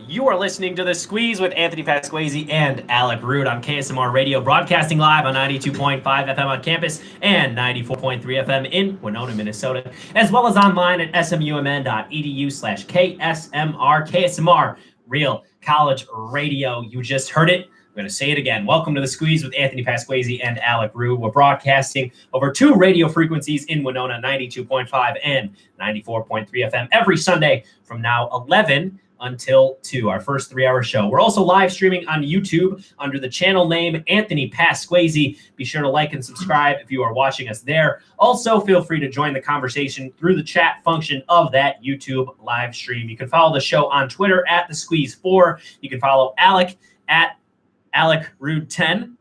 You are listening to The Squeeze with Anthony Pasquazi and Alec Rude on KSMR Radio, broadcasting live on 92.5 FM on campus and 94.3 FM in Winona, Minnesota, as well as online at smumn.edu/KSMR. KSMR, real college radio. You just heard it. I'm going to say it again. Welcome to The Squeeze with Anthony Pasquazi and Alec Rude. We're broadcasting over two radio frequencies in Winona, 92.5 and 94.3 FM every Sunday from now 11 until 2, our first 3-hour show. We're also live streaming on YouTube under the channel name Anthony Pasquazi. Be sure to like and subscribe if you are watching us there. Also, feel free to join the conversation through the chat function of that YouTube live stream. You can follow the show on Twitter at The Squeeze4. You can follow Alec at AlecRude10.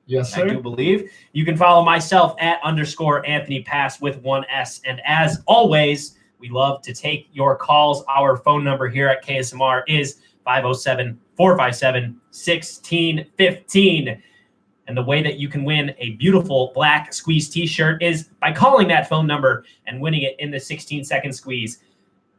Yes, sir. I do believe. You can follow myself at _Anthony Pass with one S. And as always, we love to take your calls. Our phone number here at KSMR is 507-457-1615. And the way that you can win a beautiful black Squeeze t-shirt is by calling that phone number and winning it in the 16-second squeeze.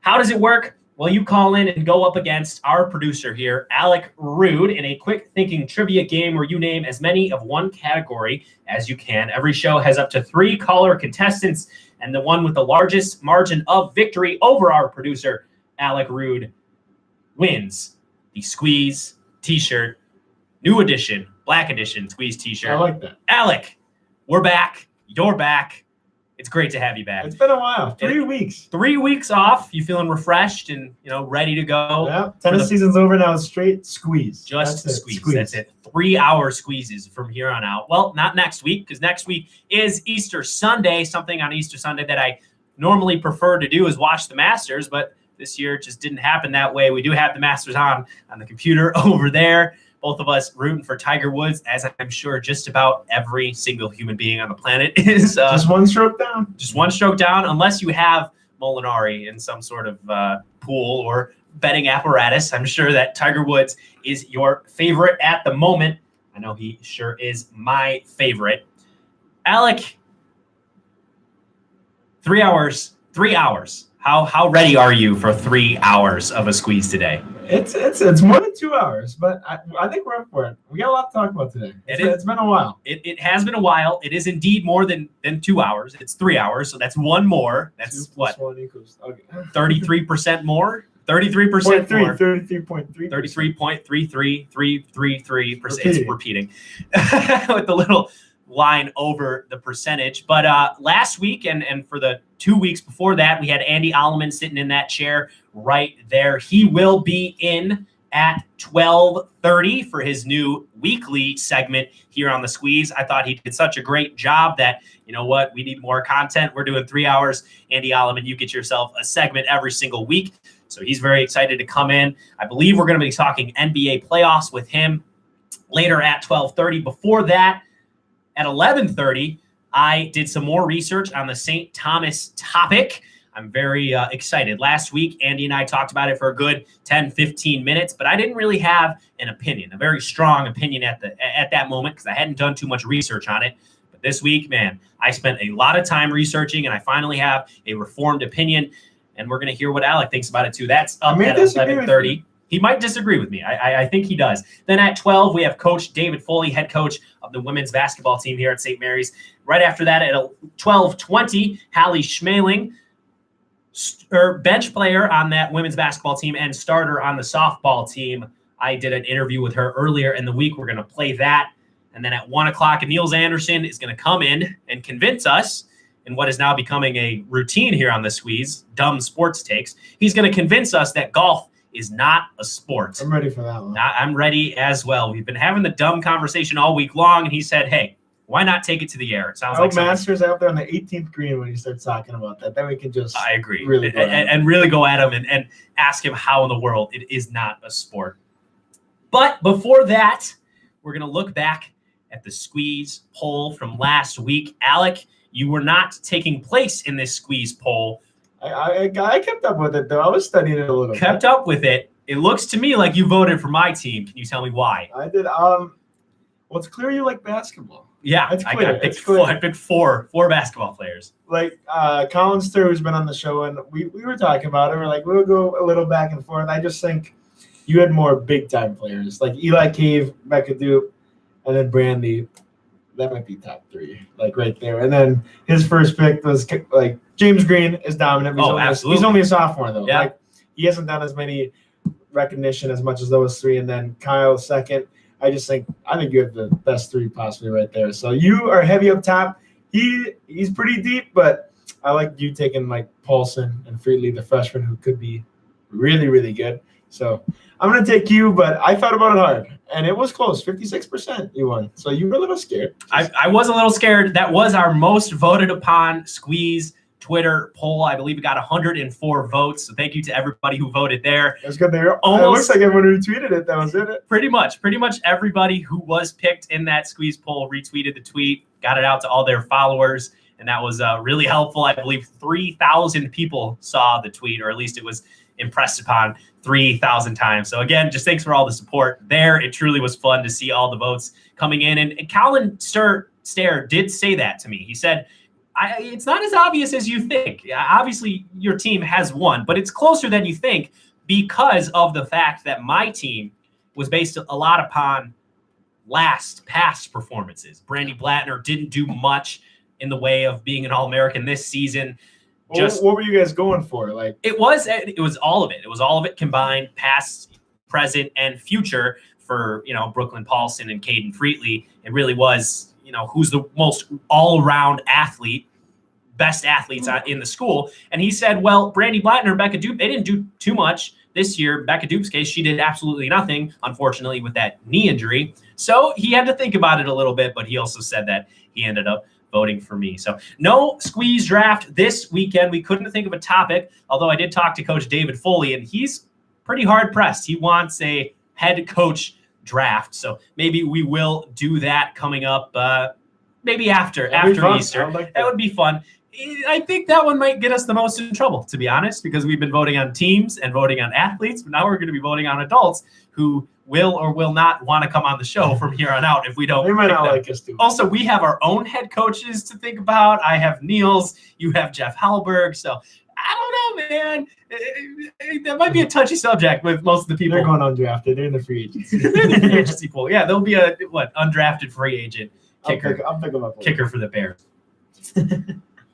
How does it work? Well, you call in and go up against our producer here, Alec Rude, in a quick thinking trivia game where you name as many of one category as you can. Every show has up to 3 caller contestants, and the one with the largest margin of victory over our producer, Alec Rude, wins the Squeeze t-shirt, new edition, black edition Squeeze t-shirt. I like that. Alec, we're back. You're back. It's great to have you back. It's been a while. 3 weeks. 3 weeks off. You feeling refreshed and ready to go? Yeah. Tennis season's over now. Straight squeeze. Just squeeze. That's it. 3-hour squeezes from here on out. Well, not next week, because next week is Easter Sunday. Something on Easter Sunday that I normally prefer to do is watch the Masters, but this year it just didn't happen that way. We do have the Masters on the computer over there. Both of us rooting for Tiger Woods, as I'm sure just about every single human being on the planet is. Just one stroke down. Just one stroke down, unless you have Molinari in some sort of pool or betting apparatus. I'm sure that Tiger Woods is your favorite at the moment. I know he sure is my favorite. Alec, 3 hours. 3 hours. How ready are you for 3 hours of a squeeze today? It's more than 2 hours, but I think we're up for it. We got a lot to talk about today. It's been a while. It has been a while. It is indeed more than 2 hours. It's 3 hours, so that's one more. That's 2 what? 1 equals, okay. 33% more? 33% more. 33.3. 33.33333%. It's repeating with the little line over the percentage. But last week and for the 2 weeks before that, we had Andy Alleman sitting in that chair right there. He will be in at 12:30 for his new weekly segment here on The Squeeze. I thought he did such a great job that, you know what, we need more content. We're doing 3 hours. Andy Alleman, you get yourself a segment every single week. So he's very excited to come in. I believe we're going to be talking NBA playoffs with him later at 12:30. Before that, at 11:30, I did some more research on the St. Thomas topic. I'm very excited. Last week, Andy and I talked about it for a good 10, 15 minutes, but I didn't really have an opinion, a very strong opinion at that moment because I hadn't done too much research on it. But this week, man, I spent a lot of time researching, and I finally have a reformed opinion, and we're going to hear what Alec thinks about it, too. That's up at 11:30. He might disagree with me. I think he does. Then at 12, we have Coach David Foley, head coach of the women's basketball team here at St. Mary's. Right after that, at 12:20, Hallie Schmeling, bench player on that women's basketball team and starter on the softball team. I did an interview with her earlier in the week. We're going to play that. And then at 1 o'clock, Niels Anderson is going to come in and convince us in what is now becoming a routine here on The Squeeze, dumb sports takes. He's going to convince us that golf is not a sport. I'm ready for that one. I'm ready as well. We've been having the dumb conversation all week long, and he said, hey, why not take it to the air? It sounds like Masters out there on the 18th green when he starts talking about that. Then we can just I agree. Really really go at him and ask him how in the world it is not a sport. But before that, we're going to look back at the Squeeze poll from last week. Alec, you were not taking place in this Squeeze poll. I kept up with it, though. I was studying it a little bit. Kept up with it. It looks to me like you voted for my team. Can you tell me why? I did. Well, it's clear you like basketball. Yeah, it's clear. I picked four basketball players. Like Colin Sturr, who's been on the show, and we were talking about it. We're like, we'll go a little back and forth. I just think you had more big time players like Eli Cave, McAdoo, and then Brandy. That might be top 3, like right there. And then his first pick was like James Green is dominant. He's only a sophomore though. Yeah. Like he hasn't done as many recognition as much as those 3. And then Kyle second. I think you have the best 3 possibly right there. So you are heavy up top. He's pretty deep, but I like you taking like Paulson and Freely, the freshman, who could be really, really good. So I'm going to take you, but I thought about it hard, and it was close. 56% you won. So you were a little scared. I was a little scared. That was our most voted upon Squeeze Twitter poll. I believe it got 104 votes. So thank you to everybody who voted there. It was good. It looks like everyone retweeted it. That was it. Pretty much everybody who was picked in that Squeeze poll retweeted the tweet, got it out to all their followers. And that was really helpful. I believe 3,000 people saw the tweet, or at least it was impressed upon 3,000 times. So again, just thanks for all the support there. It truly was fun to see all the votes coming in. And Colin Stair did say that to me. He said, it's not as obvious as you think. Obviously, your team has won, but it's closer than you think because of the fact that my team was based a lot upon past performances. Brandy Blattner didn't do much in the way of being an All-American this season. What were you guys going for? Like it was all of it. It was all of it combined, past, present, and future for Brooklyn Paulson and Caden Freetley. It really was who's the most all-around athlete, best athletes in the school. And he said, well, Brandy Blattner and Becca Dupe, they didn't do too much this year. Becca Dupe's case, she did absolutely nothing, unfortunately, with that knee injury. So he had to think about it a little bit, but he also said that he ended up voting for me. So no Squeeze draft this weekend. We couldn't think of a topic, although I did talk to Coach David Foley, and he's pretty hard pressed. He wants a head coach draft. So maybe we will do that coming up maybe after Easter. That would be fun. I think that one might get us the most in trouble, to be honest, because we've been voting on teams and voting on athletes, but now we're going to be voting on adults who will or will not want to come on the show from here on out if we don't. They might not like us too. Also, we have our own head coaches to think about. I have Niels, you have Jeff Hallberg. So I don't know, man. That might be a touchy subject with most of the people. They're going undrafted. They're in the free agency. Free agency pool. Yeah, there'll be a undrafted free agent kicker. I'll pick them up. Kicker for the Bears.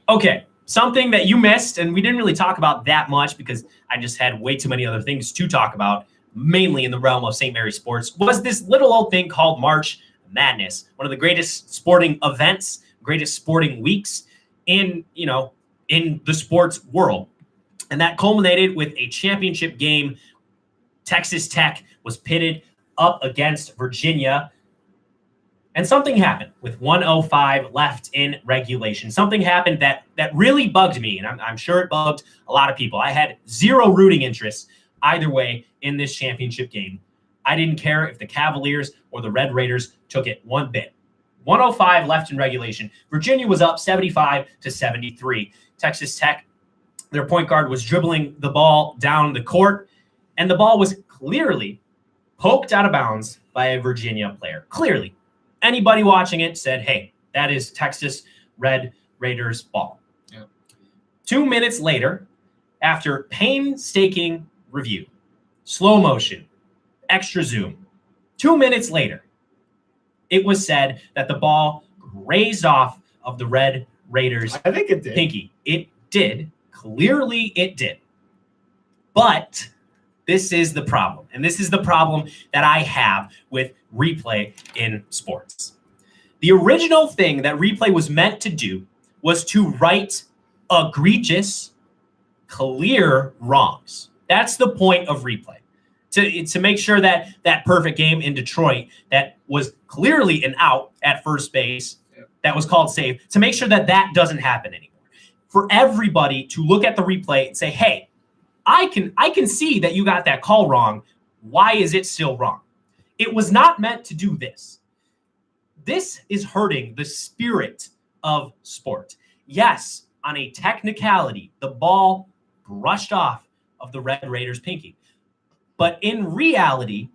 Okay, something that you missed, and we didn't really talk about that much because I just had way too many other things to talk about, mainly in the realm of St. Mary's sports, was this little old thing called March Madness, one of the greatest sporting events, greatest sporting weeks in the sports world. And that culminated with a championship game. Texas Tech was pitted up against Virginia. And something happened with 1:05 left in regulation. Something happened that really bugged me, and I'm sure it bugged a lot of people. I had zero rooting interest either way in this championship game. I didn't care if the Cavaliers or the Red Raiders took it one bit. 1:05 left in regulation. Virginia was up 75-73. Texas Tech, their point guard was dribbling the ball down the court, and the ball was clearly poked out of bounds by a Virginia player. Clearly. Anybody watching it said, hey, that is Texas Red Raiders ball. Yep. 2 minutes later, after painstaking review, slow motion, extra zoom, 2 minutes later, it was said that the ball grazed off of the Red Raiders' I think it did. pinky. It did. Clearly it did. But this is the problem. And this is the problem that I have with replay in sports. The original thing that replay was meant to do was to right egregious, clear wrongs. That's the point of replay. To make sure that that perfect game in Detroit that was clearly an out at first base, that was called save, to make sure that that doesn't happen anymore. For everybody to look at the replay and say, hey, I can see that you got that call wrong. Why is it still wrong? It was not meant to do this. This is hurting the spirit of sport. Yes, on a technicality, the ball brushed off of the Red Raiders' pinky. But in reality,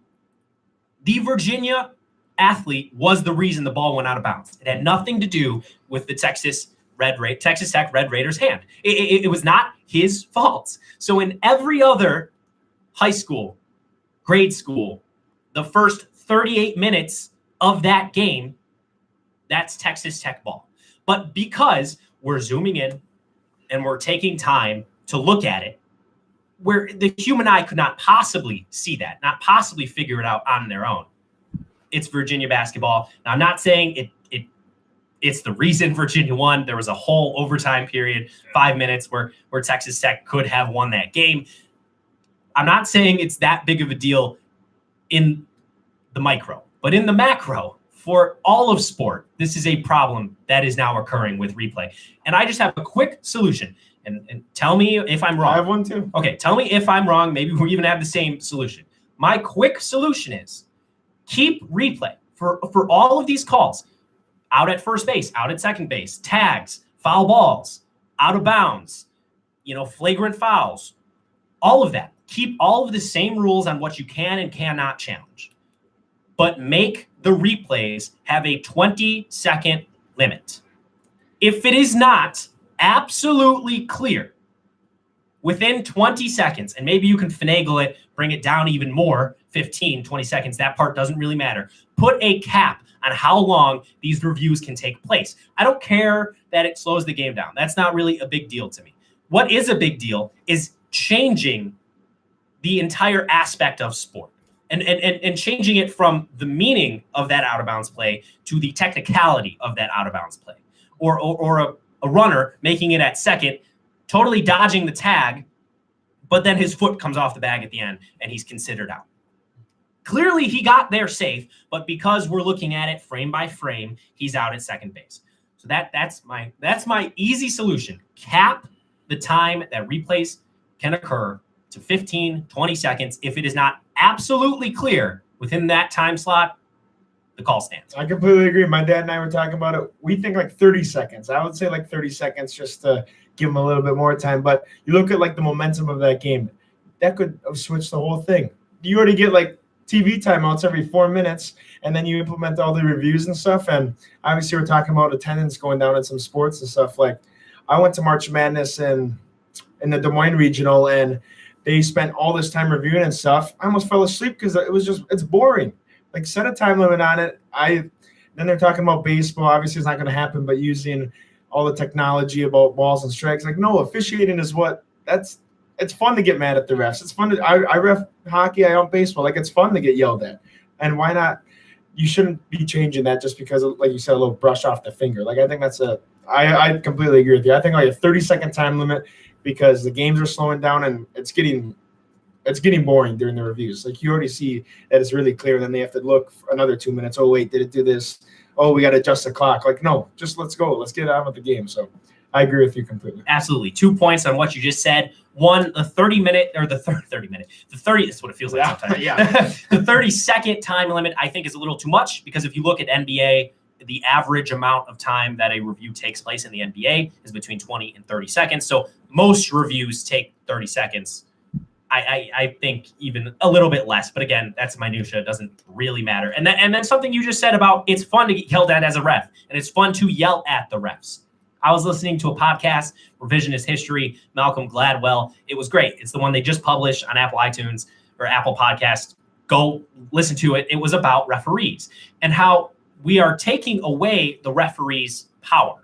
the Virginia athlete was the reason the ball went out of bounds. It had nothing to do with the Texas Tech Red Raiders' hand. It was not his fault. So in every other high school grade school, the first 38 minutes of that game, that's Texas Tech ball. But because we're zooming in and we're taking time to look at it, where the human eye could not possibly see that, not possibly figure it out on their own, it's Virginia basketball. Now, I'm not saying it's the reason Virginia won. There was a whole overtime period, 5 minutes, where Texas Tech could have won that game. I'm not saying it's that big of a deal in the micro, but in the macro, for all of sport, this is a problem that is now occurring with replay. And I just have a quick solution. And tell me if I'm wrong. I have one too. Okay, tell me if I'm wrong. Maybe we even have the same solution. My quick solution is keep replay for all of these calls. Out at first base, out at second base, tags, foul balls, out of bounds, flagrant fouls, all of that. Keep all of the same rules on what you can and cannot challenge. But make the replays have a 20-second limit. If it is not absolutely clear within 20 seconds, and maybe you can finagle it, bring it down even more, 15, 20 seconds, that part doesn't really matter. Put a cap on how long these reviews can take place. I don't care that it slows the game down. That's not really a big deal to me. What is a big deal is changing the entire aspect of sport and changing it from the meaning of that out of bounds play to the technicality of that out of bounds play, or a runner making it at second, totally dodging the tag, but then his foot comes off the bag at the end and he's considered out. Clearly he got there safe, but because we're looking at it frame by frame, he's out at second base. So that's my easy solution. Cap the time that replays can occur to 15, 20 seconds. If it is not absolutely clear within that time slot, the call stands. I completely agree. My dad and I were talking about it. We think like 30 seconds. I would say like 30 seconds just to give him a little bit more time. But you look at like the momentum of that game, that could have switched the whole thing. You already get like TV timeouts every 4 minutes, and then you implement all the reviews and stuff. And obviously we're talking about attendance going down in some sports and stuff. Like I went to March Madness in the Des Moines Regional, and they spent all this time reviewing and stuff. I almost fell asleep because it's boring. Like set a time limit on it. Then they're talking about baseball. Obviously it's not going to happen, but using all the technology about balls and strikes. Like no, officiating is it's fun to get mad at the refs. It's fun I ref hockey, I ump baseball. Like it's fun to get yelled at. And why not? You shouldn't be changing that just because of, like you said, a little brush off the finger. Like I think I completely agree with you. I think like a 30-second time limit, because the games are slowing down and it's getting boring during the reviews. Like you already see that it's really clear. Then they have to look for another 2 minutes. Oh wait, did it do this? Oh, we got to adjust the clock. Like no, just let's go. Let's get on with the game. So I agree with you completely. Absolutely. 2 points on what you just said. One, the 30-minute or the 30-minute. The 30 is what it feels like sometimes. Yeah. The 30-second time limit, I think, is a little too much, because if you look at NBA, the average amount of time that a review takes place in the NBA is between 20 and 30 seconds. So most reviews take 30 seconds. I think even a little bit less. But again, that's minutia. It doesn't really matter. And then something you just said about it's fun to get yelled at as a ref, and it's fun to yell at the refs. I was listening to a podcast, Revisionist History, Malcolm Gladwell. It was great. It's the one they just published on Apple iTunes or Apple Podcast. Go listen to it. It was about referees and how we are taking away the referee's power.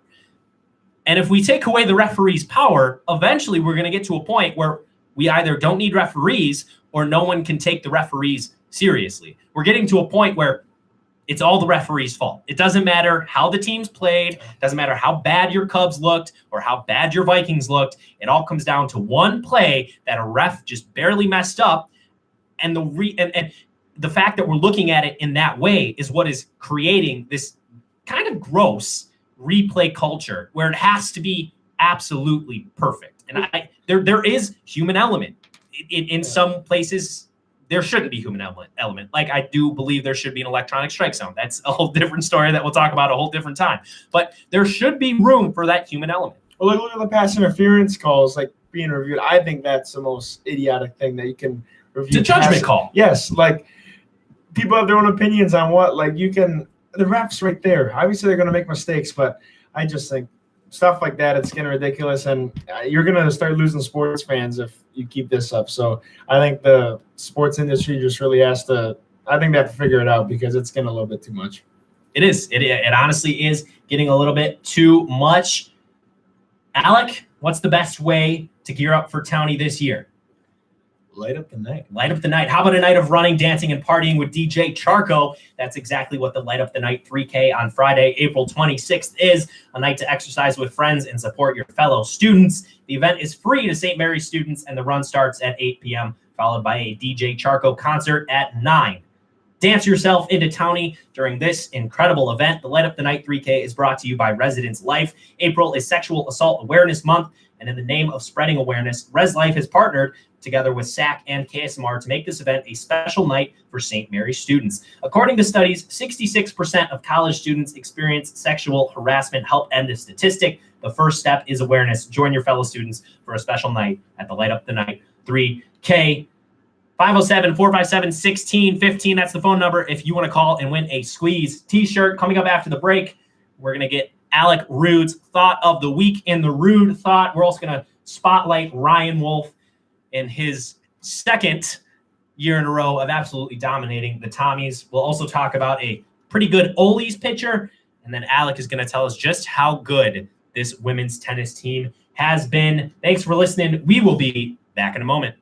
And if we take away the referee's power, eventually we're going to get to a point where we either don't need referees or no one can take the referees seriously. We're getting to a point where it's all the referee's fault. It doesn't matter how the teams played. It doesn't matter how bad your Cubs looked or how bad your Vikings looked. It all comes down to one play that a ref just barely messed up. And the fact that we're looking at it in that way is what is creating this kind of gross replay culture where it has to be absolutely perfect. And there is human element. In some places, there shouldn't be human element. Like I do believe there should be an electronic strike zone. That's a whole different story that we'll talk about a whole different time. But there should be room for that human element. Well, like look at the pass interference calls like being reviewed. I think that's the most idiotic thing that you can review. It's a judgment call. Yes, like people have their own opinions on what. Like the refs right there. Obviously, they're going to make mistakes, but I just think stuff like that, it's getting ridiculous, and you're going to start losing sports fans if you keep this up. So I think the sports industry just really has to – I think they have to figure it out because it's getting a little bit too much. It is. It honestly is getting a little bit too much. Alec, what's the best way to gear up for Townie this year? Light up the night. Light up the night. How about a night of running, dancing, and partying with DJ Charco? That's exactly what the Light Up the Night 3K on Friday, April 26th is. A night to exercise with friends and support your fellow students. The event is free to St. Mary's students, and the run starts at 8 p.m., followed by a DJ Charco concert at 9. Dance yourself into Townie during this incredible event. The Light Up the Night 3K is brought to you by Residence Life. April is Sexual Assault Awareness Month, and in the name of spreading awareness, Res Life has partnered together with SAC and KSMR to make this event a special night for St. Mary's students. According to studies, 66% of college students experience sexual harassment. Help end this statistic. The first step is awareness. Join your fellow students for a special night at the Light Up the Night 3K. 507-457-1615. That's the phone number if you want to call and win a Squeeze t-shirt. Coming up after the break, we're going to get Alec Rude's Thought of the Week in the Rude Thought. We're also going to spotlight Ryan Wolf in his second year in a row of absolutely dominating the Tommies. We'll also talk about a pretty good Ole's pitcher, and then Alec is going to tell us just how good this women's tennis team has been. Thanks for listening. We will be back in a moment.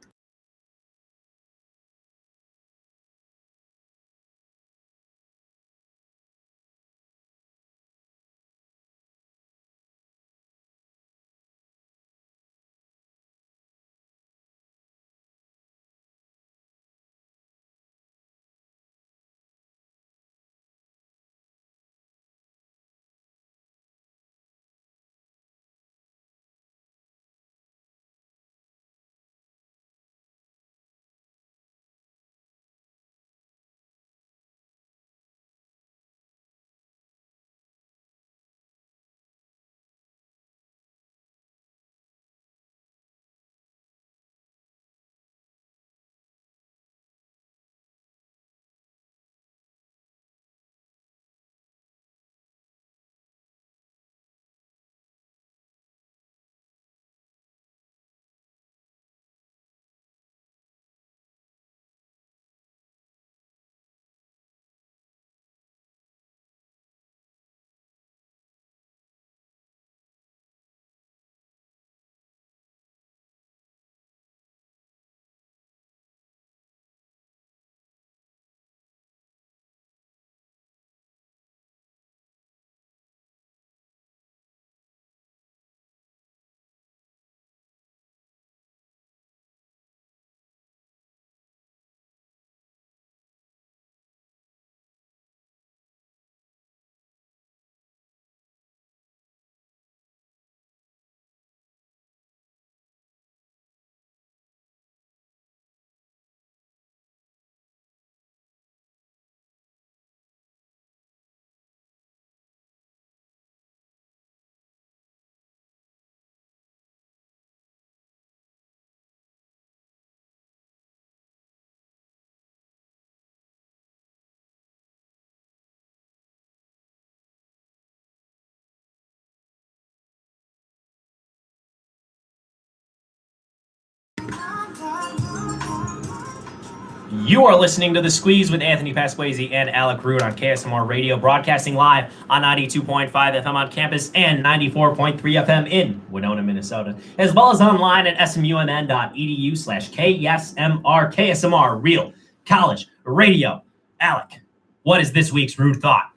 You are listening to The Squeeze with Anthony Pasquazi and Alec Rude on KSMR Radio, broadcasting live on 92.5 FM on campus and 94.3 FM in Winona, Minnesota, as well as online at smumn.edu/KSMR. KSMR, real college radio. Alec, what is this week's Rude Thought?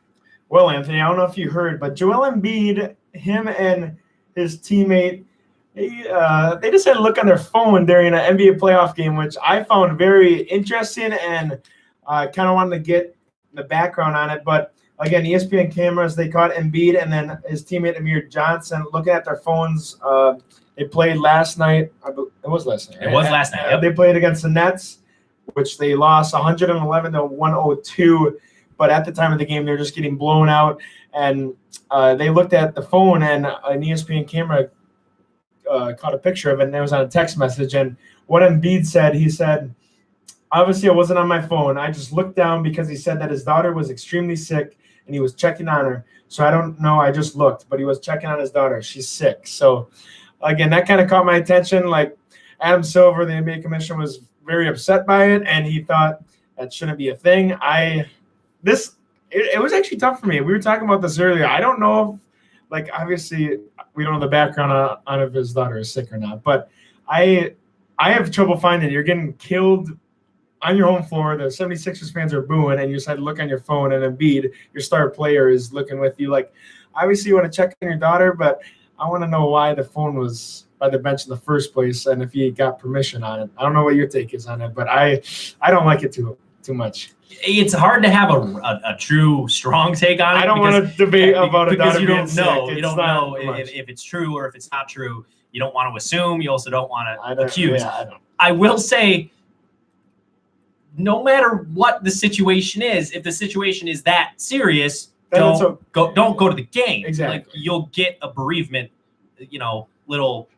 Well, Anthony, I don't know if you heard, but Joel Embiid, him and his teammate, they just had to look on their phone during an NBA playoff game, which I found very interesting and kind of wanted to get the background on it. But again, ESPN cameras, they caught Embiid and then his teammate Amir Johnson looking at their phones. They played last night. It was last night. It was last night. Yep. They played against the Nets, which they lost 111-102. But at the time of the game, they're just getting blown out. And they looked at the phone, and an ESPN camera caught a picture of it, and it was on a text message. And what Embiid said, he said, obviously I wasn't on my phone. I just looked down because he said that his daughter was extremely sick and he was checking on her. So I don't know. I just looked, but he was checking on his daughter. She's sick. So again, that kind of caught my attention. Like Adam Silver, the NBA commissioner, was very upset by it, and he thought that shouldn't be a thing. It was actually tough for me. We were talking about this earlier. I don't know if, like, obviously we don't know the background on if his daughter is sick or not, but I have trouble finding it. You're getting killed on your home floor. The 76ers fans are booing, and you just had to look on your phone, and Embiid, your star player, is looking with you. Like, obviously you want to check on your daughter, but I want to know why the phone was by the bench in the first place and if he got permission on it. I don't know what your take is on it, but I don't like it too much. It's hard to have a true strong take on it. I don't want to debate about a daughter you being don't know. sick. You don't know if it's true or if it's not true. You don't want to assume. You also don't want to accuse. Yeah, I will say, no matter what the situation is, if the situation is that serious, don't go to the game. Exactly. Like, you'll get a bereavement, little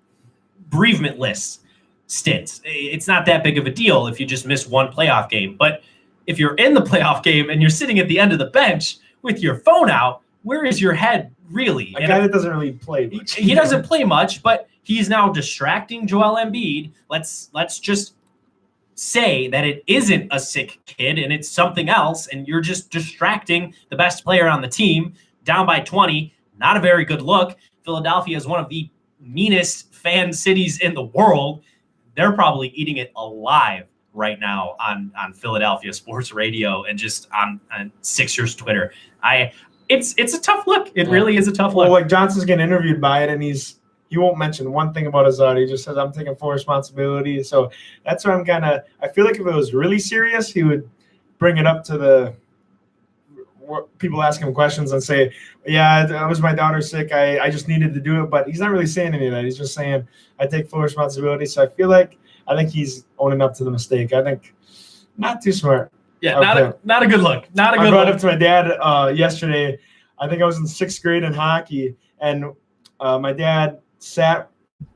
bereavement list stints. It's not that big of a deal if you just miss one playoff game. But if you're in the playoff game and you're sitting at the end of the bench with your phone out, where is your head really? A guy that doesn't really play much. He doesn't play much, but he's now distracting Joel Embiid. Let's just say that it isn't a sick kid and it's something else, and you're just distracting the best player on the team, down by 20. Not a very good look. Philadelphia is one of the meanest fan cities in the world. They're probably eating it alive right now on Philadelphia sports radio and just on Sixers Twitter. It's a tough look. It really is a tough look. Well, like, Johnson's getting interviewed by it, and he won't mention one thing about his daughter. He just says, I'm taking full responsibility. So that's where I feel like if it was really serious, he would bring it up to people ask him questions and say, yeah, that was my daughter sick. I just needed to do it. But he's not really saying any of that. He's just saying, I take full responsibility. So I think he's owning up to the mistake. I think not too smart. Yeah, not a good look. Not a good look. I brought up to my dad yesterday. I think I was in 6th grade in hockey, and my dad sat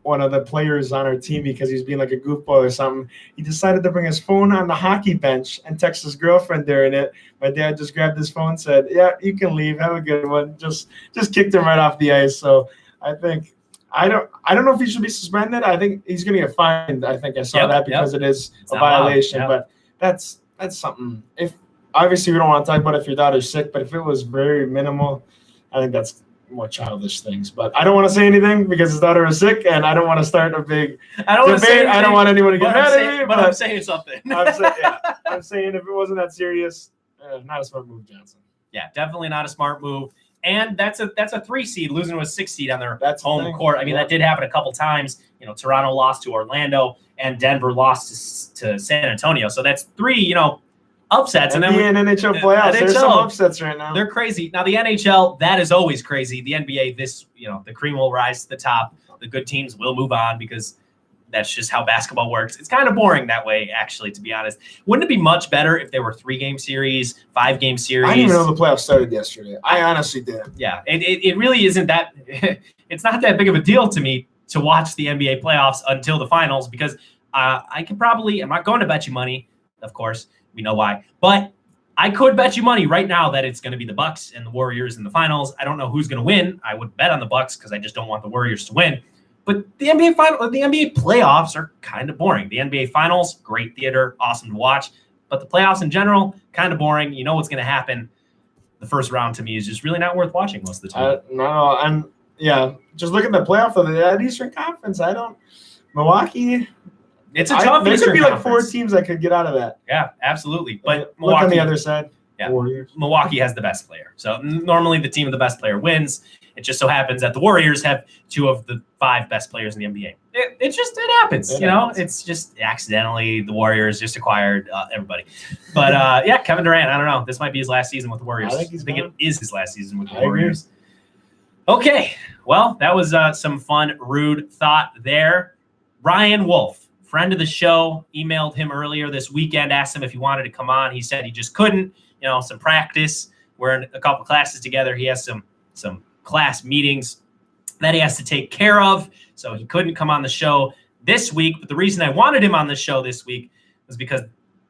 one of the players on our team because he was being like a goofball or something. He decided to bring his phone on the hockey bench and text his girlfriend during it. My dad just grabbed his phone, said, yeah, you can leave. Have a good one. Just kicked him right off the ice. So I think I don't know if he should be suspended. I think he's going to get fined. I think I saw that because it is a violation. But that's something. If obviously we don't want to talk about if your daughter's sick, but if it was very minimal, I think that's more childish things. But I don't want to say anything because his daughter is sick, and I don't want to start a big debate. I don't want anyone to get mad at me. But I'm saying something. I'm saying if it wasn't that serious, not a smart move, Johnson. Yeah, definitely not a smart move. And that's a 3 seed losing to a 6 seed on their home court. I mean, that did happen a couple times. Toronto lost to Orlando, and Denver lost to San Antonio. So that's 3, upsets. And then NHL playoffs. There's some upsets right now. They're crazy. Now the NHL, that is always crazy. The NBA, the cream will rise to the top. The good teams will move on because that's just how basketball works. It's kind of boring that way, actually, to be honest. Wouldn't it be much better if there were 3-game series, 5-game series? I didn't even know the playoffs started yesterday. I honestly did. Yeah, it really isn't that. It's not that big of a deal to me to watch the NBA playoffs until the finals because I could probably. I'm not going to bet you money, of course. We know why. But I could bet you money right now that it's going to be the Bucks and the Warriors in the finals. I don't know who's going to win. I would bet on the Bucks because I just don't want the Warriors to win. But the NBA playoffs are kind of boring. The NBA finals, great theater, awesome to watch. But the playoffs in general, kind of boring. You know what's going to happen. The first round to me is just really not worth watching most of the time. No, and yeah, just look at the playoff of the Eastern Conference. Milwaukee. It's a tough. There could be like 4 teams that could get out of that. Yeah, absolutely. But look on the other side. Yeah, Warriors. Milwaukee has the best player. So normally the team with the best player wins. It just so happens that the Warriors have 2 of the 5 best players in the NBA. It happens. It's just accidentally the Warriors just acquired everybody. But Kevin Durant. I don't know. This might be his last season with the Warriors. I think it is his last season with the Warriors. Okay. Well, that was some fun, rude thought there. Ryan Wolf. Friend of the show, emailed him earlier this weekend, asked him if he wanted to come on. He said he just couldn't, some practice. We're in a couple classes together. He has some class meetings that he has to take care of. So he couldn't come on the show this week. But the reason I wanted him on the show this week was because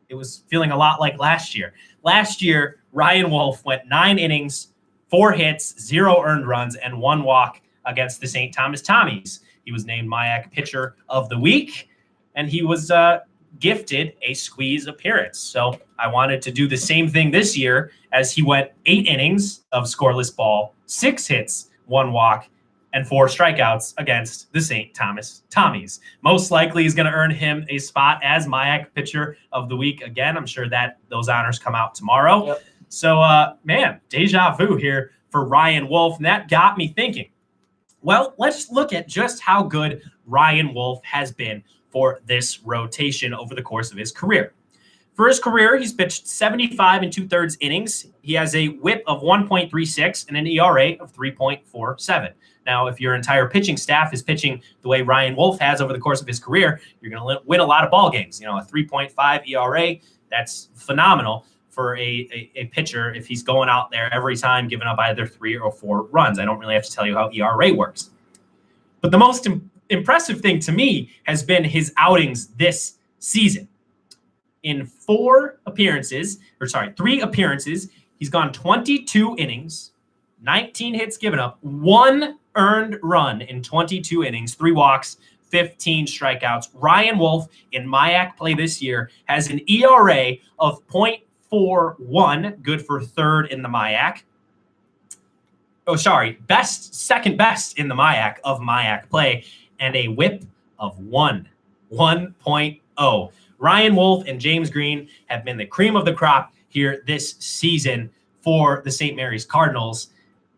it was feeling a lot like last year. Last year, Ryan Wolf went 9 innings, 4 hits, 0 earned runs, and 1 walk against the St. Thomas Tommies. He was named MIAC Pitcher of the Week, and he was gifted a squeeze appearance. So I wanted to do the same thing this year as he went 8 innings of scoreless ball, 6 hits, 1 walk, and 4 strikeouts against the St. Thomas Tommies. Most likely he's going to earn him a spot as MIAC Pitcher of the Week again. I'm sure that those honors come out tomorrow. Yep. So, man, deja vu here for Ryan Wolf, and that got me thinking. Well, let's look at just how good Ryan Wolf has been for this rotation over the course of his career. For his career, he's pitched 75 2/3 innings. He has a WHIP of 1.36 and an ERA of 3.47. Now, if your entire pitching staff is pitching the way Ryan Wolf has over the course of his career, you're going to win a lot of ball games. A 3.5 ERA, that's phenomenal for a pitcher if he's going out there every time giving up either 3 or 4 runs. I don't really have to tell you how ERA works. But the most impressive thing to me has been his outings this season. In 3 appearances, he's gone 22 innings, 19 hits given up, 1 earned run in 22 innings, 3 walks, 15 strikeouts. Ryan Wolf in MIAC play this year has an ERA of .41, good for 3rd in the MIAC. Second best in the MIAC of MIAC play, and a WHIP of 1.0. Ryan Wolf and James Green have been the cream of the crop here this season for the St. Mary's Cardinals.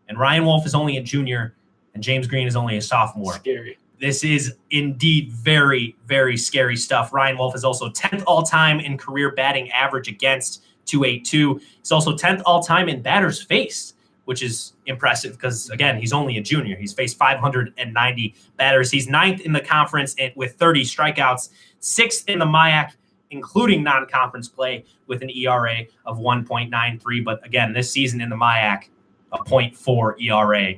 And Ryan Wolf is only a junior, and James Green is only a sophomore. Scary. This is indeed very, very scary stuff. Ryan Wolf is also 10th all-time in career batting average against, 282. He's also 10th all-time in batters faced, which is impressive because, again, he's only a junior. He's faced 590 batters. He's 9th in the conference with 30 strikeouts, 6th in the MIAC, including non-conference play, with an ERA of 1.93. But, again, this season in the MIAC, a .4 ERA.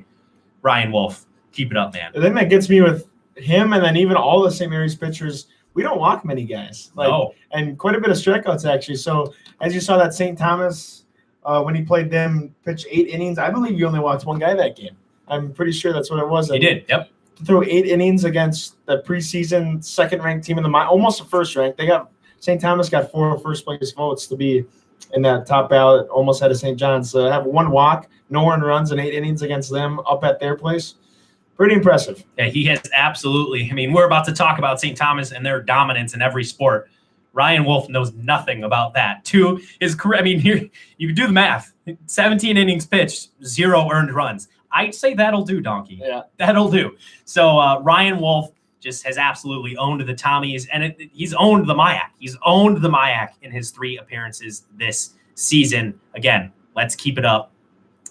Ryan Wolf, keep it up, man. The thing that gets me with him and then even all the St. Mary's pitchers, we don't walk many guys. And quite a bit of strikeouts, actually. So, as you saw that St. Thomas – when he played them, pitched 8 innings. I believe you only walked 1 guy that game. I'm pretty sure that's what it was. He did, yep. To throw 8 innings against the preseason second-ranked team in the almost the first rank. St. Thomas got 4 first-place votes to be in that top ballot, almost ahead of St. John's. So have 1 walk, no earned runs, and 8 innings against them up at their place. Pretty impressive. Yeah, he has absolutely. I mean, we're about to talk about St. Thomas and their dominance in every sport. Ryan Wolf knows nothing about that. To his career, I mean, here you can do the math. 17 innings pitched, 0 earned runs. I'd say that'll do, Donkey. Yeah. That'll do. So Ryan Wolf just has absolutely owned the Tommies, and he's owned the MIAC. He's owned the MIAC in his 3 appearances this season. Again, let's keep it up.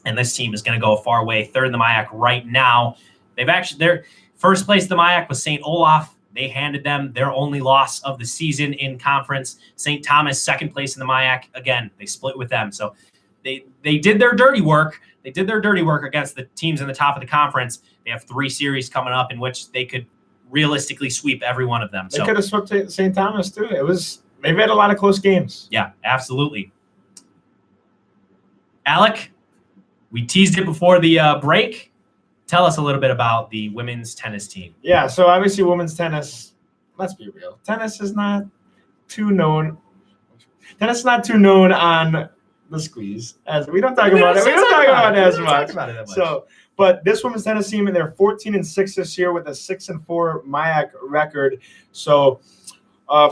And this team is going to go a far way. 3rd in the MIAC right now. Their first place in the MIAC was St. Olaf. They handed them their only loss of the season in conference. St. Thomas, 2nd place in the MIAC. Again, they split with them. So they did their dirty work. They did their dirty work against the teams in the top of the conference. They have 3 series coming up in which they could realistically sweep every one of them. They could have swept St. Thomas, too. They've had a lot of close games. Yeah, absolutely. Alec, we teased it before the break. Tell us a little bit about the women's tennis team. Yeah, so obviously women's tennis, let's be real. Tennis is not too known. Tennis is not too known on the squeeze. As we don't talk about it. We don't talk about it as much. So, but this women's tennis team, they're 14-6 this year with a 6-4 MIAC record. So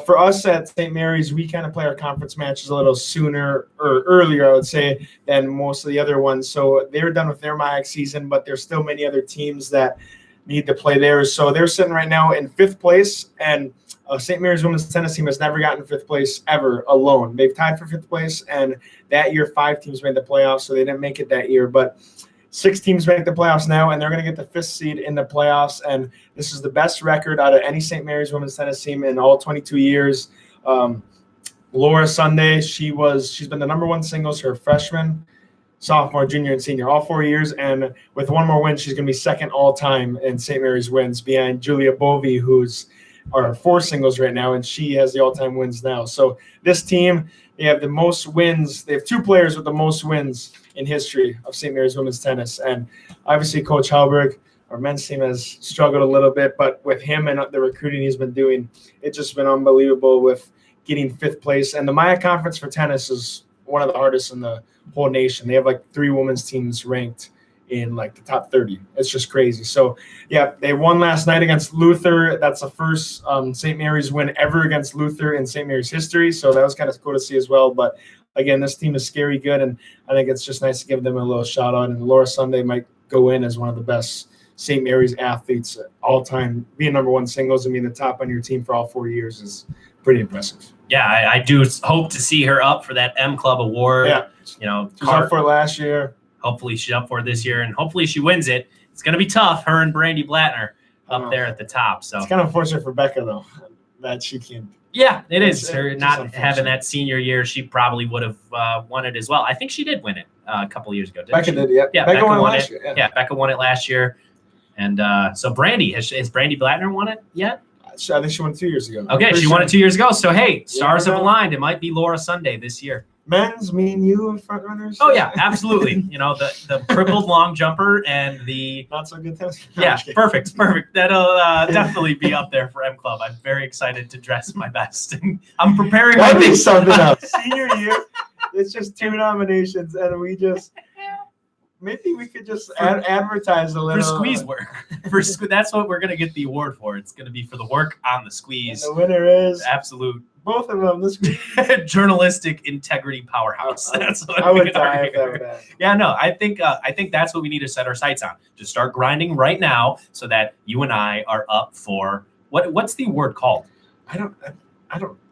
for us at St. Mary's, we kind of play our conference matches a little sooner or earlier, I would say, than most of the other ones. So they're done with their MIAC season, but there's still many other teams that need to play theirs. So they're sitting right now in 5th place, and St. Mary's women's tennis team has never gotten 5th place ever alone. They've tied for 5th place, and that year 5 teams made the playoffs, so they didn't make it that year. But 6 teams make the playoffs now, and they're going to get the 5th seed in the playoffs. And this is the best record out of any St. Mary's women's tennis team in all 22 years. Laura Sunday, she's been the number 1 singles her freshman, sophomore, junior, and senior, all 4 years. And with 1 more win, she's going to be 2nd all-time in St. Mary's wins behind Julia Bovey, who's or 4 singles right now, and she has the all-time wins now. So this team, they have the most wins. They have 2 players with the most wins in history of St. Mary's women's tennis. And obviously Coach Halberg, our men's team has struggled a little bit, but with him and the recruiting he's been doing, it's just been unbelievable with getting 5th place. And the Maya Conference for tennis is one of the hardest in the whole nation. They have like 3 women's teams ranked in like the top 30. It's just crazy. So yeah, they won last night against Luther. That's the first St. Mary's win ever against Luther in St. Mary's history. So that was kind of cool to see as well. But again, this team is scary good, and I think it's just nice to give them a little shout out. And Laura Sunday might go in as one of the best St. Mary's athletes all time. Being number 1 singles and being the top on your team for all 4 years is pretty impressive. Yeah, I do hope to see her up for that M Club award. Yeah, you know, she was up for it last year. Hopefully she's up for it this year, and hopefully she wins it. It's going to be tough, her and Brandy Blattner up there at the top. So it's kind of unfortunate for Becca, though, that she can't. Yeah, it is. Her It's not having that senior year, she probably would have won it as well. I think she did win it a couple of years ago, didn't Becca she? did, yeah. Yeah, Becca won last it. year. Yeah, Becca won it last year. And so Brandy, has Brandy Blattner won it yet? I think she won 2 years ago. Okay, she won it 2 years ago. So, hey, stars have know. aligned. It might be Laura Sunday this year. Men's, me and you, front runners. Oh, yeah, absolutely. You know, the crippled long jumper and the not so good tennis. yeah, perfect. That'll definitely be up there for M Club. I'm very excited to dress my best. I'm preparing my That'd be something else. Senior year, it's just 2 nominations, and we just maybe we could just advertise a little for squeeze work. That's what we're gonna get the award for. It's gonna be for the work on the squeeze. The winner is absolute both of them. This journalistic integrity powerhouse. That's what I would we die are if that here. would happen. Yeah, no, I think that's what we need to set our sights on. Just start grinding right now, so that you and I are up for what's the award called? I don't.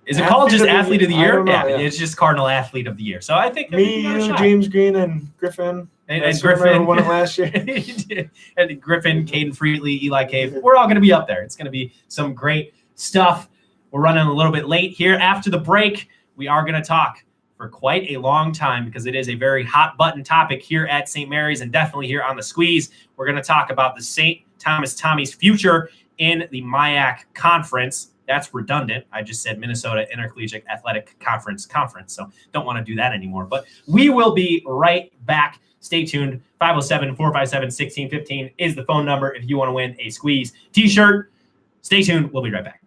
Is it called just Athlete of the I Year? don't know, Yeah, yeah. it's just Cardinal Athlete of the Year. So I think Me, we got a you, shot. James Green, and Griffin. And Griffin who won it last year. and Griffin, Caden Freetley, Eli Cave. We're all going to be up there. It's going to be some great stuff. We're running a little bit late here. After the break, we are going to talk for quite a long time because it is a very hot button topic here at St. Mary's and definitely here on the Squeeze. We're going to talk about the St. Thomas Tommy's future in the MIAC Conference. That's redundant. I just said Minnesota Intercollegiate Athletic Conference. So don't want to do that anymore. But we will be right back. Stay tuned. 507-457-1615 is the phone number if you want to win a Squeeze t-shirt. Stay tuned. We'll be right back.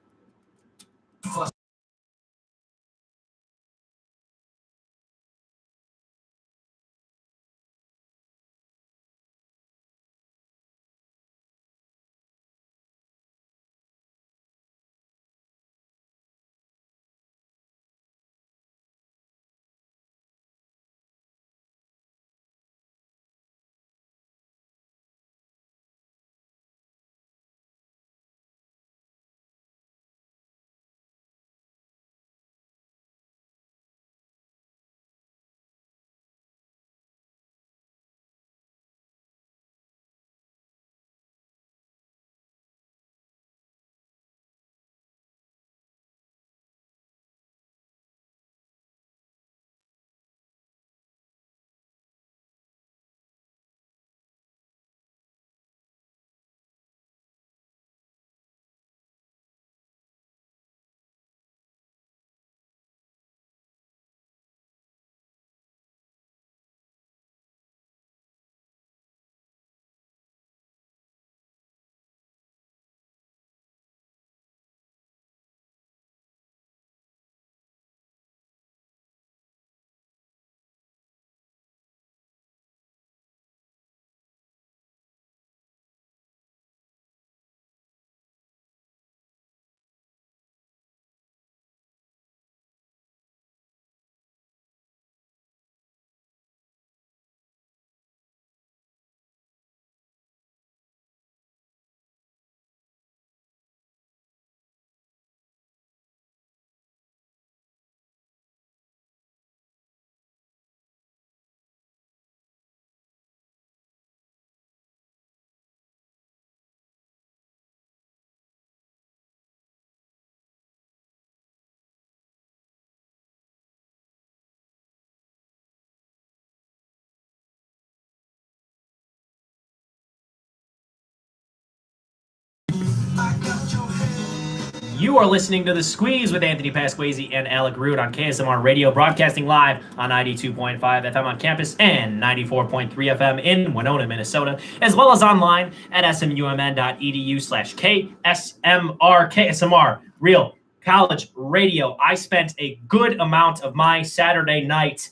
You are listening to The Squeeze with Anthony Pasquesi and Alec Root on KSMR Radio, broadcasting live on 92.5 FM on campus and 94.3 FM in Winona, Minnesota, as well as online at smumn.edu/KSMR. KSMR, real college radio. I spent a good amount of my Saturday night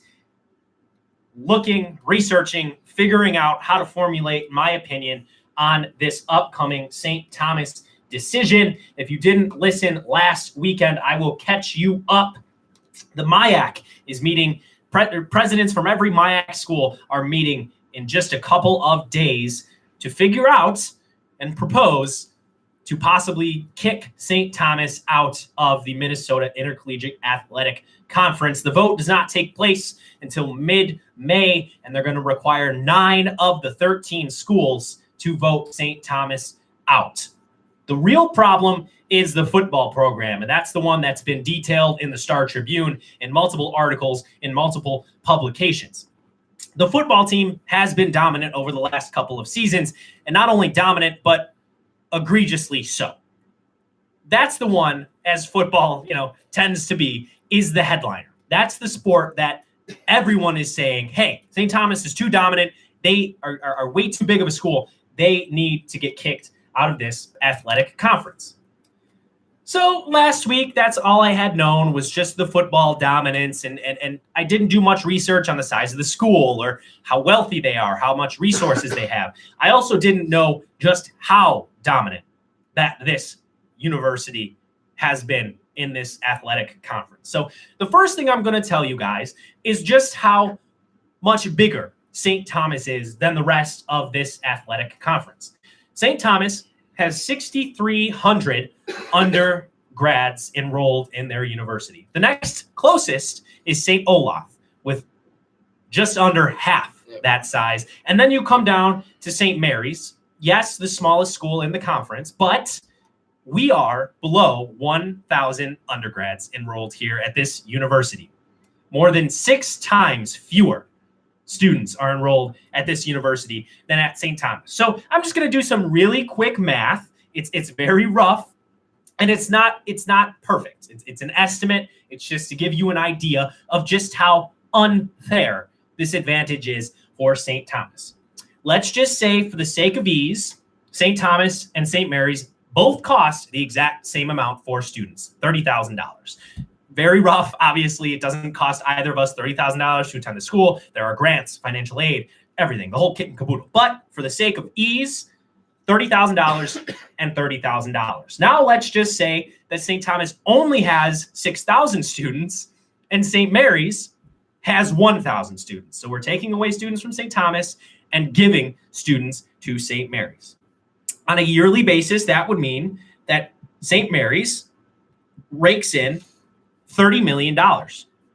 looking, researching, figuring out how to formulate my opinion on this upcoming St. Thomas decision. If you didn't listen last weekend, I will catch you up. The MIAC is meeting. Presidents from every MIAC school are meeting in just a couple of days to figure out and propose to possibly kick St. Thomas out of the Minnesota Intercollegiate Athletic Conference. The vote does not take place until mid-May, and they're going to require 9 of the 13 schools to vote St. Thomas out. The real problem is the football program, and that's the one that's been detailed in the Star Tribune, in multiple articles, in multiple publications. The football team has been dominant over the last couple of seasons, and not only dominant, but egregiously so. That's the one, as football, tends to be, is the headliner. That's the sport that everyone is saying, hey, St. Thomas is too dominant. They are way too big of a school. They need to get kicked out of this athletic conference. So last week, that's all I had known was just the football dominance, and I didn't do much research on the size of the school or how wealthy they are, how much resources they have. I also didn't know just how dominant that this university has been in this athletic conference. So the first thing I'm going to tell you guys is just how much bigger St. Thomas is than the rest of this athletic conference. St. Thomas has 6,300 undergrads enrolled in their university. The next closest is St. Olaf with just under half that size. And then you come down to St. Mary's. Yes, the smallest school in the conference, but we are below 1,000 undergrads enrolled here at this university. More than 6 times fewer students are enrolled at this university than at St. Thomas. So I'm just going to do some really quick math. It's very rough, and it's not perfect. It's an estimate. It's just to give you an idea of just how unfair this advantage is for St. Thomas. Let's just say, for the sake of ease, St. Thomas and St. Mary's both cost the exact same amount for students, $30,000. Very rough. Obviously, it doesn't cost either of us $30,000 to attend the school. There are grants, financial aid, everything, the whole kit and caboodle. But for the sake of ease, $30,000 and $30,000. Now let's just say that St. Thomas only has 6,000 students and St. Mary's has 1,000 students. So we're taking away students from St. Thomas and giving students to St. Mary's. On a yearly basis, that would mean that St. Mary's rakes in $30 million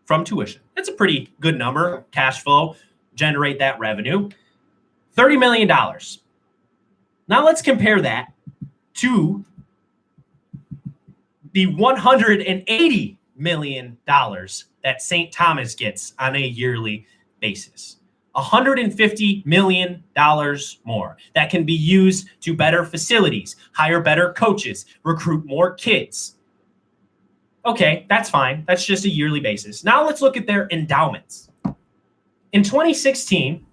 from tuition. That's a pretty good number. Cash flow, generate that revenue. $30 million. Now let's compare that to the $180 million that St. Thomas gets on a yearly basis. $150 million more that can be used to better facilities, hire better coaches, recruit more kids. Okay, that's fine. That's just a yearly basis. Now let's look at their endowments. In 2016,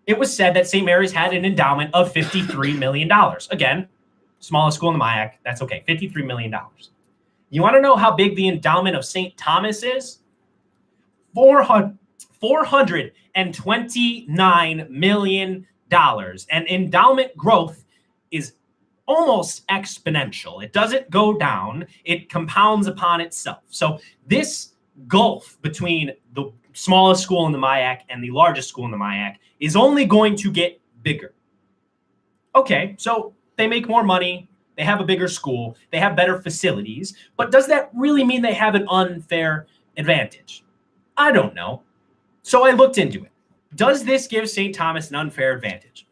it was said that St. Mary's had an endowment of $53 million. Again, smallest school in the MIAC. That's okay, $53 million. You want to know how big the endowment of St. Thomas is? $429 million. And endowment growth is almost exponential. It doesn't go down. It compounds upon itself. So this gulf between the smallest school in the MIAC and the largest school in the MIAC is only going to get bigger. Okay, so they make more money. They have a bigger school. They have better facilities. But does that really mean they have an unfair advantage? I don't know. So I looked into it. Does this give St. Thomas an unfair advantage?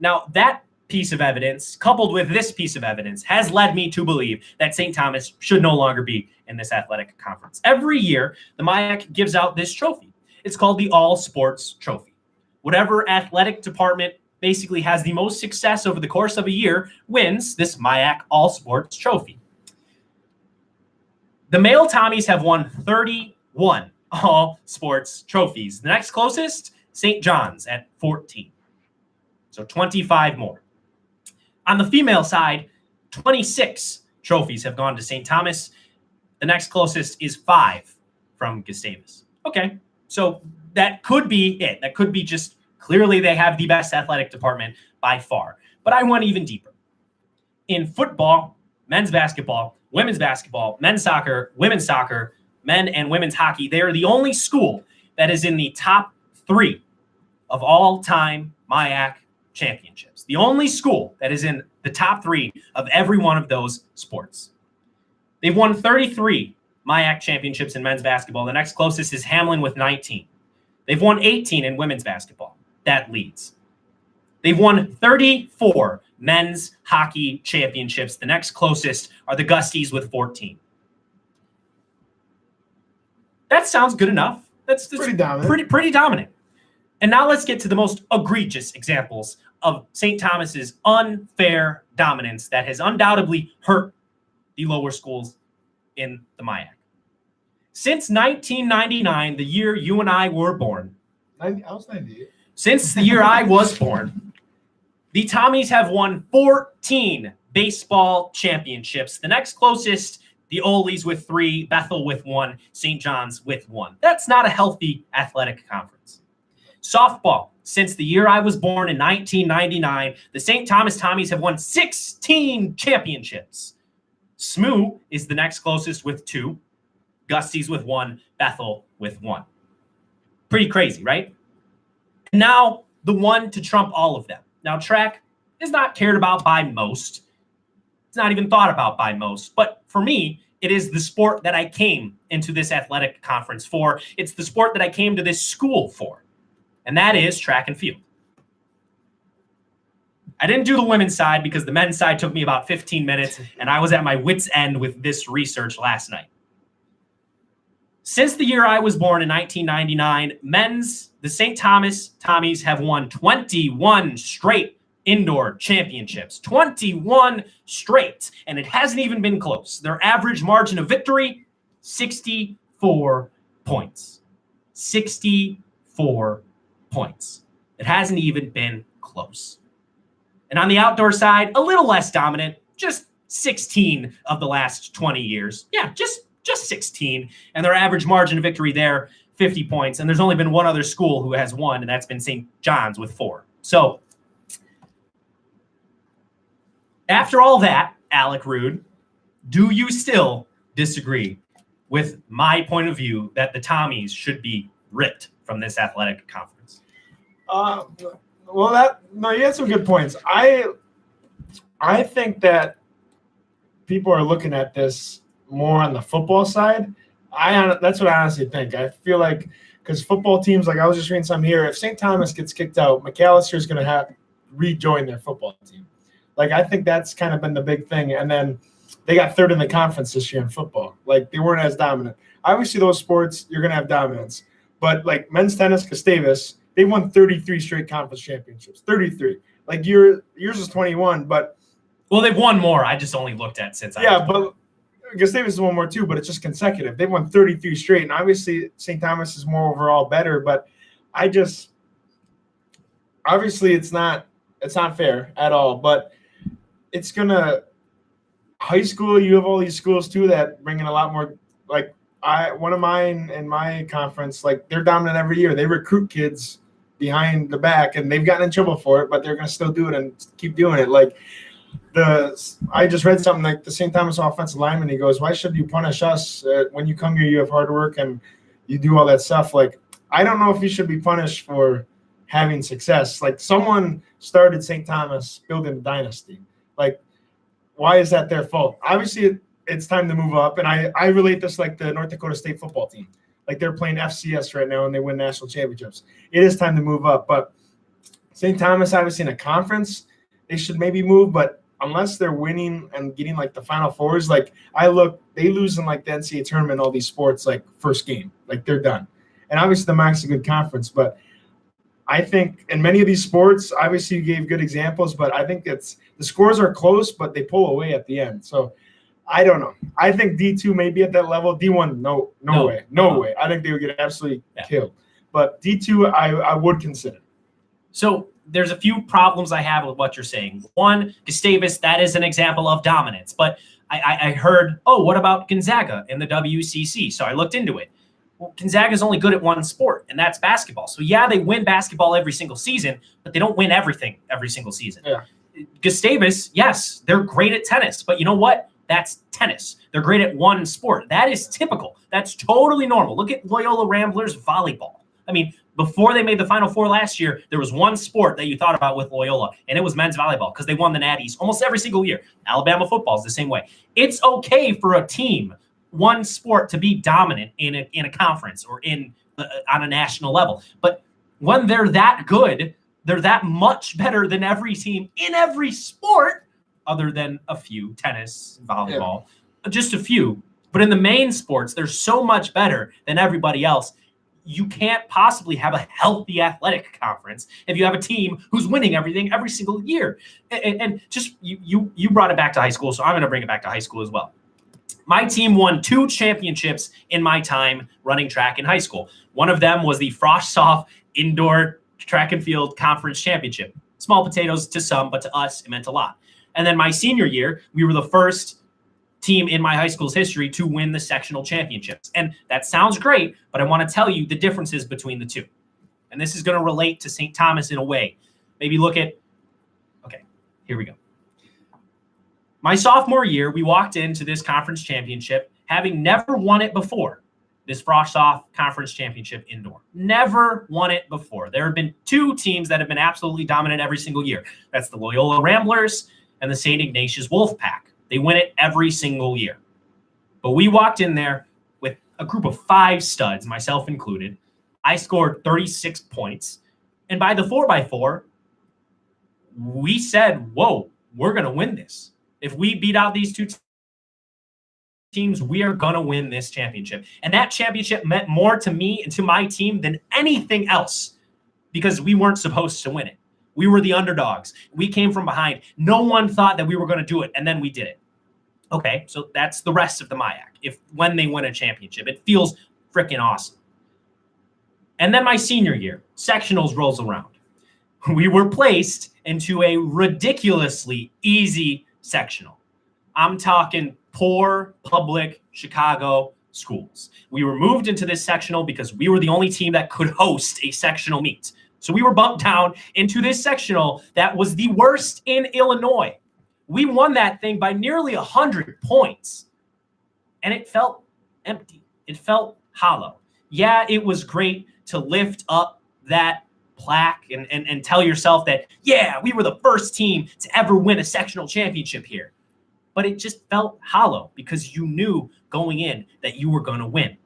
Now, that piece of evidence, coupled with this piece of evidence, has led me to believe that St. Thomas should no longer be in this athletic conference. Every year, the MIAC gives out this trophy. It's called the All Sports Trophy. Whatever athletic department basically has the most success over the course of a year wins this MIAC All Sports Trophy. The male Tommies have won 31 all sports trophies. The next closest, St. John's at 14. So 25 more. On the female side, 26 trophies have gone to St. Thomas. The next closest is 5 from Gustavus. Okay, so that could be it. That could be just clearly they have the best athletic department by far. But I went even deeper. In football, men's basketball, men's soccer, women's soccer, men and women's hockey, they are the only school that is in the top 3 of all-time MIAC championships. The only school that is in the top 3 of every one of those sports. They've won 33 MIAC championships in men's basketball. The next closest is Hamlin with 19. They've won 18 in women's basketball. That leads. They've won 34 men's hockey championships. The next closest are the Gusties with 14. That sounds good enough. That's pretty dominant. Pretty dominant. And now let's get to the most egregious examples of St. Thomas's unfair dominance that has undoubtedly hurt the lower schools in the MIAC. Since 1999, the year you and I were born. I was 98. Since the year I was born, the Tommies have won 14 baseball championships. The next closest, the Ole's with 3, Bethel with 1, St. John's with 1. That's not a healthy athletic conference. Softball, since the year I was born in 1999, the St. Thomas Tommies have won 16 championships. SMU is the next closest with 2, Gusties with 1, Bethel with 1. Pretty crazy, right? Now, the one to trump all of them. Now, track is not cared about by most. It's not even thought about by most. But for me, it is the sport that I came into this athletic conference for. It's the sport that I came to this school for. And that is track and field. I didn't do the women's side because the men's side took me about 15 minutes, and I was at my wit's end with this research last night. Since the year I was born in 1999, the St. Thomas Tommies have won 21 straight indoor championships. 21 straight. And it hasn't even been close. Their average margin of victory, 64 points. 64 points. It hasn't even been close. And on the outdoor side, a little less dominant, just 16 of the last 20 years. Yeah, just 16. And their average margin of victory there, 50 points. And there's only been one other school who has won, and that's been St. John's with 4. So after all that, Alec Rude, do you still disagree with my point of view that the Tommies should be ripped from this athletic conference? You had some good points. I think that people are looking at this more on the football side. That's what I honestly think. I feel like because football teams, like I was just reading something here, if St. Thomas gets kicked out, McAllister is going to have rejoin their football team. Like I think that's kind of been the big thing. And then they got 3rd in the conference this year in football. Like they weren't as dominant. Obviously, those sports you're going to have dominance, but like men's tennis, Gustavus, they won 33 straight conference championships. 33. Like yours is 21, but they've won more. I just only looked at since. But Gustavus is one more too, but it's just consecutive. They've won 33 straight, and obviously St. Thomas is more overall better. But obviously it's not fair at all. But it's gonna high school. You have all these schools too that bring in a lot more. Like one of mine in my conference, like they're dominant every year. They recruit kids behind the back, and they've gotten in trouble for it, but they're gonna still do it and keep doing it. Like. I just read something like the St. Thomas offensive lineman. He goes, "Why should you punish us when you come here? You have hard work and you do all that stuff." Like, I don't know if you should be punished for having success. Like, someone started St. Thomas building a dynasty. Like, why is that their fault? Obviously, it's time to move up. And I relate this like the North Dakota State football team. Like, they're playing FCS right now and they win national championships. It is time to move up. But St. Thomas, obviously, in a conference, they should maybe move, but unless they're winning and getting like the Final Fours, like they lose in like the NCAA tournament, all these sports, like first game, like they're done. And obviously the MAC's a good conference, but I think in many of these sports, obviously you gave good examples, but I think the scores are close, but they pull away at the end. So I don't know. I think D2 may be at that level. D1, no way. No way. I think they would get absolutely killed. But D2, I would consider. So there's a few problems I have with what you're saying. One, Gustavus, that is an example of dominance. But I heard, what about Gonzaga in the WCC? So I looked into it. Well, Gonzaga is only good at one sport, and that's basketball. So, yeah, they win basketball every single season, but they don't win everything every single season. Yeah. Gustavus, yes, they're great at tennis. But you know what? That's tennis. They're great at one sport. That is typical. That's totally normal. Look at Loyola Ramblers volleyball. I mean, before they made the Final Four last year, there was one sport that you thought about with Loyola, and it was men's volleyball because they won the Natties almost every single year. Alabama football is the same way. It's okay for a team, one sport, to be dominant in a conference or on a national level. But when they're that good, they're that much better than every team in every sport other than a few, tennis, volleyball, just a few. But in the main sports, they're so much better than everybody else. You can't possibly have a healthy athletic conference if you have a team who's winning everything every single year. And just you brought it back to high school, so I'm going to bring it back to high school as well. My team won 2 championships in my time running track in high school. One of them was the Frost-Soft Indoor Track and Field Conference Championship. Small potatoes to some, but to us, it meant a lot. And then my senior year, we were the first team in my high school's history to win the sectional championships. And that sounds great, but I want to tell you the differences between the two. And this is going to relate to St. Thomas in a way. Maybe look at, okay, here we go. My sophomore year, we walked into this conference championship having never won it before, this Frost-Soft Conference Championship indoor. Never won it before. There have been 2 teams that have been absolutely dominant every single year. That's the Loyola Ramblers and the St. Ignatius Wolfpack. They win it every single year. But we walked in there with a group of 5 studs, myself included. I scored 36 points. And by the 4x4, we said, whoa, we're going to win this. If we beat out these 2 teams, we are going to win this championship. And that championship meant more to me and to my team than anything else because we weren't supposed to win it. We were the underdogs. We came from behind. No one thought that we were going to do it, and then we did it. Okay, so that's the rest of the MIAC. When they win a championship, it feels freaking awesome. And then my senior year, sectionals rolls around. We were placed into a ridiculously easy sectional. I'm talking poor public Chicago schools. We were moved into this sectional because we were the only team that could host a sectional meet. So we were bumped down into this sectional that was the worst in Illinois. We won that thing by nearly 100 points. And it felt empty. It felt hollow. Yeah, it was great to lift up that plaque and tell yourself that, yeah, we were the first team to ever win a sectional championship here. But it just felt hollow because you knew going in that you were going to win.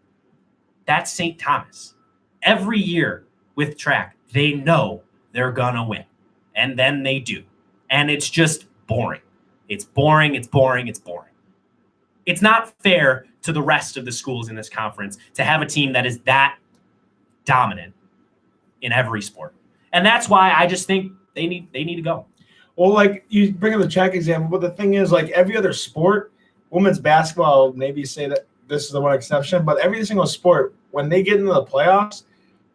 That's St. Thomas. Every year with track, they know they're going to win. And then they do. And it's just boring. It's boring. It's boring. It's boring. It's not fair to the rest of the schools in this conference to have a team that is that dominant in every sport. And that's why I just think they need to go. Well, like you bring up the track example, but the thing is, like every other sport, women's basketball, maybe say that this is the one exception, but every single sport, when they get into the playoffs,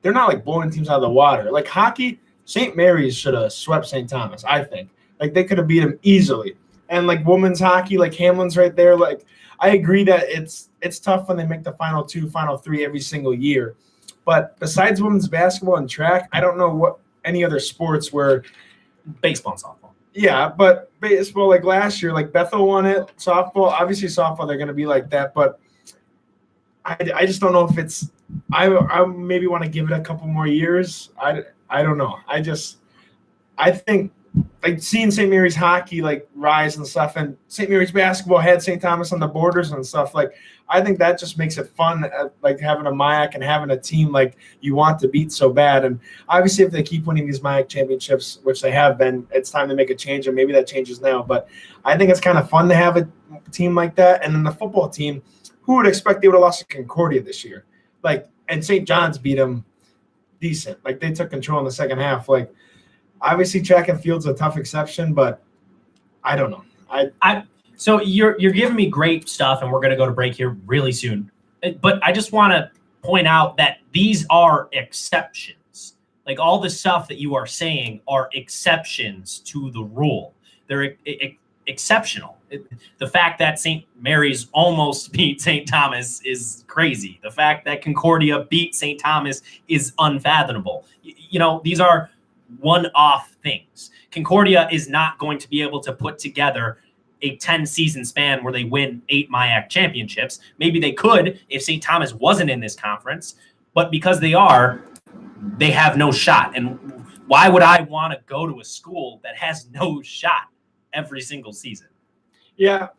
they're not like blowing teams out of the water. Like hockey, St. Mary's should have swept St. Thomas, I think. Like they could have beat them easily. And like women's hockey, like Hamlin's right there. Like I agree that it's tough when they make the final 2, final 3 every single year. But besides women's basketball and track, I don't know what any other sports where baseball and softball. Yeah, but baseball, like last year, like Bethel won it. Softball, obviously softball, they're going to be like that. But I just don't know if it's – I maybe want to give it a couple more years. I don't know. I think like seeing St. Mary's hockey like rise and stuff, and St. Mary's basketball had St. Thomas on the borders and stuff. Like I think that just makes it fun, like having a MIAC and having a team like you want to beat so bad. And obviously, if they keep winning these MIAC championships, which they have been, it's time to make a change, and maybe that changes now. But I think it's kind of fun to have a team like that. And then the football team, who would expect they would have lost to Concordia this year? Like, and St. John's beat them decent. Like they took control in the second half. Like obviously, track and field's a tough exception, but I don't know. So you're giving me great stuff, and we're going to go to break here really soon. But I just want to point out that these are exceptions. Like all the stuff that you are saying are exceptions to the rule. They're exceptional. The fact that St. Mary's almost beat St. Thomas is crazy. The fact that Concordia beat St. Thomas is unfathomable. These are one-off things. Concordia is not going to be able to put together a 10-season span where they win 8 MIAC championships. Maybe they could if St. Thomas wasn't in this conference, but because they are, they have no shot. And why would I want to go to a school that has no shot every single season? Yeah,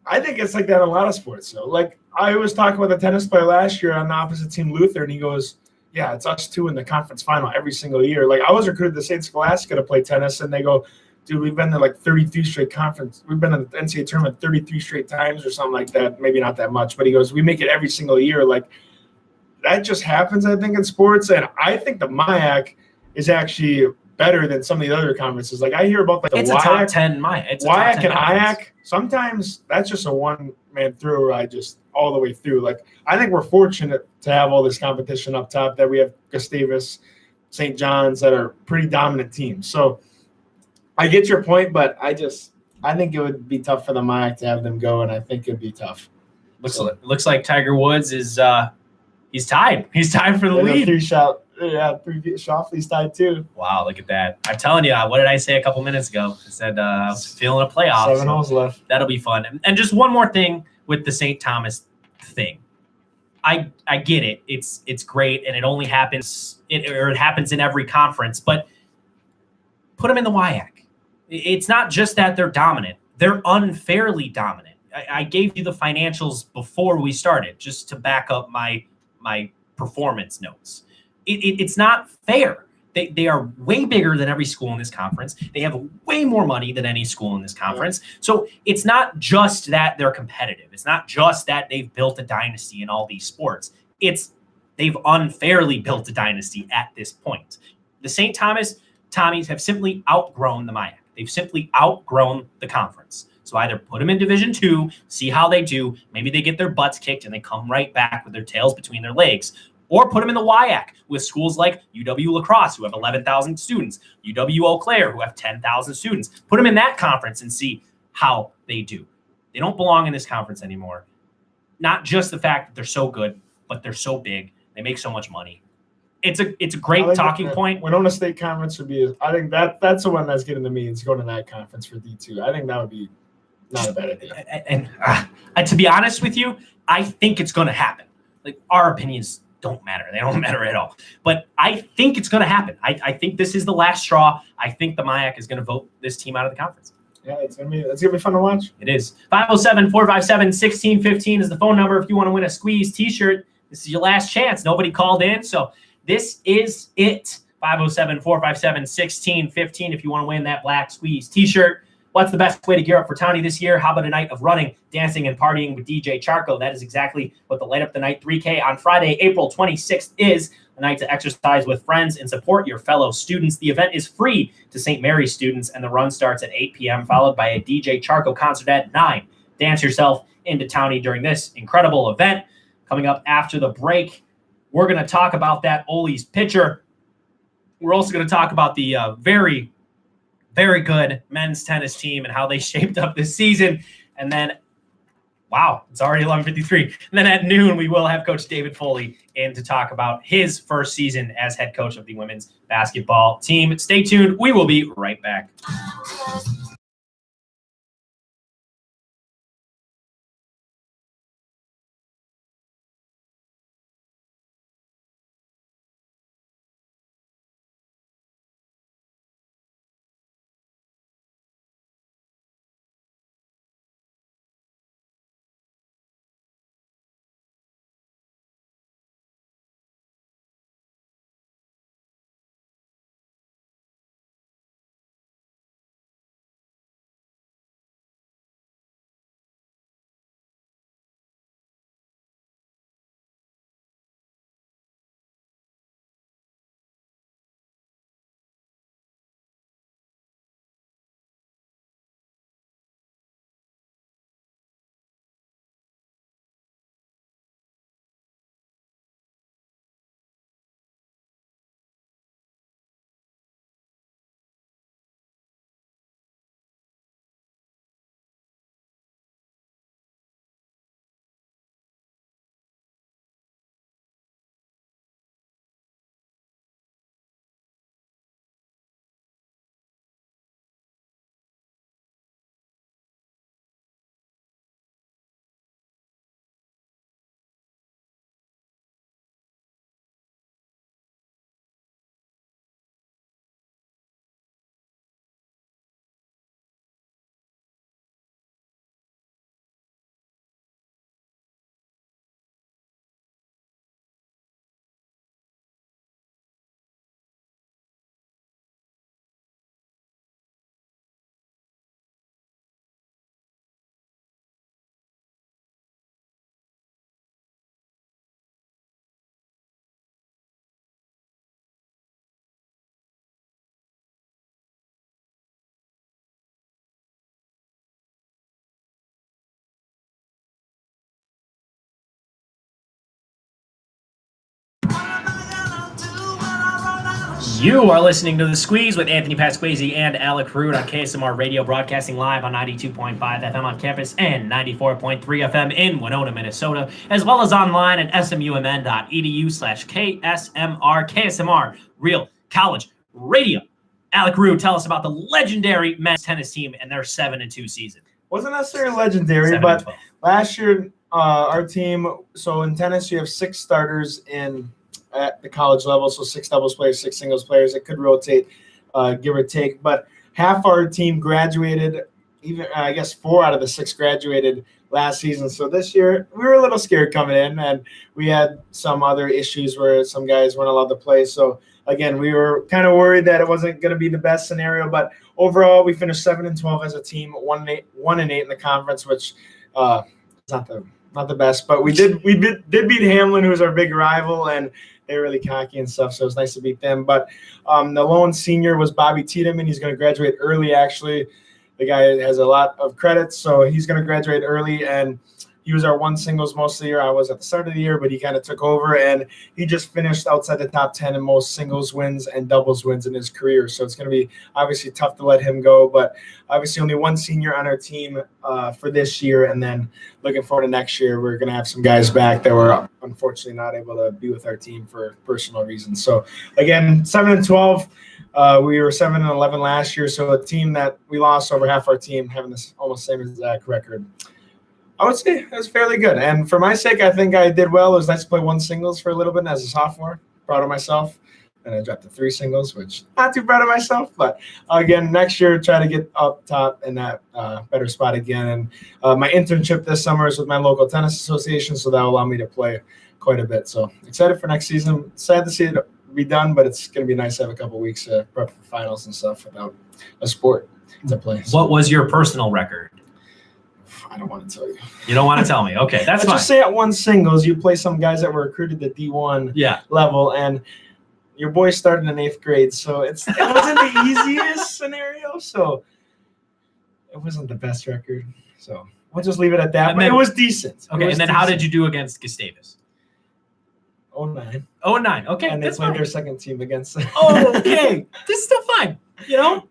I think it's like that in a lot of sports. So, like, I was talking with a tennis player last year on the opposite team, Luther, and he goes, yeah, it's us two in the conference final every single year. Like, I was recruited to St. Scholastica to play tennis, and they go, dude, we've been to like 33 straight conference. We've been in the NCAA tournament 33 straight times or something like that. Maybe not that much, but he goes, we make it every single year. Like, that just happens, I think, in sports. And I think the MIAC is actually better than some of the other conferences. Like, I hear about like the It's WIAC, a top 10 MIAC. It's a top WIAC 10 and conference. IAC. Sometimes that's just a one-man through ride, just all the way through. Like, I think we're fortunate to have all this competition up top, that we have Gustavus, St. John's, that are pretty dominant teams. So I get your point, but I think it would be tough for the MIAC to have them go, and I think it'd be tough. Looks like Tiger Woods is he's tied. He's tied for the lead. 3-shot. Yeah, Schauffele's tied too. Wow, look at that. I'm telling you, what did I say a couple minutes ago? I said I was feeling a playoff. 7 holes left. That'll be fun. And just one more thing with the St. Thomas thing. I get it. It's great, and it only happens it happens in every conference, but put them in the WIAC. It's not just that they're dominant. They're unfairly dominant. I gave you the financials before we started just to back up my performance notes. It's not fair. They are way bigger than every school in this conference. They have way more money than any school in this conference. So it's not just that they're competitive. It's not just that they've built a dynasty in all these sports. It's they've unfairly built a dynasty at this point. The St. Thomas Tommies have simply outgrown the MIAC. They've simply outgrown the conference. So either put them in Division II, see how they do. Maybe they get their butts kicked and they come right back with their tails between their legs. Or put them in the WIAC with schools like UW La Crosse, who have 11,000 students, UW Eau Claire, who have 10,000 students. Put them in that conference and see how they do. They don't belong in this conference anymore. Not just the fact that they're so good, but they're so big. They make so much money. It's a great talking point. Winona State Conference would be. I think that's the one that's getting to me. It's going to that conference for D2. I think that would be not a bad idea. And to be honest with you, I think it's going to happen. Like, our opinions don't matter. They don't matter at all. But I think it's going to happen. I think this is the last straw. I think the MIAC is going to vote this team out of the conference. Yeah, it's gonna be fun to watch. It is. 507-457-1615 is the phone number if you want to win a Squeeze t-shirt. This is your last chance. Nobody called in, so this is it. 507-457-1615 if you want to win that Black Squeeze t-shirt. What's the best way to gear up for Townie this year? How about a night of running, dancing, and partying with DJ Charco? That is exactly what the Light Up the Night 3K on Friday, April 26th is. A night to exercise with friends and support your fellow students. The event is free to St. Mary's students, and the run starts at 8 p.m., followed by a DJ Charco concert at 9. Dance yourself into Townie during this incredible event. Coming up after the break, we're going to talk about that Ole's pitcher. We're also going to talk about the very good men's tennis team and how they shaped up this season. And then, wow, it's already 11:53. And then at noon, we will have Coach David Foley in to talk about his first season as head coach of the women's basketball team. Stay tuned. We will be right back. You are listening to The Squeeze with Anthony Pasquazi and Alec Rude on KSMR Radio, broadcasting live on 92.5 FM on campus and 94.3 FM in Winona, Minnesota, as well as online at smumn.edu/KSMR. KSMR, real college radio. Alec Rude, tell us about the legendary men's tennis team and their 7-2 season. Wasn't necessarily legendary, but last year our team, so in tennis you have 6 starters at the college level, so 6 doubles players, 6 singles players. It could rotate, give or take, but half our team graduated. Even I guess 4 out of the 6 graduated last season. So this year we were a little scared coming in, and we had some other issues where some guys weren't allowed to play. So again, we were kind of worried that it wasn't going to be the best scenario, but overall we finished 7-12 as a team, 1-8 in the conference, which is not the best, but we did beat Hamlin, who's our big rival, and they're really cocky and stuff, so it was nice to beat them. But the lone senior was Bobby Tiedemann. He's going to graduate early, actually. The guy has a lot of credits, so he's going to graduate early, and he was our one singles most of the year. I was at the start of the year, but he kind of took over, and he just finished outside the top 10 in most singles wins and doubles wins in his career. So it's going to be obviously tough to let him go, but obviously only one senior on our team for this year, and then looking forward to next year, we're going to have some guys back that were unfortunately not able to be with our team for personal reasons. So again, 7-12. We were 7-11 last year, so a team that we lost over half our team, having this almost same exact record. I would say it was fairly good. And for my sake, I think I did well. It was nice to play 1 singles for a little bit as a sophomore. Proud of myself. And I dropped to 3 singles, which not too proud of myself. But again, next year, try to get up top in that better spot again. And my internship this summer is with my local tennis association, so that will allow me to play quite a bit. So excited for next season. Sad to see it be done, but it's going to be nice to have a couple weeks to prep for finals and stuff without a sport to play. So. What was your personal record? I don't want to tell you. You don't want to tell me. Okay, that's fine. Just say at 1 singles, you play some guys that were recruited to D1 level, and your boy started in 8th grade, so it wasn't the easiest scenario, so it wasn't the best record. So we'll just leave it at that, but it was decent. Okay, and then how did you do against Gustavus? 0-9. 0-9, okay. And they played their second team against them. Oh, okay. This is still fine, you know?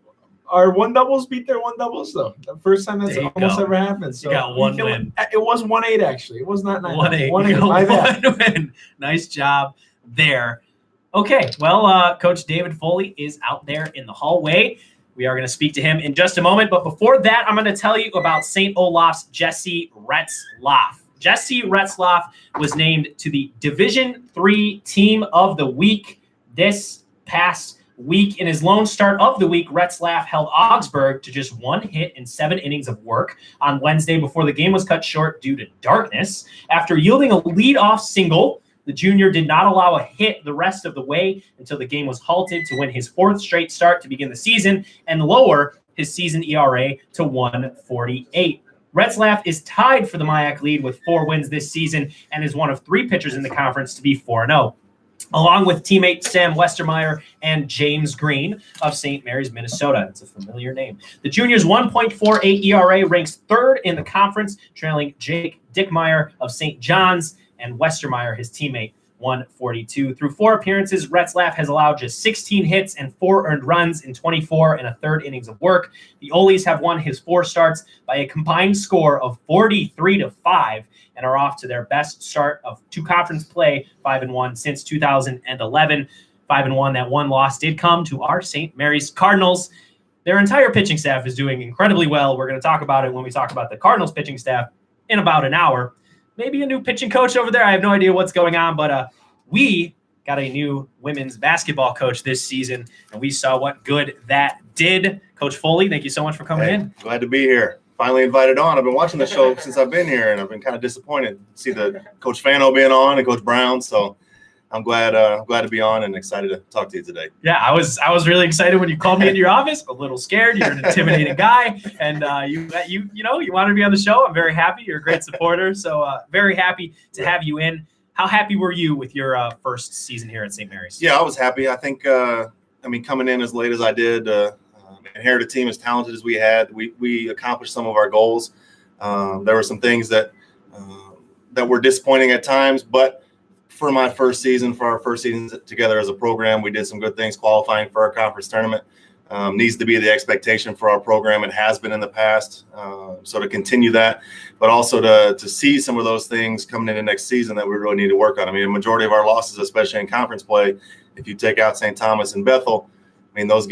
Our 1 doubles beat their 1 doubles, though. The first time that's almost ever happened. So you got 1 win. It was 1-8, actually. It was not 9. 1-8. 1-8. My bad. 1 win. Nice job there. Okay, well, Coach David Foley is out there in the hallway. We are going to speak to him in just a moment. But before that, I'm going to tell you about St. Olaf's Jesse Retzlaff. Jesse Retzlaff was named to the Division III Team of the Week this past week. In his lone start of the week, Retzlaff held Augsburg to just 1 hit in 7 innings of work on Wednesday before the game was cut short due to darkness. After yielding a leadoff single, the junior did not allow a hit the rest of the way until the game was halted to win his 4th straight start to begin the season and lower his season ERA to 1.48. Retzlaff is tied for the MIAC lead with 4 wins this season and is one of 3 pitchers in the conference to be 4-0. Along with teammate Sam Westermeyer and James Green of St. Mary's, Minnesota. It's a familiar name. The junior's 1.48 ERA ranks 3rd in the conference, trailing Jake Dickmeyer of St. John's and Westermeyer, his teammate, 142. Through 4 appearances, Retzlaff has allowed just 16 hits and 4 earned runs in 24 and a third innings of work. The Olies have won his 4 starts by a combined score of 43-5 and are off to their best start of 2 conference play, 5-1 since 2011. 5-1. That 1 loss did come to our St. Mary's Cardinals. Their entire pitching staff is doing incredibly well. We're going to talk about it when we talk about the Cardinals pitching staff in about an hour. Maybe a new pitching coach over there. I have no idea what's going on, but we got a new women's basketball coach this season, and we saw what good that did. Coach Foley, thank you so much for coming in. Glad to be here. Finally invited on. I've been watching the show since I've been here, and I've been kind of disappointed to see the Coach Fano being on and Coach Brown. So I'm glad to be on and excited to talk to you today. Yeah, I was really excited when you called me into your office. A little scared. You're an intimidating guy, and you wanted to be on the show. I'm very happy. You're a great supporter, so very happy to have you in. How happy were you with your first season here at St. Mary's? Yeah, I was happy. I think coming in as late as I did, inherited a team as talented as we had. We accomplished some of our goals. There were some things that were disappointing at times, but for my first season, for our first season together as a program. We did some good things qualifying for our conference tournament. Needs to be the expectation for our program. It has been in the past. So to continue that, but also to see some of those things coming into next season that we really need to work on. I mean, a majority of our losses, especially in conference play, if you take out St. Thomas and Bethel, I mean, those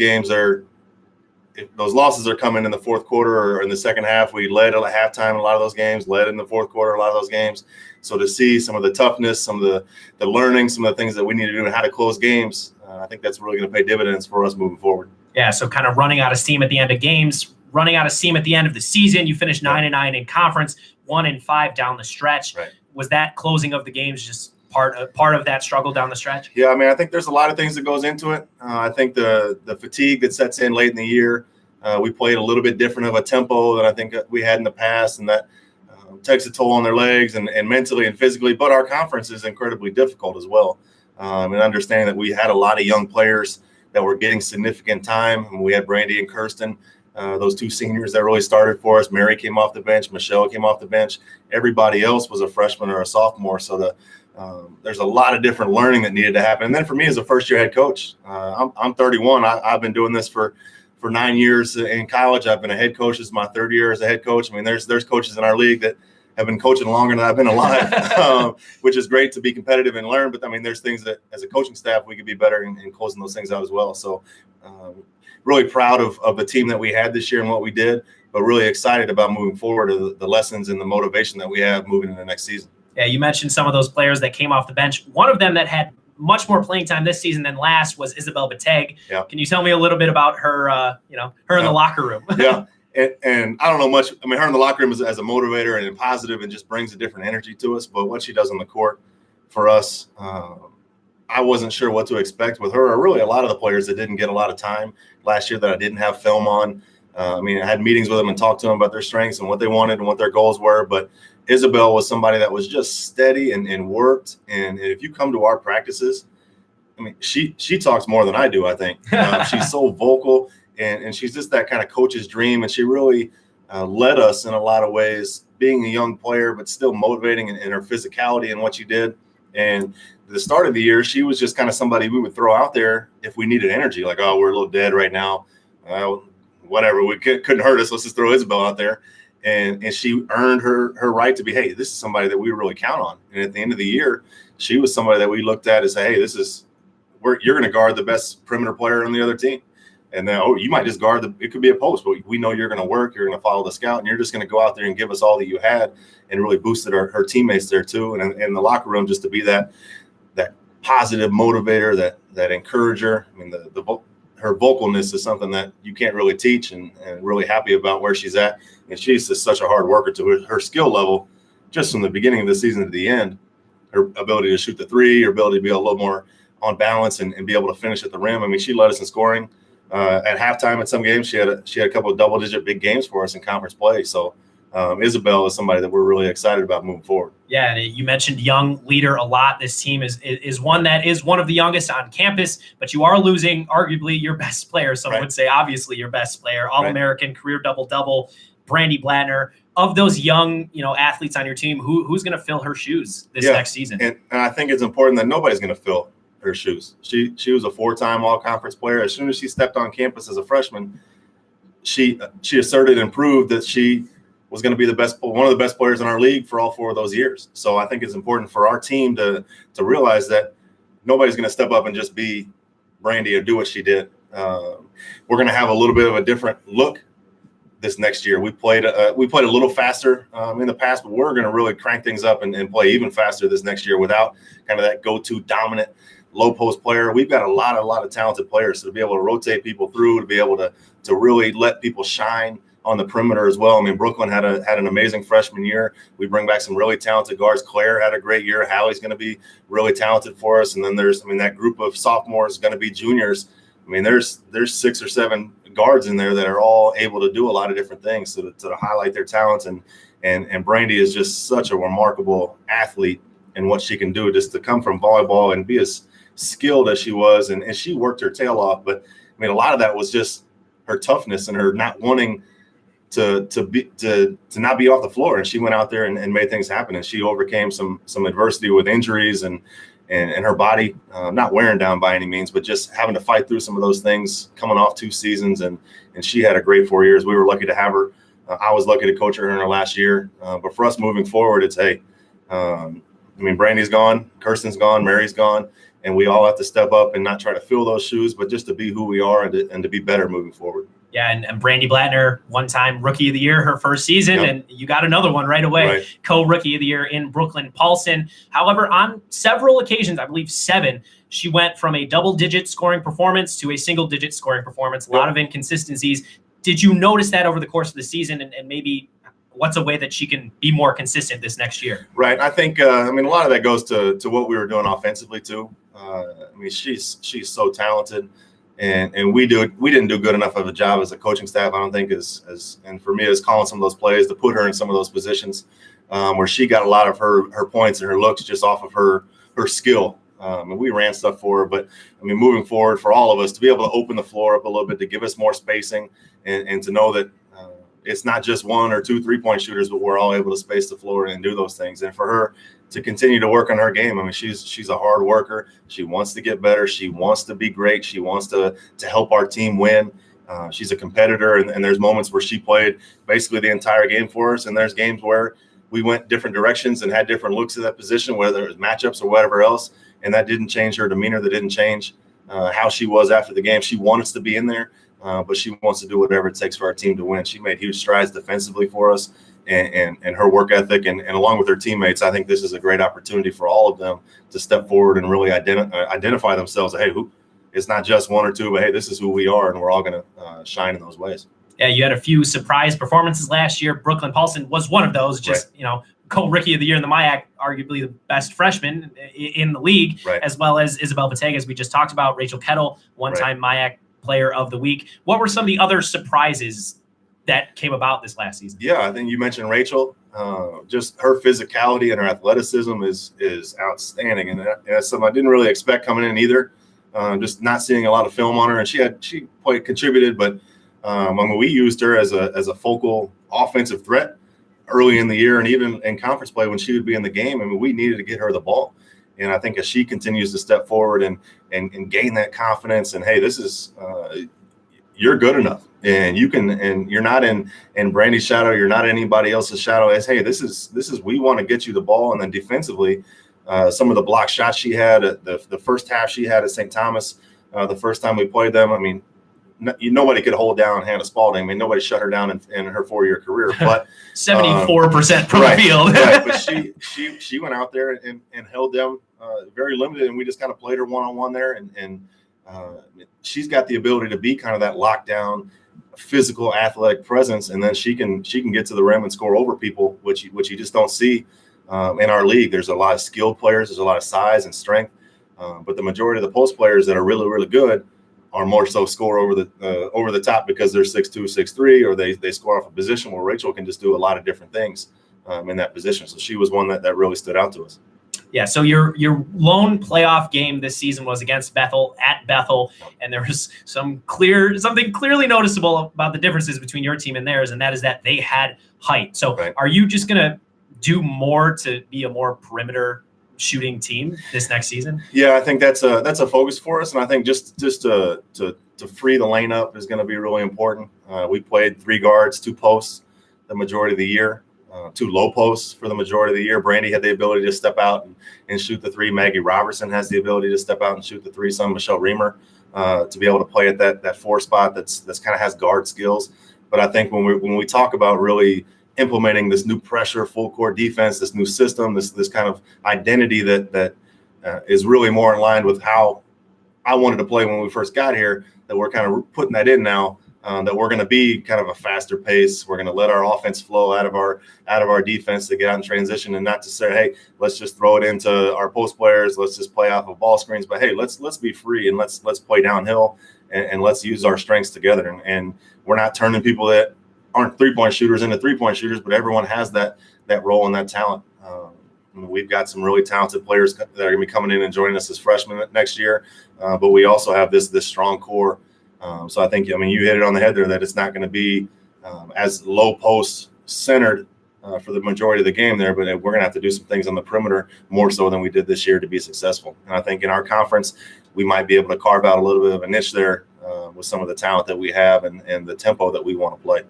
losses are coming in the fourth quarter or in the second half. We led at halftime in a lot of those games, led in the fourth quarter a lot of those games. So to see some of the toughness, some of the learning, some of the things that we need to do and how to close games, I think that's really going to pay dividends for us moving forward. Yeah, so kind of running out of steam at the end of games, running out of steam at the end of the season. You finished 9-9 in conference, 1-5 down the stretch. Right. Was that closing of the games just part of that struggle down the stretch? Yeah, I mean, I think there's a lot of things that goes into it. I think the fatigue that sets in late in the year, we played a little bit different of a tempo than I think we had in the past, and that takes a toll on their legs and mentally and physically. But our conference is incredibly difficult as well. And understanding that we had a lot of young players that were getting significant time. And we had Brandy and Kirsten, those two seniors that really started for us. Mary came off the bench. Michelle came off the bench. Everybody else was a freshman or a sophomore. So there's a lot of different learning that needed to happen. And then for me as a first-year head coach, I'm 31. I've been doing this for 9 years in college. I've been a head coach. This is my third year as a head coach. I mean, there's coaches in our league that have been coaching longer than I've been alive, which is great to be competitive and learn. But I mean, there's things that as a coaching staff, we could be better in closing those things out as well. So really proud of the team that we had this year and what we did, but really excited about moving forward, the lessons and the motivation that we have moving into next season. Yeah, you mentioned some of those players that came off the bench. One of them that had much more playing time this season than last was Isabel Bateg. Yeah. Can you tell me a little bit about her, her in the locker room? Yeah. And I don't know much. I mean, her in the locker room as a motivator and positive and just brings a different energy to us. But what she does on the court for us, I wasn't sure what to expect with her, or really a lot of the players that didn't get a lot of time last year that I didn't have film on. I mean, I had meetings with them and talked to them about their strengths and what they wanted and what their goals were. But Isabel was somebody that was just steady and worked. And if you come to our practices, I mean, she talks more than I do, I think. She's so vocal. And she's just that kind of coach's dream. And she really led us in a lot of ways, being a young player, but still motivating in her physicality and what she did. And the start of the year, she was just kind of somebody we would throw out there if we needed energy. Like, oh, we're a little dead right now. Whatever, we couldn't hurt us. Let's just throw Isabel out there. And she earned her right to be, hey, this is somebody that we really count on. And at the end of the year, she was somebody that we looked at as, hey, you're going to guard the best perimeter player on the other team. And then, you might just guard it could be a post, but we know you're going to work, you're going to follow the scout, and you're just going to go out there and give us all that you had, and really boosted her teammates there too. And in the locker room, just to be that positive motivator, that encourager. I mean, her vocalness is something that you can't really teach, and really happy about where she's at. And she's just such a hard worker to her skill level, just from the beginning of the season to the end. Her ability to shoot the three, her ability to be a little more on balance and be able to finish at the rim. I mean, she led us in scoring. At halftime at some games, she had a couple of double-digit big games for us in conference play. So Isabel is somebody that we're really excited about moving forward. Yeah, you mentioned young leader a lot. This team is one that is one of the youngest on campus, but you are losing arguably your best player. Some would say obviously your best player, All-American, career double-double, Brandy Blattner. Of those young, athletes on your team, who's going to fill her shoes this next season? And I think it's important that nobody's going to fill her shoes. She was a 4-time all-conference player. As soon as she stepped on campus as a freshman, she asserted and proved that she was going to be one of the best players in our league for all 4 of those years. So I think it's important for our team to realize that nobody's going to step up and just be Brandy or do what she did. We're going to have a little bit of a different look this next year. We played a little faster in the past, but we're going to really crank things up and play even faster this next year without kind of that go-to dominant low post player. We've got a lot of talented players, so to be able to rotate people through, to be able to really let people shine on the perimeter as well. I mean, Brooklyn had an amazing freshman year. We bring back some really talented guards. Claire had a great year. Hallie's going to be really talented for us. And then that group of sophomores is going to be juniors. I mean, there's 6 or 7 guards in there that are all able to do a lot of different things to highlight their talents. And Brandy is just such a remarkable athlete in what she can do, just to come from volleyball and be as skilled as she was. And she worked her tail off. But I mean, a lot of that was just her toughness and her not wanting to not be off the floor. And she went out there and made things happen. And she overcame some adversity with injuries and and her body not wearing down by any means, but just having to fight through some of those things coming off 2 seasons. And she had a great 4 years. We were lucky to have her. I was lucky to coach her in her last year. But for us moving forward, it's, hey, Brandy's gone, Kirsten's gone, Mary's gone, and we all have to step up and not try to fill those shoes, but just to be who we are and to be better moving forward. Yeah, and Brandy Blattner, one-time Rookie of the Year her first season, and you got another one right away, Right. co-Rookie of the Year in Brooklyn Paulson. However, on several occasions, I believe 7, she went from a double-digit scoring performance to a single-digit scoring performance, a lot of inconsistencies. Did you notice that over the course of the season, and maybe what's a way that she can be more consistent this next year? Right. I think, a lot of that goes to what we were doing offensively too. She's so talented. And we didn't do good enough of a job as a coaching staff, I don't think, and for me, as calling some of those plays to put her in some of those positions where she got a lot of her points and her looks just off of her skill. And we ran stuff for her. But, moving forward for all of us to be able to open the floor up a little bit, to give us more spacing and to know that it's not just 1 or 2 3-point shooters, but we're all able to space the floor and do those things. And for her to continue to work on her game, she's a hard worker. She wants to get better. She wants to be great. She wants to help our team win. She's a competitor, and there's moments where she played basically the entire game for us. And there's games where we went different directions and had different looks at that position, whether it was matchups or whatever else. And that didn't change her demeanor. That didn't change how she was after the game. She wanted us to be in there. But she wants to do whatever it takes for our team to win. She made huge strides defensively for us, and her work ethic, and along with her teammates, I think this is a great opportunity for all of them to step forward and really identify themselves. Hey, it's not just 1 or 2, but hey, this is who we are, and we're all going to shine in those ways. Yeah, you had a few surprise performances last year. Brooklyn Paulson was one of those. Co-Rookie of the Year in the MIAC, arguably the best freshman in the league, as well as Isabel Batega, as we just talked about. Rachel Kettle, one-time MIAC Player of the Week. What were some of the other surprises that came about this last season? Yeah, I think you mentioned Rachel. Just her physicality and her athleticism is outstanding, and that's something I didn't really expect coming in either. Just not seeing a lot of film on her, and she quite contributed, but we used her as a focal offensive threat early in the year, and even in conference play when she would be in the game. We needed to get her the ball. And I think as she continues to step forward and gain that confidence, and hey, this is you're good enough, and you can, and you're not in Brandy's shadow, you're not anybody else's shadow. As hey, this is we want to get you the ball. And then defensively, some of the block shots she had, the first half she had at St. Thomas, the first time we played them. Nobody could hold down Hannah Spalding. Nobody shut her down in her 4-year career, but 74% from the field. Right. But she went out there and held them very limited, and we just kind of played her one-on-one there. And she's got the ability to be kind of that lockdown, physical, athletic presence, and then she can get to the rim and score over people, which you just don't see in our league. There's a lot of skilled players. There's a lot of size and strength, but the majority of the post players that are really, really good are more so score over the top because they're 6'2", 6'3", or they score off a position where Rachel can just do a lot of different things in that position. So she was one that really stood out to us. Yeah, so your lone playoff game this season was against Bethel at Bethel, and there was something clearly noticeable about the differences between your team and theirs, and that is that they had height. So Are you just going to do more to be a more perimeter shooting team this next season? Yeah, I think that's a focus for us, and I think just to free the lane up is going to be really important. We played 3 guards, 2 posts the majority of the year, 2 low posts for the majority of the year. Brandy had the ability to step out and shoot the 3. Maggie Robertson has the ability to step out and shoot the 3. Some Michelle Reamer to be able to play at that 4 spot that's kind of has guard skills. But I think when we talk about really implementing this new pressure, full court defense, this new system, this kind of identity that is really more in line with how I wanted to play when we first got here, that we're kind of putting that in now, that we're going to be kind of a faster pace. We're going to let our offense flow out of our defense to get out in transition, and not to say, hey, let's just throw it into our post players. Let's just play off of ball screens. But hey, let's be free and let's play downhill and let's use our strengths together. And we're not turning people that aren't 3-point shooters into 3-point shooters, but everyone has that role and that talent. We've got some really talented players that are going to be coming in and joining us as freshmen next year, but we also have this strong core. So I think, you hit it on the head there, that it's not going to be as low post centered for the majority of the game there, but we're going to have to do some things on the perimeter more so than we did this year to be successful. And I think in our conference, we might be able to carve out a little bit of a niche there with some of the talent that we have and the tempo that we want to play.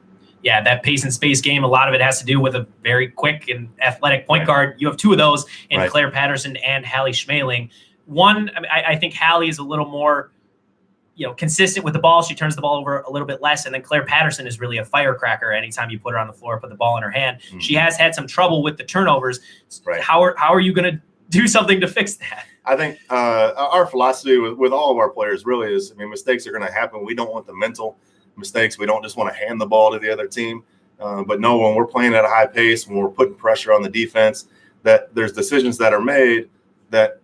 Yeah, that pace and space game, a lot of it has to do with a very quick and athletic point guard. You have two of those in Claire Patterson and Hallie Schmaling. One, I think Hallie is a little more, consistent with the ball. She turns the ball over a little bit less. And then Claire Patterson is really a firecracker. Anytime you put her on the floor, put the ball in her hand. Mm-hmm. She has had some trouble with the turnovers. Right. How are you going to do something to fix that? I think our philosophy with all of our players really is, mistakes are going to happen. We don't want the mental mistakes. We don't just want to hand the ball to the other team. But no, when we're playing at a high pace, when we're putting pressure on the defense, that there's decisions that are made that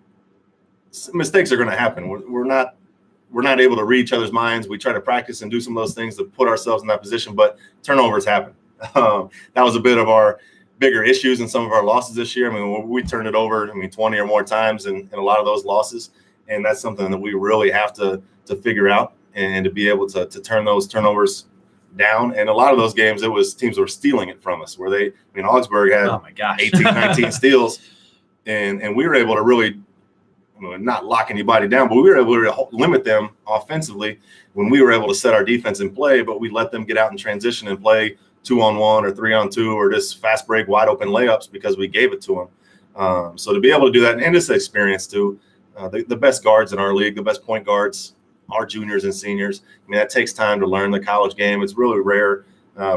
mistakes are going to happen. We're not able to read each other's minds. We try to practice and do some of those things to put ourselves in that position, but turnovers happen. That was a bit of our bigger issues in some of our losses this year. We turned it over, 20 or more times in a lot of those losses. And that's something that we really have to figure out and to be able to turn those turnovers down. And a lot of those games, it was teams were stealing it from us, where Augsburg had 18, 19 steals. And we were able to really, not lock anybody down, but we were able to limit them offensively when we were able to set our defense in play, but we let them get out in transition and play 2-on-1 or 3-on-2 or just fast break wide open layups because we gave it to them. So to be able to do that, and it's an experience too, the best guards in our league, the best point guards, our juniors and seniors. That takes time to learn the college game. It's really rare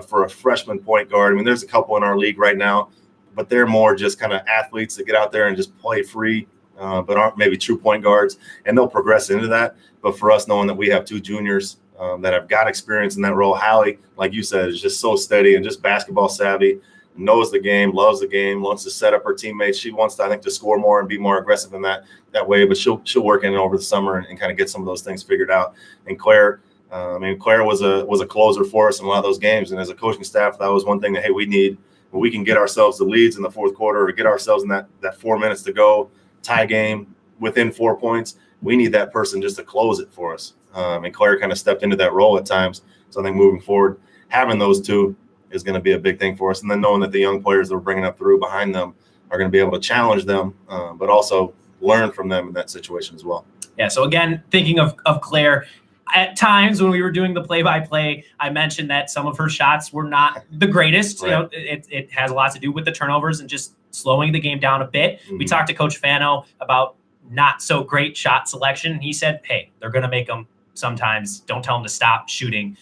for a freshman point guard. There's a couple in our league right now, but they're more just kind of athletes that get out there and just play free. But aren't maybe true point guards, and they'll progress into that. But for us, knowing that we have two juniors that have got experience in that role, Hallie, like you said, is just so steady and just basketball savvy, knows the game, loves the game, wants to set up her teammates. She wants to, I think, to score more and be more aggressive in that way. But she'll work in it over the summer and kind of get some of those things figured out. And Claire, Claire was a closer for us in a lot of those games. And as a coaching staff, that was one thing that, hey, we need when we can get ourselves the leads in the fourth quarter or get ourselves in that 4 minutes to go, tie game within 4 points, we need that person just to close it for us. And Claire kind of stepped into that role at times. So I think moving forward, having those two is going to be a big thing for us. And then knowing that the young players that we're bringing up through behind them are going to be able to challenge them, but also learn from them in that situation as well. Yeah. So again, thinking of Claire, at times when we were doing the play-by-play, I mentioned that some of her shots were not the greatest. Right. It has a lot to do with the turnovers and just slowing the game down a bit. Mm-hmm. We talked to Coach Fano about not so great shot selection. He said, hey, they're going to make them sometimes. Don't tell them to stop shooting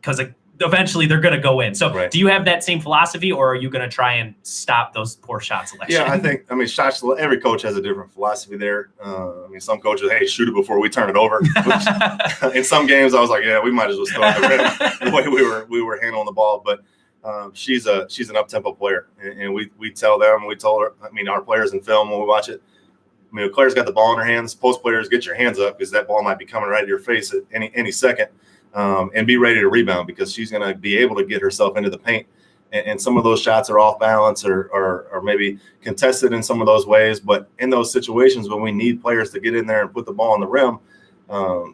because eventually they're going to go in. So Do you have that same philosophy, or are you going to try and stop those poor shot selection? Yeah, I think, shots, every coach has a different philosophy there. Some coaches, hey, shoot it before we turn it over. Which, in some games, I was like, yeah, we might as well start the rim the way we were handling the ball. But she's an up-tempo player. And we tell them, we told her, our players in film when we watch it, Claire's got the ball in her hands. Post players, get your hands up because that ball might be coming right at your face at any second. And be ready to rebound because she's going to be able to get herself into the paint. And some of those shots are off balance or maybe contested in some of those ways. But in those situations when we need players to get in there and put the ball on the rim,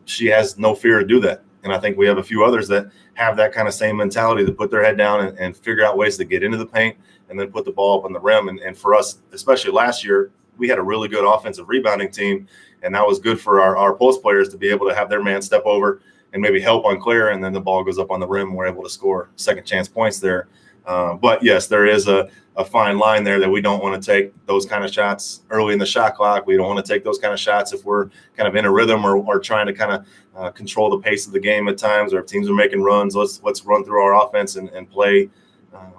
she has no fear to do that. And I think we have a few others that have that kind of same mentality to put their head down and figure out ways to get into the paint and then put the ball up on the rim. And for us, especially last year, we had a really good offensive rebounding team. And that was good for our post players to be able to have their man step over and maybe help on Claire, and then the ball goes up on the rim and we're able to score second chance points there. But yes, there is a fine line there that we don't want to take those kind of shots early in the shot clock. We don't want to take those kind of shots if we're kind of in a rhythm or trying to kind of control the pace of the game at times, or if teams are making runs, let's run through our offense and play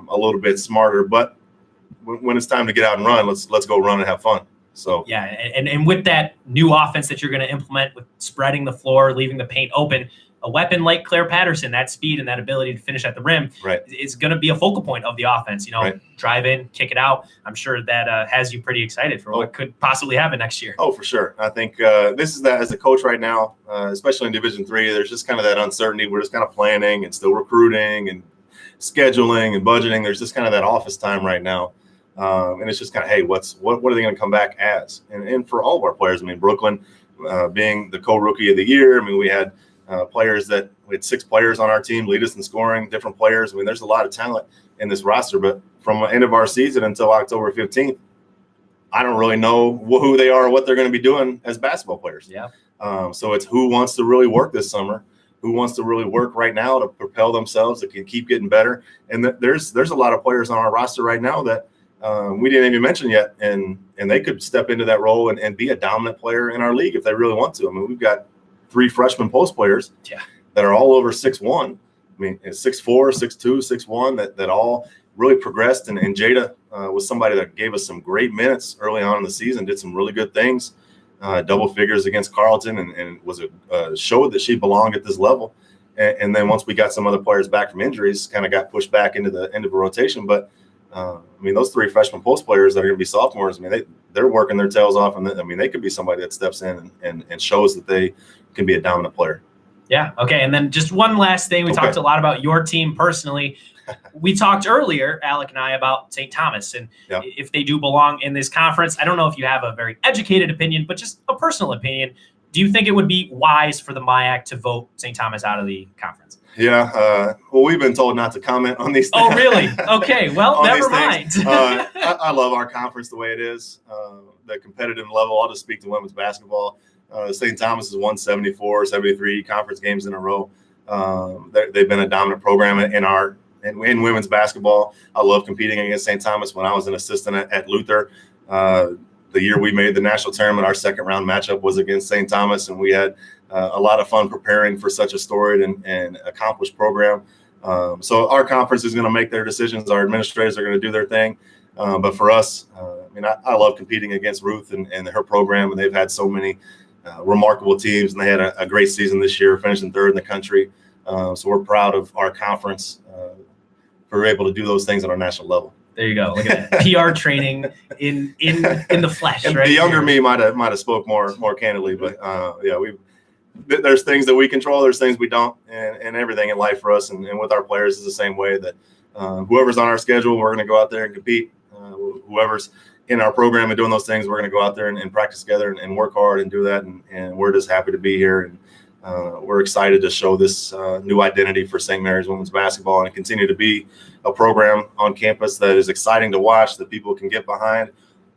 a little bit smarter. But when it's time to get out and run, let's go run and have fun. So yeah, and with that new offense that you're going to implement with spreading the floor, leaving the paint open, a weapon like Claire Patterson, that speed and that ability to finish at the rim is going to be a focal point of the offense. Drive in, kick it out. I'm sure that has you pretty excited for what could possibly happen next year. Oh, for sure. I think this is that as a coach right now, especially in Division III, there's just kind of that uncertainty. We're just kind of planning and still recruiting and scheduling and budgeting. There's just kind of that office time right now. And it's just kind of, hey, what are they going to come back as? And for all of our players, Brooklyn being the co-rookie of the year, we had players that we had 6 players on our team lead us in scoring, different players. I mean, there's a lot of talent in this roster, but from the end of our season until October 15th, I don't really know who they are or what they're going to be doing as basketball players. Yeah. So it's who wants to really work this summer, who wants to really work right now to propel themselves, to keep getting better. And there's a lot of players on our roster right now that we didn't even mention yet, and they could step into that role and be a dominant player in our league if they really want to. I mean, we've got 3 freshman post players that are all over 6'1". I mean, 6'4", 6'2", 6'1", that all really progressed. And Jada was somebody that gave us some great minutes early on in the season, did some really good things, double figures against Carleton, and was showed that she belonged at this level. And then once we got some other players back from injuries, kind of got pushed back into the end of a rotation. But I mean, those 3 freshman post players that are going to be sophomores, I mean, they're working their tails off, and I mean, they could be somebody that steps in and shows that they can be a dominant player. Yeah. Okay. And then just one last thing. We talked a lot about your team personally. We talked earlier, Alec and I, about St. Thomas and if they do belong in this conference. I don't know if you have a very educated opinion, but just a personal opinion. Do you think it would be wise for the MIAC to vote St. Thomas out of the conference? Yeah. Well, we've been told not to comment on these things. Oh, really? Okay. Well, never mind. I love our conference the way it is. The competitive level, I'll just speak to women's basketball. St. Thomas has won 74, 73 conference games in a row. They've been a dominant program in women's basketball. I love competing against St. Thomas. When I was an assistant at Luther, the year we made the national tournament, our second round matchup was against St. Thomas, and we had a lot of fun preparing for such a storied and accomplished program. So our conference is going to make their decisions. Our administrators are going to do their thing. But for us, I mean, I love competing against Ruth and her program, and they've had so many remarkable teams, and they had a great season this year, finishing 3rd in the country. So we're proud of our conference for able to do those things at our national level. There you go. Look at that PR training in the flesh. And right? The younger me might have spoke more candidly, but there's things that we control, there's things we don't, and everything in life for us and with our players is the same way. That whoever's on our schedule, we're going to go out there and compete. Whoever's in our program and doing those things, we're going to go out there and practice together and work hard and do that. And we're just happy to be here. And we're excited to show this new identity for St. Mary's women's basketball and continue to be a program on campus that is exciting to watch, that people can get behind.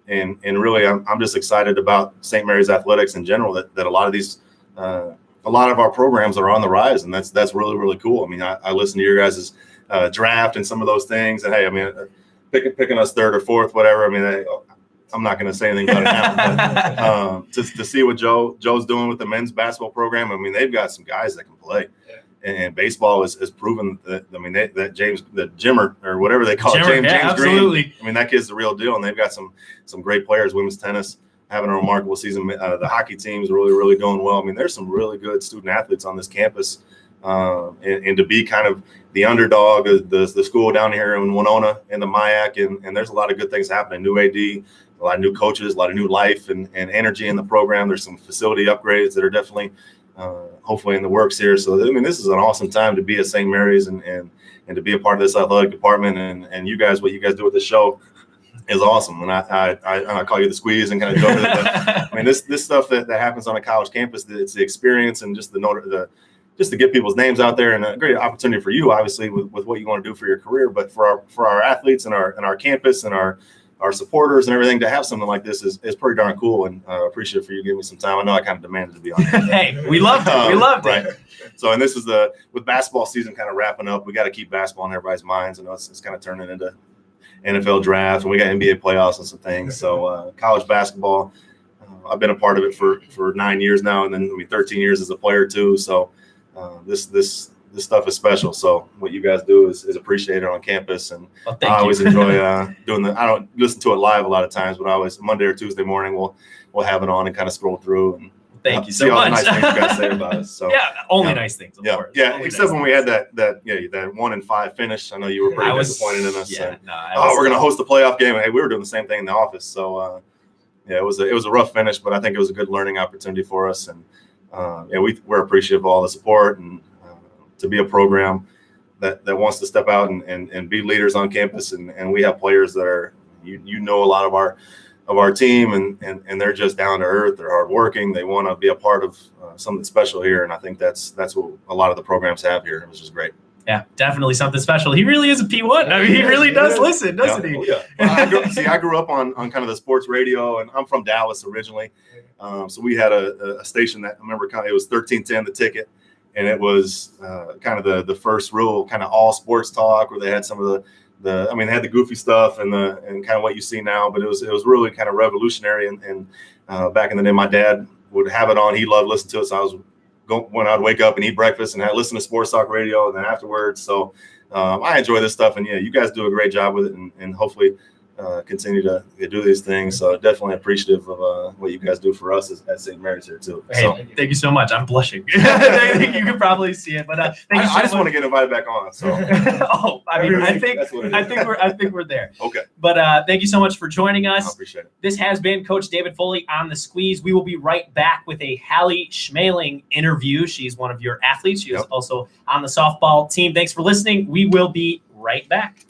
And really, I'm just excited about St. Mary's athletics in general, that a lot of our programs are on the rise. And that's really, really cool. I mean, I listen to your guys' draft and some of those things. And hey, I mean, picking us 3rd or 4th, whatever. I mean, I'm not going to say anything about it now, but to see what Joe's doing with the men's basketball program, I mean, they've got some guys that can play. Yeah. And baseball has proven that, I mean, that Jimmer, or whatever they call it, James absolutely. Green, I mean, that kid's the real deal, and they've got some great players. Women's tennis having a remarkable season. The hockey team's really, really doing well. I mean, there's some really good student athletes on this campus. And to be kind of the underdog, the school down here in Winona in the MIAC, and there's a lot of good things happening. New AD, a lot of new coaches, a lot of new life and energy in the program. There's some facility upgrades that are definitely hopefully in the works here. So I mean, this is an awesome time to be at St. Mary's and to be a part of this athletic department. And you guys, what you guys do with the show is awesome. And I call you the squeeze and kind of joke with it. But, I mean, this stuff that happens on a college campus, it's the experience and just just to get people's names out there, and a great opportunity for you, obviously, with what you want to do for your career. But for our athletes and our campus and our supporters and everything, to have something like this is pretty darn cool. And appreciate it for you giving me some time. I know I kind of demanded to be on here. Hey, we loved it. We loved right. it. So, and this is with basketball season kind of wrapping up. We got to keep basketball in everybody's minds. I know it's kind of turning into NFL draft, and we got NBA playoffs and some things. So college basketball, I've been a part of it for 9 years now, and then 13 years as a player too. So this stuff is special. So what you guys do is appreciated on campus, and I always enjoy doing I don't listen to it live a lot of times, but I always Monday or Tuesday morning we'll have it on and kind of scroll through and thank you so see all much. the nice things you guys say about us. So yeah, only nice things. Of course. Yeah. Only Except nice when we had that 1-5 finish. I know you were pretty disappointed in us. Yeah, we're gonna host a playoff game. Hey, we were doing the same thing in the office. So it was a rough finish, but I think it was a good learning opportunity for us. And we're appreciative of all the support and to be a program that wants to step out and be leaders on campus. And we have players that are, a lot of our of our team, and they're just down to earth. They're hardworking. They want to be a part of something special here, and I think that's what a lot of the programs have here, which is great. Yeah, definitely something special. He really is a P1. I mean, he really does listen, doesn't he? Oh, yeah. Well, I grew up on kind of the sports radio, and I'm from Dallas originally. So we had a station that I remember it was 1310 The Ticket, and it was kind of the first real kind of all sports talk where they had some of they had the goofy stuff and kind of what you see now, but it was really kind of revolutionary. And back in the day, my dad would have it on. He loved listening to it. So I was when I'd wake up and eat breakfast and I'd listen to sports talk radio and then afterwards. So I enjoy this stuff, and yeah, you guys do a great job with it, and hopefully continue to do these things. So definitely appreciative of what you guys do for us at St. Mary's here too. Hey, so thank you so much. I'm blushing. I think you can probably see it, but thank you so I just much. want to get invited back on. So Oh, I that's what it is. I think we're there. Okay, But thank you so much for joining I us. appreciate it. This has been Coach David Foley on The Squeeze. We will be right back with a Hallie Schmaling interview. She's one of your athletes. She is also on the softball team. Thanks for listening. We will be right back.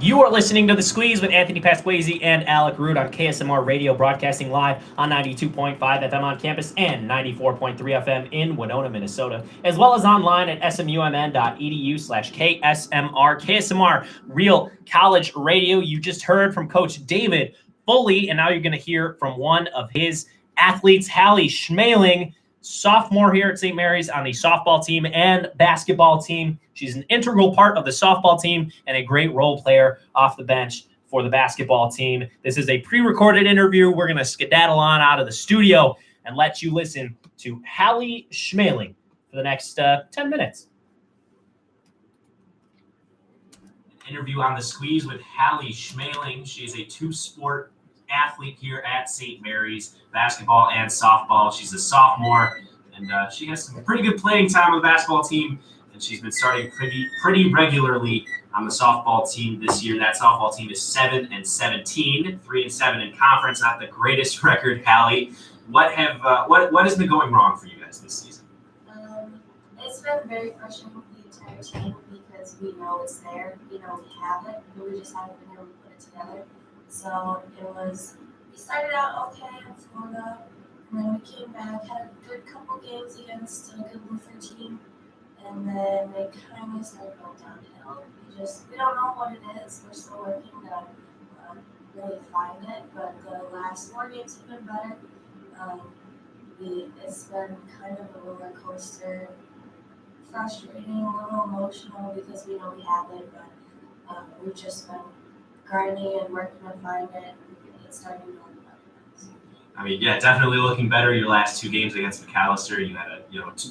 You are listening to The Squeeze with Anthony Pasquazi and Alec Root on KSMR Radio, broadcasting live on 92.5 FM on campus and 94.3 FM in Winona, Minnesota, as well as online at smumn.edu/KSMR. KSMR, real college radio. You just heard from Coach David Foley, and now you're going to hear from one of his athletes, Hallie Schmaling, sophomore here at St. Mary's on the softball team and basketball team. She's an integral part of the softball team and a great role player off the bench for the basketball team. This is a pre-recorded interview. We're going to skedaddle on out of the studio and let you listen to Hallie Schmaling for the next 10 minutes. An interview on The Squeeze with Hallie Schmaling. She's a two-sport athlete here at St. Mary's, basketball and softball. She's a sophomore, and she has some pretty good playing time on the basketball team, and she's been starting pretty regularly on the softball team this year. That softball team is 7-17, 3-7 in conference. Not the greatest record, Hallie. What has been going wrong for you guys this season? It's been very frustrating for the entire team because we know it's there, we have it, but we just haven't been able to put it together. So we started out okay in Florida, and then we came back, had a good couple games against a good Lutheran team, and then it kind of started going downhill. We don't know what it is. We're still working to really find it, but the last 4 games have been better. It's been kind of a roller coaster, frustrating, a little emotional because we know we have it, but we've just been grinding and working to find it. It's starting to look better. I mean, yeah, definitely looking better. Your last 2 games against McAllister, you had a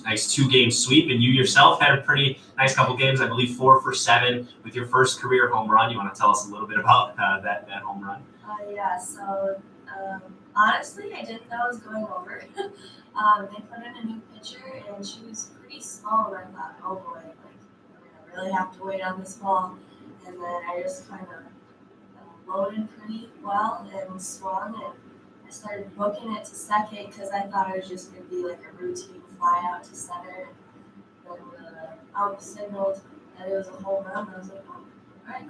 nice 2-game sweep, and you yourself had a pretty nice couple games. I believe 4 for 7 with your first career home run. You want to tell us a little bit about that home run? Yeah. So honestly, I didn't know it was going over. They put in a new pitcher, and she was pretty slow, and I thought, oh boy, like we're gonna really have to wait on this ball. And then I just kind of loaded pretty well and swung, and I started booking it to second because I thought it was just going to be like a routine fly out to center. And I was signaled that it was a home run. I was like, oh, all right,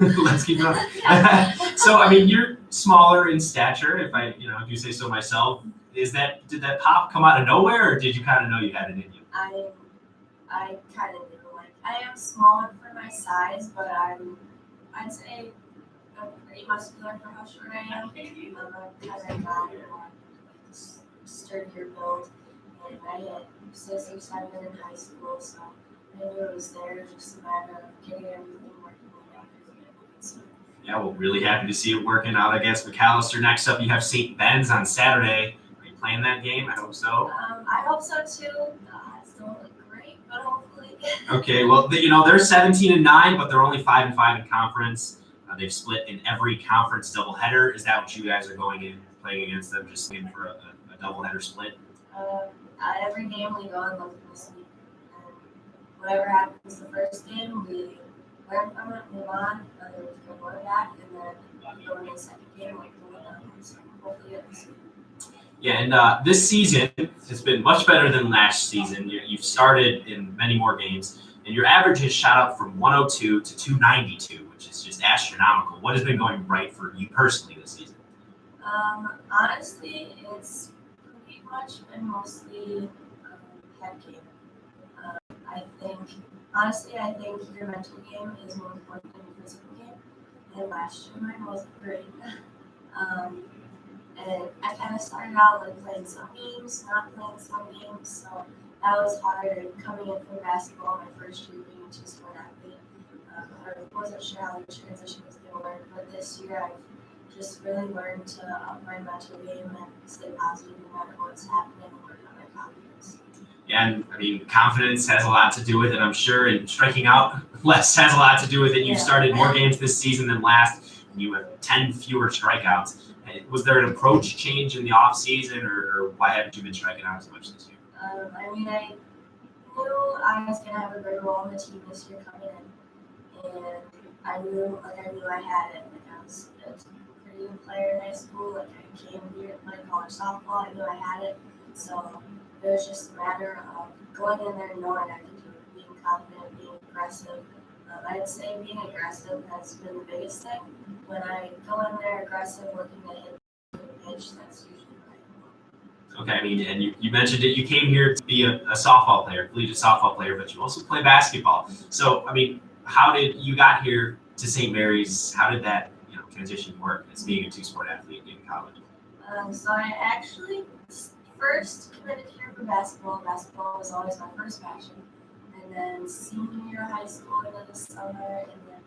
cool. Let's keep going. Yeah. So, I mean, you're smaller in stature, if I do say so myself. Did that pop come out of nowhere, or did you kind of know you had it in you? I kind of knew. Like, I am smaller for my size, but I'd say I'm pretty muscular for how short I am. I'm kind of got like sturdier build, and I had 6'7" in high school, so I knew it was there. It was just a matter of getting everything working together. So, Yeah, well, really happy to see it working out against McAllister. Next up, you have St. Ben's on Saturday. Are you playing that game? I hope so. I hope so too. It's don't look great, but hopefully. Okay, well, they're 17-9, but they're only 5-5 in conference. They've split in every conference doubleheader. Is that what you guys are going in playing against them? Just in for a doubleheader split? Every game we go and look for this week. And whatever happens the first game, we learn from it, move on, we can go to that, and then go into the second game like the one on. So hopefully get this week. Yeah, and this season has been much better than last season. You've started in many more games, and your average has shot up from 102 to 292, which is just astronomical. What has been going right for you personally this season? Honestly, it's pretty much been mostly head game. I think your mental game is more important than your physical game. And last year mine wasn't great. And I kind of started out like playing some games, not playing some games, so that was hard. And coming in from basketball, my first year being a two-sport athlete, I wasn't sure how the transition was going to work. But this year, I've just really learned to up my mental game and stay positive no matter what's happening and work on my confidence. Yeah, and I mean, confidence has a lot to do with it, I'm sure, and striking out less has a lot to do with it. You've started more games this season than last, and you have 10 fewer strikeouts. Was there an approach change in the off season, or why haven't you been striking out as much this year? I knew I was going to have a bigger role in the team this year coming in, and I knew I had it. Like I was a pretty good player in high school. Like I came here to play college softball. I knew I had it, so it was just a matter of going in there knowing I could do it, being confident, being aggressive. I'd say being aggressive has been the biggest thing. When I go in there aggressive, looking to hit the pitch, that's usually right. Okay, I mean, and you mentioned it. You came here to be a softball player, collegiate softball player, but you also play basketball. So, I mean, how did you got here to St. Mary's? How did that transition work as being a two-sport athlete in college? So I actually first committed here for basketball. Basketball was always my first passion. And then senior year of high school into the summer, and then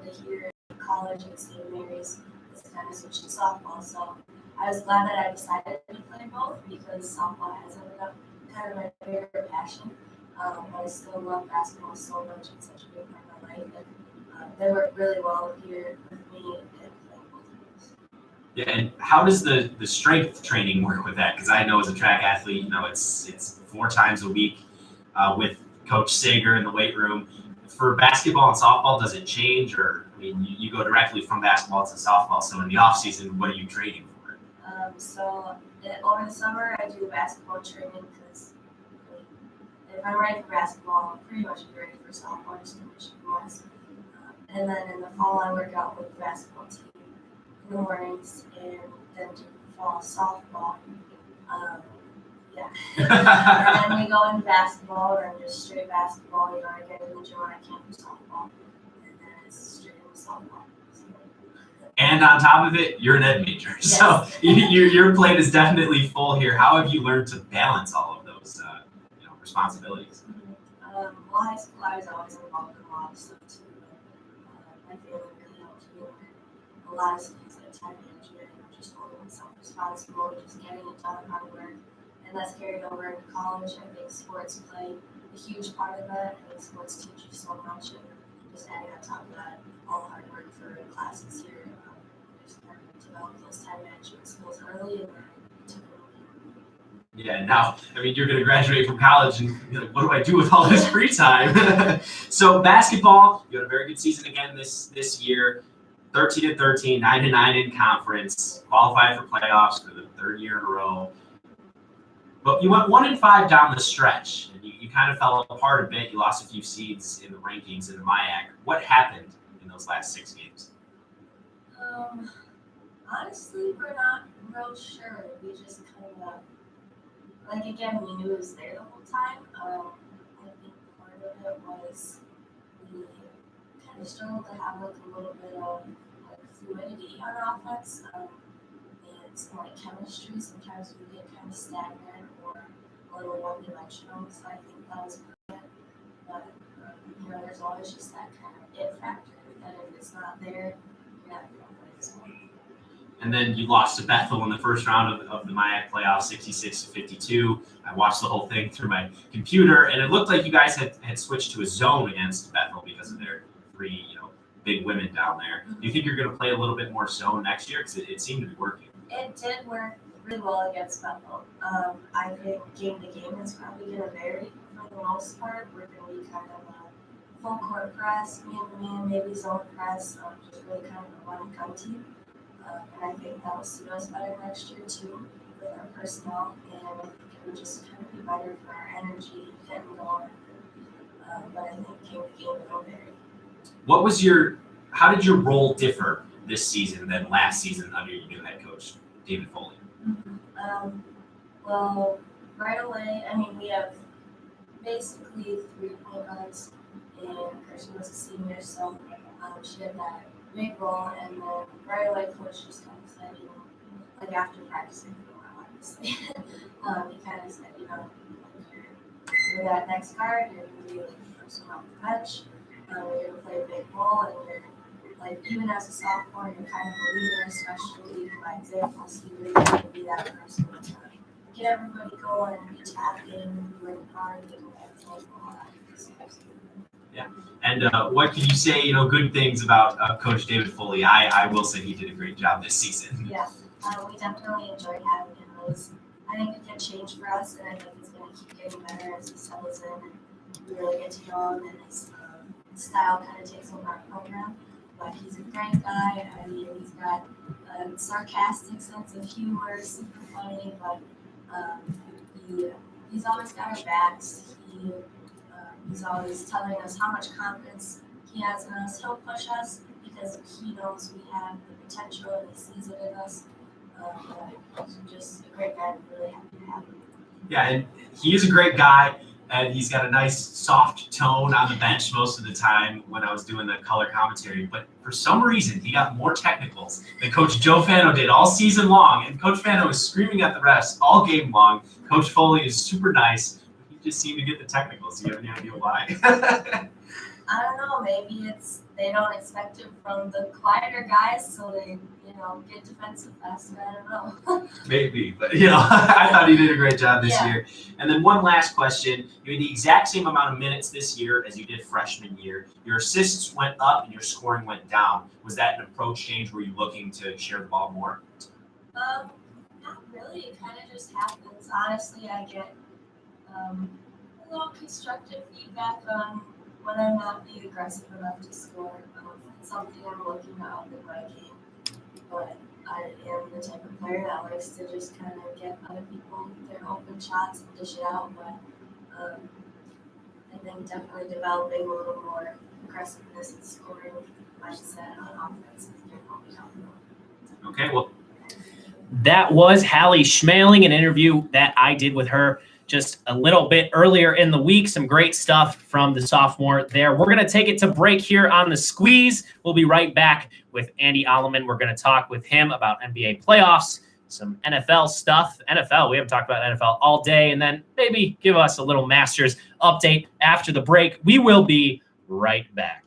into here in college at St. Mary's, it's kind of switched to softball. So I was glad that I decided to play both because softball has ended up kind of my favorite passion. But I still love basketball so much. It's such a big part of my life. And they work really well here with me and playing both games. Yeah, and how does the strength training work with that? Because I know as a track athlete, it's 4 times a week with Coach Sager in the weight room. For basketball and softball, does it change, or I mean, you go directly from basketball to softball? So in the off season, what are you training for? Over the summer, I do basketball training because if I'm ready for basketball, I'm pretty much ready for softball just conditioning-wise. And then in the fall, I work out with the basketball team in the mornings, and then do fall softball. Yeah. And then we go into basketball, or just straight basketball. You know, I get in the gym and I can't do softball. And then it's straight into softball. So, And on top of it, you're an ed major. Yes. So your plate is definitely full here. How have you learned to balance all of those responsibilities? well, high school, I was always involved in a lot of stuff too. My family really helped me learn a lot of things like time management, just holding myself responsible, just getting it done, hard work. And that's carried over into college. I think sports play a huge part of that. I think sports teach you so much, and just adding on top of that, all the hard work for classes here, just kind of develop those time management skills early, and then took it over. Yeah, now, I mean, you're going to graduate from college and you're like, what do I do with all this free time? So basketball, you had a very good season again this year, 13-13, 9-9 in conference, qualified for playoffs for the third year in a row. But you went 1-5 down the stretch, and you kind of fell apart a bit. You lost a few seeds in the rankings in the MIAC. What happened in those last 6 games? Honestly, we're not real sure. We just kind of, like, again, we knew it was there the whole time. I think part of it was we kind of struggled to have like a little bit of like fluidity on offense, and some like chemistry. Sometimes we get kind of stagnant or a little one-dimensional. So I think that was part of it. But you know, there's always just that kind of it factor that if it's not there, you're not going to play this one. And then you lost to Bethel in the first round of the MIAC playoffs, 66-52. I watched the whole thing through my computer, and it looked like you guys had switched to a zone against Bethel because of their three, big women down there. Do you think you're going to play a little bit more zone next year? Because it seemed to be working. It did work really well against Bethel. I think game to game is probably going to vary for the most part. We're going to be kind of a full court press, man to man, maybe zone press, just really kind of a one and gun team. And I think that will suit us better next year too with our personnel, and I think it would just kind of be better for our energy getting going. But I think game to game will vary. How did your role differ this season than last season under your new head coach, David Foley? Well, right away, I mean, we have basically 3 point guards, and Kirsten was a senior, so she had that big role, and then right away, coach just kind of said, like after practicing for a while, obviously, he kind of said, you're that next guard, you're going to be like the person off the bench, you're going to play a big role, and you're like, even as a sophomore, you're kind of a leader, especially leading by example, so you really have to be that person to get everybody going and be tapping, working hard, and all that. Yeah. And what can you say, good things about Coach David Foley? I will say he did a great job this season. Yeah, we definitely enjoyed having him. I think it can change for us, and I think it's going to keep getting better as he settles in and we really get to know him, and his style kind of takes over our program. But he's a great guy. I mean, he's got a sarcastic sense of humor, super funny, but he's always got our backs. He's always telling us how much confidence he has in us. He'll push us because he knows we have the potential and he sees it in us. He's just a great guy. I'm really happy to have him. Yeah, and he is a great guy, and he's got a nice soft tone on the bench most of the time when I was doing the color commentary. But for some reason, he got more technicals than Coach Joe Fano did all season long. And Coach Fano was screaming at the refs all game long. Coach Foley is super nice. He just seemed to get the technicals. Do you have any idea why? I don't know. Maybe they don't expect it from the quieter guys, so they get defensive faster. I don't know. Maybe, but I thought he did a great job this Yeah. year. And then one last question: you had the exact same amount of minutes this year as you did freshman year. Your assists went up and your scoring went down. Was that an approach change? Were you looking to share the ball more? Not really. It kind of just happens. Honestly, I get a little constructive feedback on when I'm not being aggressive enough to score. It's something I'm looking to up in my game. But I am the type of player that likes to just kind of get other people their open shots and dish it out. But I think definitely developing a little more aggressiveness and scoring mindset on offense is going to help me out. Okay, well, That was Hallie Schmaling, an interview that I did with her just a little bit earlier in the week. Some great stuff from the sophomore there. We're going to take it to break here on The Squeeze. We'll be right back with Andy Alleman. We're going to talk with him about NBA playoffs, some NFL stuff. NFL, we haven't talked about NFL all day, and then maybe give us a little Masters update after the break. We will be right back.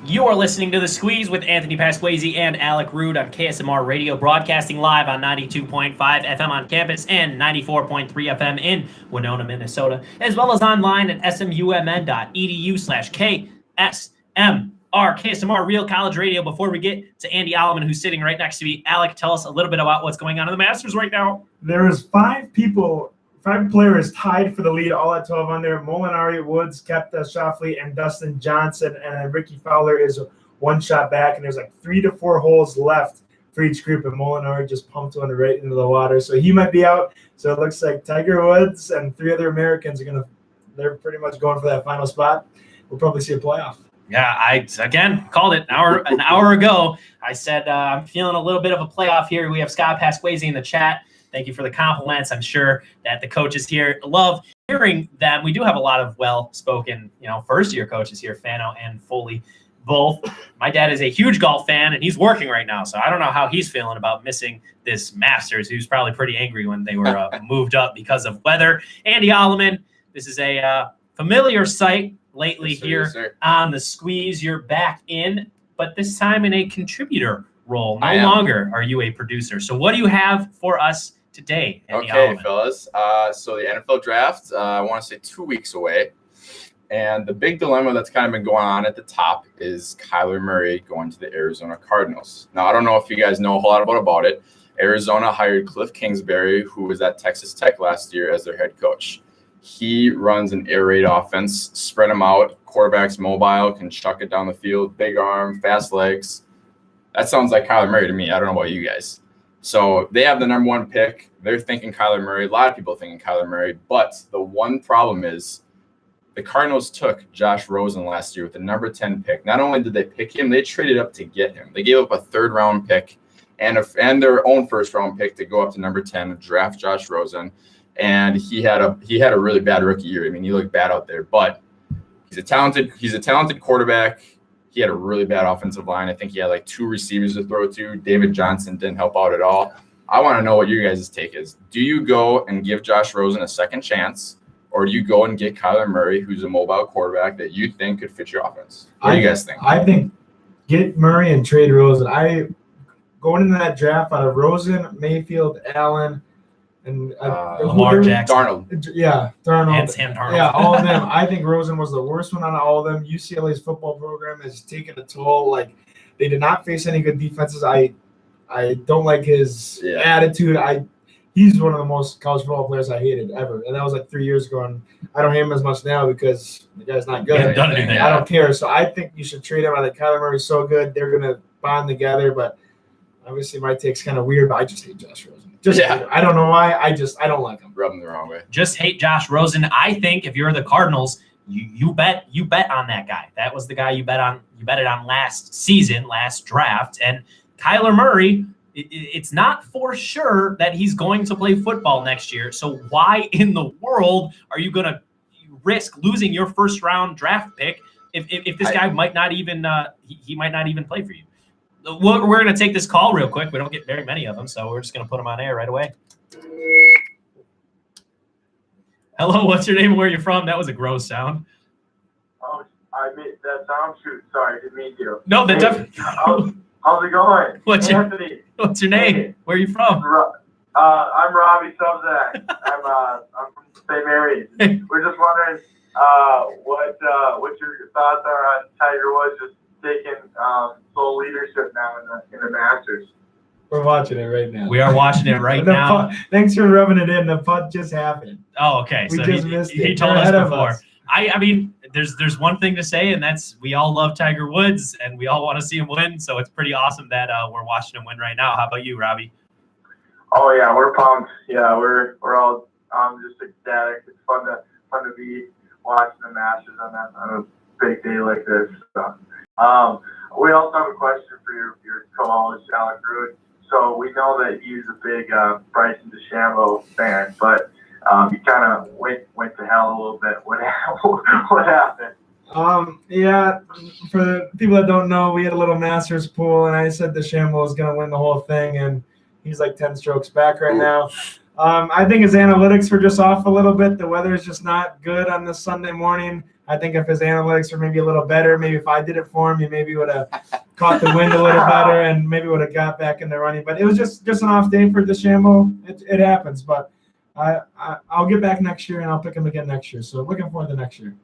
You are listening to The Squeeze with Anthony Pasquazi and Alec Rude on KSMR Radio, broadcasting live on 92.5 FM on campus and 94.3 FM in Winona, Minnesota, as well as online at smumn.edu/KSMR. KSMR Real College Radio. Before we get to Andy Alleman, who's sitting right next to me, Alec, tell us a little bit about what's going on in the Masters right now. There is five players tied for the lead, all at 12 under. Molinari, Woods, Koepka, Schauffele, and Dustin Johnson. And then Ricky Fowler is one shot back. And there's like 3 to 4 holes left for each group. And Molinari just pumped one right into the water. So he might be out. So it looks like Tiger Woods and 3 other Americans they're pretty much going for that final spot. We'll probably see a playoff. Yeah, I again called it an hour ago. I said I'm feeling a little bit of a playoff here. We have Scott Pasquazi in the chat. Thank you for the compliments. I'm sure that the coaches here love hearing them. We do have a lot of well-spoken, first-year coaches here, Fano and Foley, both. My dad is a huge golf fan, and he's working right now, so I don't know how he's feeling about missing this Masters. He was probably pretty angry when they were moved up because of weather. Andy Alleman, this is a familiar sight lately here on The Squeeze. You're back in, but this time in a contributor role. No longer are you a producer. So what do you have for us today, Andy Alleman? Fellas. So the NFL draft, I want to say 2 weeks away. And the big dilemma that's kind of been going on at the top is Kyler Murray going to the Arizona Cardinals. Now, I don't know if you guys know a whole lot about it. Arizona hired Cliff Kingsbury, who was at Texas Tech last year, as their head coach. He runs an air raid offense, spread them out, quarterback's mobile, can chuck it down the field, big arm, fast legs. That sounds like Kyler Murray to me. I don't know about you guys. So they have the number 1 pick. They're thinking Kyler Murray. A lot of people thinking Kyler Murray. But the one problem is the Cardinals took Josh Rosen last year with the number 10 pick. Not only did they pick him, they traded up to get him. They gave up a 3rd-round pick and their own 1st-round pick to go up to number 10 and draft Josh Rosen. And he had a really bad rookie year. I mean, he looked bad out there. But he's a talented quarterback. He had a really bad offensive line. I think he had like 2 receivers to throw to. David Johnson didn't help out at all. I want to know what your guys' take is. Do you go and give Josh Rosen a second chance, or do you go and get Kyler Murray, who's a mobile quarterback that you think could fit your offense? What do you guys think? I think get Murray and trade Rosen. Going into that draft out of Rosen, Mayfield, Allen, and Lamar Jackson. Darnold. Yeah, Darnold. And Sam Darnold. Yeah, all of them. I think Rosen was the worst one out of all of them. UCLA's football program has taken a toll. Like, they did not face any good defenses. I don't like his attitude. He's one of the most college football players I hated ever, and that was like 3 years ago. And I don't hate him as much now because the guy's not good. Done anything. I don't care. So I think you should trade him. I think Kyler Murray's so good. They're gonna bond together. But obviously, my take's kind of weird. But I just hate Josh Rosen. I don't know why. I don't like him. Rub him the wrong way. Just hate Josh Rosen. I think if you're the Cardinals, you bet on that guy. That was the guy you betted on last draft. And Kyler Murray, it's not for sure that he's going to play football next year. So why in the world are you going to risk losing your first round draft pick if this guy might not even he might not even play for you? We're going to take this call real quick. We don't get very many of them, so we're just going to put them on air right away. Hello, what's your name and where you're from? That was a gross sound. Oh, I made that sound shoot. Sorry, didn't mean to. No, that definitely. How's it going? What's Anthony? What's your name? Hey. Where are you from? I'm Robbie Subzak. I'm from St. Mary's. We're just wondering what your thoughts are on Tiger Woods just taking sole leadership now in the Masters. We're watching it right now. We are watching it right now. Thanks for rubbing it in. The putt just happened. Oh, okay. We So just missed he it. told They're us ahead of before. us. I mean, there's one thing to say, and that's we all love Tiger Woods, and we all want to see him win. So it's pretty awesome that we're watching him win right now. How about you, Robbie? Oh yeah, we're pumped. Yeah, we're all just ecstatic. It's fun to be watching the Masters on a big day like this. So, we also have a question for your co-host Alec Root. So we know that he's a big Bryson DeChambeau fan, but he kind of went to hell a little bit. What happened? Yeah, for the people that don't know, we had a little Masters pool, and I said DeChambeau was going to win the whole thing, and he's like 10 strokes back right now. I think his analytics were just off a little bit. The weather is just not good on this Sunday morning. I think if his analytics were maybe a little better, maybe if I did it for him, he maybe would have caught the wind a little better and maybe would have got back in the running. But it was just an off day for DeChambeau. It happens, but I'll get back next year and I'll pick him again next year. So looking forward to next year.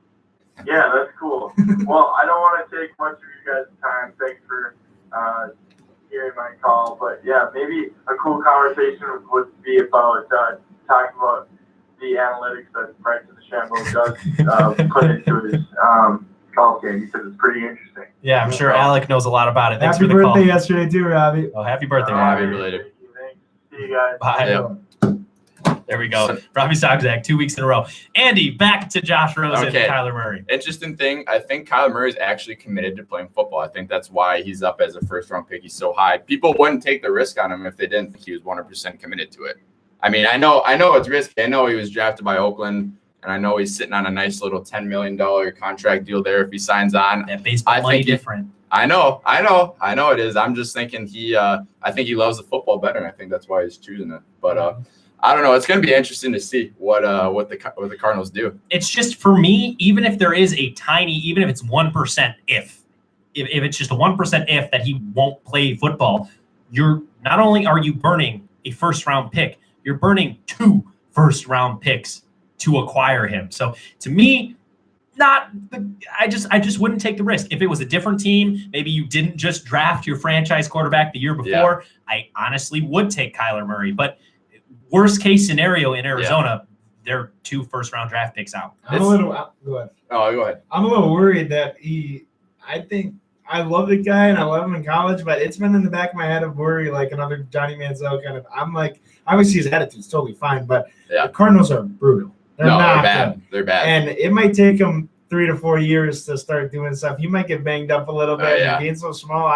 Yeah, that's cool. Well, I don't want to take much of you guys' time. Thanks for hearing my call. But yeah, maybe a cool conversation would be about talking about the analytics that Bryson DeChambeau does put into his golf game because it's pretty interesting. Yeah, I'm sure Alec knows a lot about it. Thanks Happy for the birthday call. yesterday too, Robbie. Oh, happy birthday, Happy Robbie. related. Thanks. See you guys. Bye. Yep. There we go. Robbie Sogzak, 2 weeks in a row. Andy, back to Josh Rosen Okay. and Kyler Murray. Interesting thing, I think Kyler Murray is actually committed to playing football. I think that's why he's up as a first-round pick. He's so high. People wouldn't take the risk on him if they didn't think he was 100% committed to it. I mean, I know it's risky. I know he was drafted by Oakland, and I know he's sitting on a nice little $10 million contract deal there if he signs on. That baseball money different. I know it is. I'm just thinking I think he loves the football better, and I think that's why he's choosing it. But I don't know. It's going to be interesting to see what the Cardinals do. It's just for me, even if there is a tiny, even if it's 1% if it's just a 1% if that he won't play football, you're not only are you burning a first round pick, you're burning 2 first round picks to acquire him. So to me, I just wouldn't take the risk. If it was a different team, maybe you didn't just draft your franchise quarterback the year before, I honestly would take Kyler Murray. But worst case scenario in Arizona, they're 2 first round draft picks out. Go ahead. Oh, go ahead. I'm a little worried that I think I love the guy and I love him in college, but it's been in the back of my head of worry, like another Johnny Manziel kind of. I'm like, obviously his attitude's totally fine, but the Cardinals are brutal. They're not bad. good. They're bad. And it might take him 3 to 4 years to start doing stuff. He might get banged up a little bit. And gain's so small.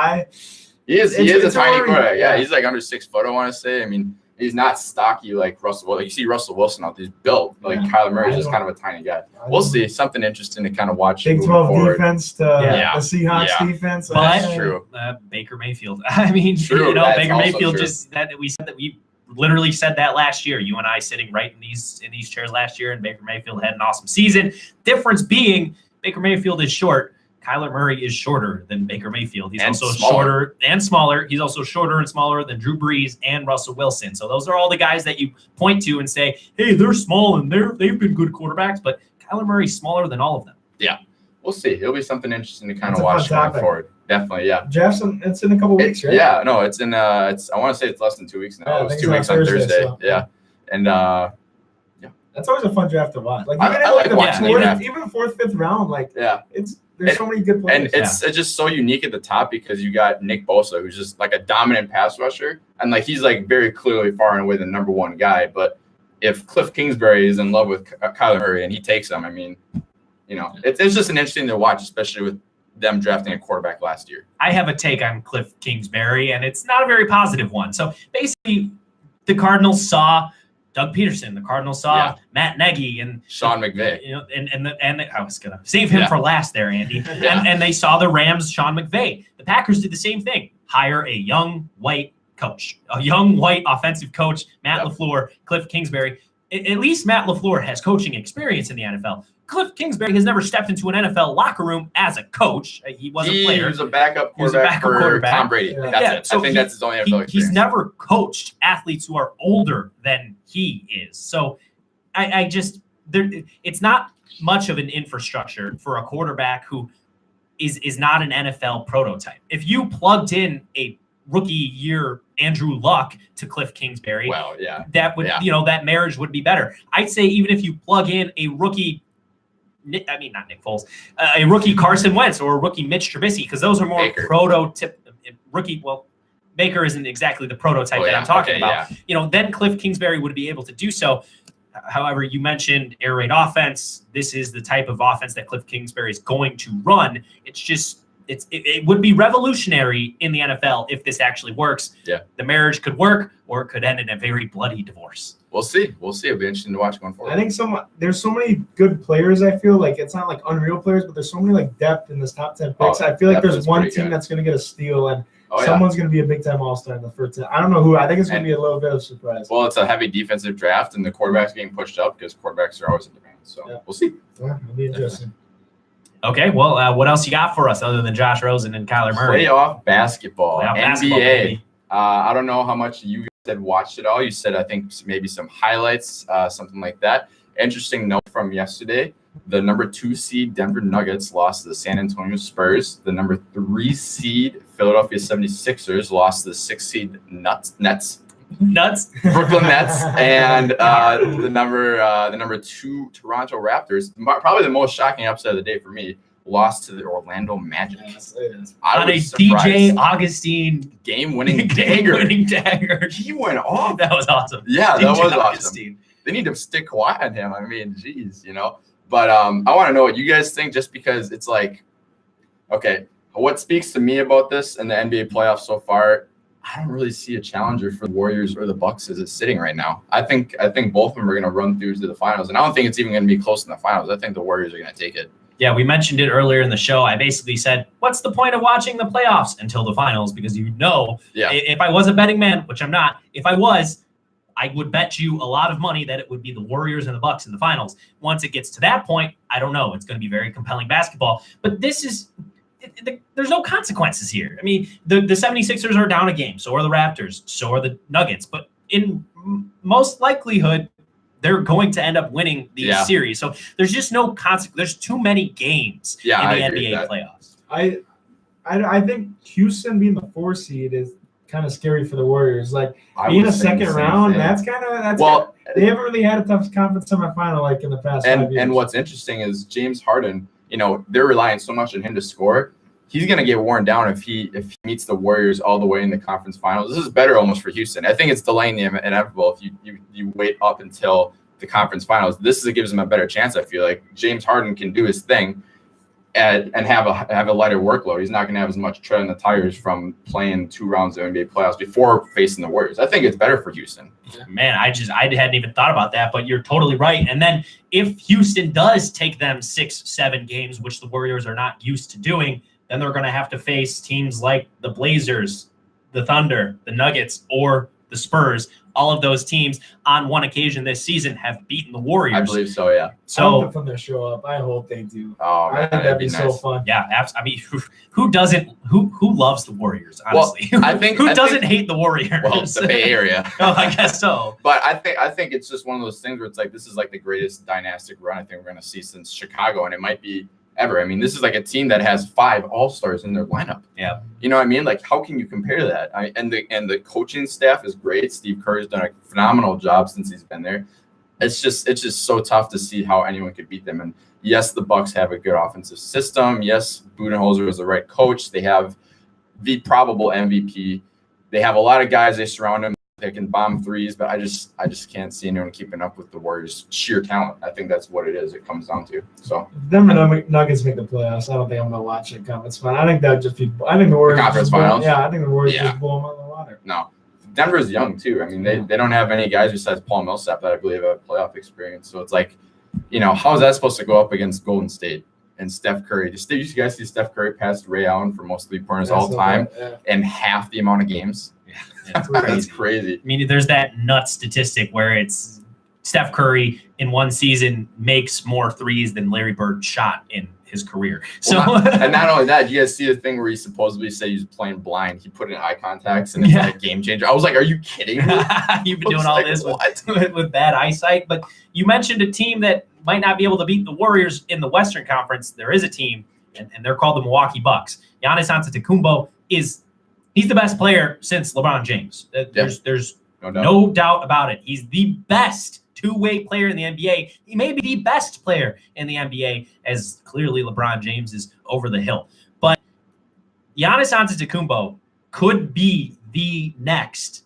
He is a tiny worry. quarterback. Yeah, he's like under 6 foot, I want to say. I mean, He's not stocky like Russell. Like you see Russell Wilson out there, he's built. Like Yeah. Kyler Murray's just kind of a tiny guy. We'll see. Something interesting to kind of watch. Big moving 12 forward. defense to Yeah. the Seahawks Yeah. defense. But That's true. Baker Mayfield. I mean, True, you know, that's Baker also Mayfield true. just that we said that we literally said that last year. You and I sitting right in these chairs last year, and Baker Mayfield had an awesome season. Difference being, Baker Mayfield is short. Kyler Murray is shorter than Baker Mayfield. He's And also smaller. shorter and smaller. He's also shorter and smaller than Drew Brees and Russell Wilson. So those are all the guys that you point to and say, hey, they're small and they've been good quarterbacks, but Kyler Murray's smaller than all of them. We'll see. It'll be something interesting to kind That's of a fun watch going topic. forward. Definitely, yeah. Jackson, it's in a couple weeks, right? Yeah, no, it's in. It's. I want to say it's less than 2 weeks now. Yeah, I It was think 2 it's weeks on on Thursday, Thursday. so- Yeah, and That's always a fun draft to watch. Like I even in like like the watching the fourth, draft. even fourth, fifth round, like yeah. there's so many good players. And it's just so unique at the top because you got Nick Bosa, who's just like a dominant pass rusher, and like he's like very clearly far and away the number one guy. But if Cliff Kingsbury is in love with Kyler Murray and he takes him, I mean, you know, it's just an interesting to watch, especially with them drafting a quarterback last year. I have a take on Cliff Kingsbury, and it's not a very positive one. So basically, the Cardinals saw Doug Peterson. The Cardinals saw Yeah. Matt Nagy and Sean McVay. You know, and I was gonna save him Yeah. for last there, Andy. Yeah. And they saw the Rams, Sean McVay. The Packers did the same thing. Hire a young white coach, a young white offensive coach, Matt Yep. LaFleur, Cliff Kingsbury. At least Matt LaFleur has coaching experience in the NFL. Cliff Kingsbury has never stepped into an NFL locker room as a coach. He was a player. He was a backup He was a quarterback backup for quarterback. Tom Brady. Yeah. That's Yeah, it. so I think that's his only NFL experience. He's never coached athletes who are older than he is. So I just there it's not much of an infrastructure for a quarterback who is not an NFL prototype. If you plugged in a rookie year Andrew Luck to Cliff Kingsbury, Well, yeah. that would that marriage would be better. I'd say even if you plug in a rookie not Nick Foles, a rookie Carson Wentz or a rookie Mitch Trubisky, because those are more Baker. prototype rookie. Well, Baker isn't exactly the prototype that I'm talking about. Yeah. You know, then Cliff Kingsbury would be able to do so. However, you mentioned air raid offense. This is the type of offense that Cliff Kingsbury is going to run. It's just it would be revolutionary in the NFL if this actually works. Yeah. The marriage could work, or it could end in a very bloody divorce. We'll see. We'll see. It'll be interesting to watch going forward. I think there's so many good players. I feel like it's not like unreal players, but there's so many like depth in this top 10 picks. Oh, I feel like depth there's is one pretty team good. that's going to get a steal, and Oh, yeah. someone's going to be a big time all-star in the first 10. I don't know who. I think it's going to be a little bit of surprise. Well, it's a heavy defensive draft, and the quarterback's getting pushed up because quarterbacks are always in demand. So Yeah. we'll see. Yeah, it'll be interesting. Okay, well, what else you got for us other than Josh Rosen and Kyler Murray? Playoff basketball, Playoff NBA. basketball, baby. I don't know how much you guys had watched it all. You said, I think, maybe some highlights, something like that. Interesting note from yesterday. The number 2 seed Denver Nuggets lost to the San Antonio Spurs. The number 3 seed Philadelphia 76ers lost to the 6 seed Nets. Nuts. Brooklyn Nets and the number 2 Toronto Raptors, probably the most shocking upset of the day for me, lost to the Orlando Magic. Yes, it is. I On a was DJ surprised. Augustine Game-winning dagger. game-winning dagger. He went off. That was awesome. Yeah, that DJ was awesome. Augustine. They need to stick quiet on him. I mean, geez, you know. But I want to know what you guys think, just because it's like, okay, what speaks to me about this and the NBA playoffs so far? I don't really see a challenger for the Warriors or the Bucks as it's sitting right now. I think both of them are going to run through to the finals, and I don't think it's even going to be close in the finals. I think the Warriors are going to take it. Yeah, we mentioned it earlier in the show. I basically said, what's the point of watching the playoffs until the finals? Because Yeah. if I was a betting man, which I'm not, if I was, I would bet you a lot of money that it would be the Warriors and the Bucks in the finals. Once it gets to that point, I don't know. It's going to be very compelling basketball. But this is there's no consequences here. I mean, the 76ers are down a game. So are the Raptors. So are the Nuggets. But in most likelihood, they're going to end up winning these series. So there's just no consequence. There's too many games in I the agree NBA with that. playoffs. I think Houston being the 4 seed is kind of scary for the Warriors. Like I being a was saying the second same round, thing. that's kind of Well, they haven't really had a tough conference semifinal like in the past 5 years. and what's interesting is James Harden. You know, they're relying so much on him to score. He's going to get worn down if he meets the Warriors all the way in the conference finals. This is better almost for Houston. I think it's delaying the inevitable if you wait up until the conference finals. This gives him a better chance. I feel like James Harden can do his thing. and have a lighter workload. He's not going to have as much tread on the tires from playing 2 rounds of NBA playoffs before facing the Warriors. I think it's better for Houston. Man, I hadn't even thought about that, but you're totally right. And then if Houston does take them 6-7 games, which the Warriors are not used to doing, then they're going to have to face teams like the Blazers, the Thunder, the Nuggets, or the Spurs. All of those teams on one occasion this season have beaten the Warriors. I believe so, yeah. I hope So if them to show up. I hope they do. Oh, I man, think that'd be so fun. yeah, I mean, who doesn't? Who loves the Warriors? Honestly, I think- who I doesn't think- hate the Warriors? Well, the Bay Area. Oh, I guess so. But I think it's just one of those things where it's like this is like the greatest dynastic run I think we're going to see since Chicago, and it might be ever. I mean, this is like a team that has 5 All-Stars in their lineup. Yeah. You know what I mean? Like, how can you compare that? And the coaching staff is great. Steve Kerr's done a phenomenal job since he's been there. It's just so tough to see how anyone could beat them. And yes, the Bucks have a good offensive system. Yes, Budenholzer is the right coach. They have the probable MVP. They have a lot of guys they surround him. They can bomb threes, but I just can't see anyone keeping up with the Warriors' sheer talent. I think that's what it is. It comes down to. So If Denver Nuggets make the playoffs, I don't think I'm gonna watch it come. It's fun. I think that'd just be. I think the Warriors. conference just blow- finals? Yeah, I think the Warriors Yeah. just blow them out of the water. no, Denver's young too. I mean, they don't have any guys besides Paul Millsap that I believe have playoff experience. So it's like, how is that supposed to go up against Golden State and Steph Curry? Did you guys see Steph Curry pass Ray Allen for most 3-pointers all time Yeah. in half the amount of games? It's That's crazy. crazy. I mean, there's that nut statistic where it's Steph Curry in one season makes more threes than Larry Bird shot in his career. So Well, and not only that, you guys see the thing where he supposedly said he's playing blind. He put in eye contacts and it's Yeah. like a game changer. I was like, are you kidding me? you've been I doing was all like, this what? with bad eyesight. But you mentioned a team that might not be able to beat the Warriors in the Western Conference. There is a team, and they're called the Milwaukee Bucks. Giannis Antetokounmpo he's the best player since LeBron James. There's No doubt. no doubt about it. He's the best two-way player in the NBA. He may be the best player in the NBA, as clearly LeBron James is over the hill. But Giannis Antetokounmpo could be the next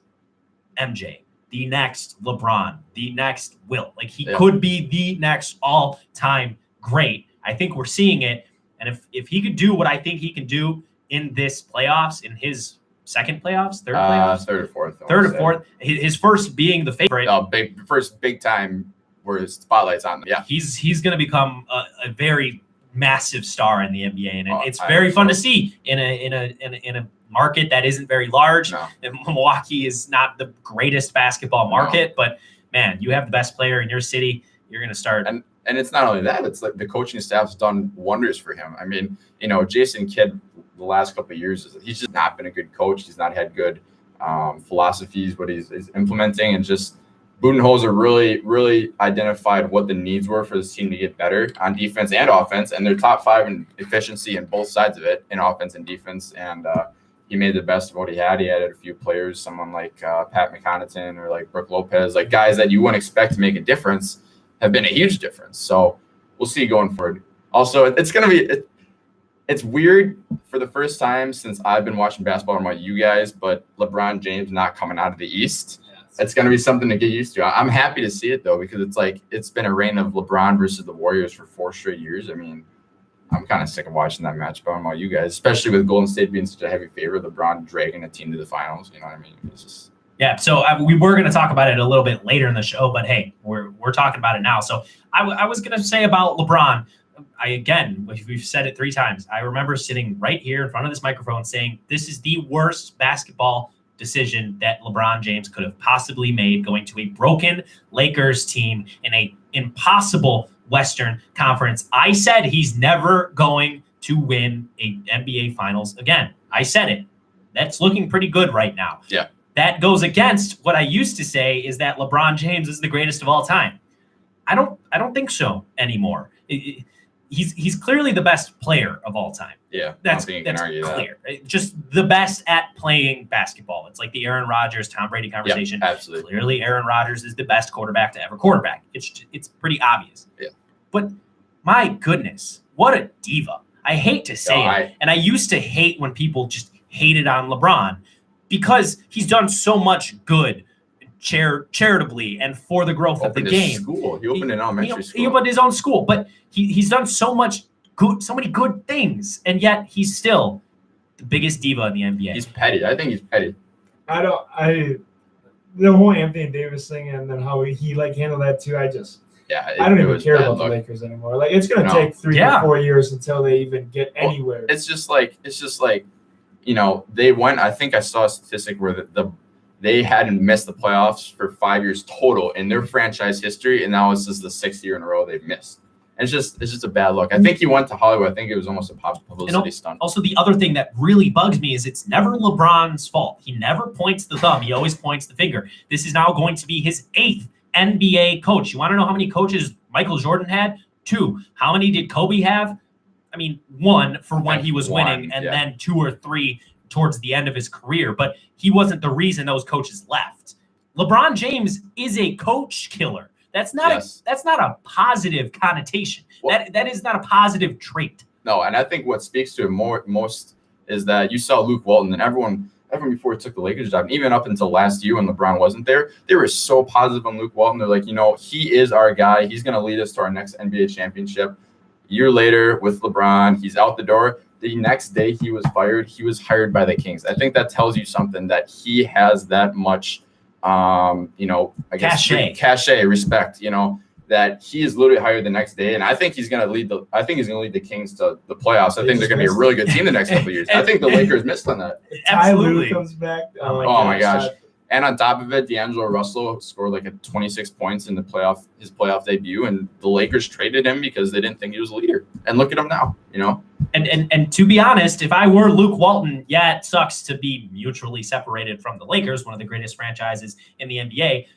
MJ, the next LeBron, the next Wilt. Like, he could be the next all-time great. I think we're seeing it. And if he could do what I think he can do in this playoffs, in his second playoffs, third playoffs, Third or fourth. I third wanna or fourth, his first being the favorite, say. First big time where his spotlight's on them. Yeah. he's going to become a very massive star in the NBA, and it's I very hope fun so. to see in a market that isn't very large. No. And Milwaukee is not the greatest basketball market, but man, you have the best player in your city. You're going to start. And it's not only that, it's like the coaching staff's done wonders for him. I mean, Jason Kidd, the last couple of years, he's just not been a good coach. He's not had good philosophies, what he's implementing, and just Budenholzer really, really identified what the needs were for this team to get better on defense and offense, and they're top 5 in efficiency in both sides of it, in offense and defense, and he made the best of what he had. He added a few players, someone like Pat McConnaughton or like Brook Lopez, like guys that you wouldn't expect to make a difference, have been a huge difference. So we'll see going forward. Also, it's going to be it's weird for the first time since I've been watching basketball about you guys, but LeBron James not coming out of the East. It's going to be something to get used to. I'm happy to see it, though, because it's like it's been a reign of LeBron versus the Warriors for 4 straight years. I mean, I'm kind of sick of watching that match, but I'm about you guys, especially with Golden State being such a heavy favorite, LeBron dragging a team to the finals. You know what I mean? It's just Yeah, so we were going to talk about it a little bit later in the show, but hey, we're talking about it now. So I was going to say about LeBron, we've said it 3 times. I remember sitting right here in front of this microphone saying this is the worst basketball decision that LeBron James could have possibly made, going to a broken Lakers team in a impossible Western Conference. I said he's never going to win a NBA Finals again. I said it. That's looking pretty good right now. Yeah. That goes against what I used to say, is that LeBron James is the greatest of all time. I don't think so anymore. He's clearly the best player of all time. yeah. That's I don't think you can argue that. clear. Just the best at playing basketball. It's like the Aaron Rodgers, Tom Brady conversation. Yeah, absolutely. Clearly, Aaron Rodgers is the best quarterback to ever quarterback. It's pretty obvious. Yeah. But my goodness, what a diva. I hate to say it. And I used to hate when people just hated on LeBron because he's done so much good charitably and for the growth of the Opened his game. school. He opened an elementary school. He opened his own school, but he's done so much many good things, and yet he's still the biggest diva in the NBA. He's petty. I think he's petty. The whole Anthony Davis thing and then how he like handled that too. I don't even care about the Lakers anymore. Like it's gonna take 3 or 4 years until they even get anywhere. It's just like they went. I think I saw a statistic where they hadn't missed the playoffs for 5 years total in their franchise history, and now it's just the 6th year in a row they've missed. And it's just a bad look. I think he went to Hollywood. I think it was almost a publicity stunt. Also, the other thing that really bugs me is it's never LeBron's fault. He never points the thumb. He always points the finger. This is now going to be his 8th NBA coach. You want to know how many coaches Michael Jordan had? 2. How many did Kobe have? I mean, 1 for when he was winning, and then 2 or 3 towards the end of his career. But he wasn't the reason those coaches left. LeBron James is a coach killer. That's not a positive connotation. Well, that is not a positive trait. No, and I think what speaks to it most is that you saw Luke Walton and everyone before he took the Lakers job, and even up until last year when LeBron wasn't there, they were so positive on Luke Walton. They're like, he is our guy. He's going to lead us to our next NBA championship. A year later with LeBron, he's out the door. The next day he was fired. He was hired by the Kings. I think that tells you something, that he has that much cachet, respect, that he is literally hired the next day. And I think he's going to lead the Kings to the playoffs. I think they're going to be a really good team the next couple of years. I think the Lakers missed on that. Absolutely. Ty Lue comes back. Oh my gosh. And on top of it, D'Angelo Russell scored like 26 points in his playoff debut, and the Lakers traded him because they didn't think he was a leader. And look at him now, And to be honest, if I were Luke Walton, it sucks to be mutually separated from the Lakers, one of the greatest franchises in the NBA.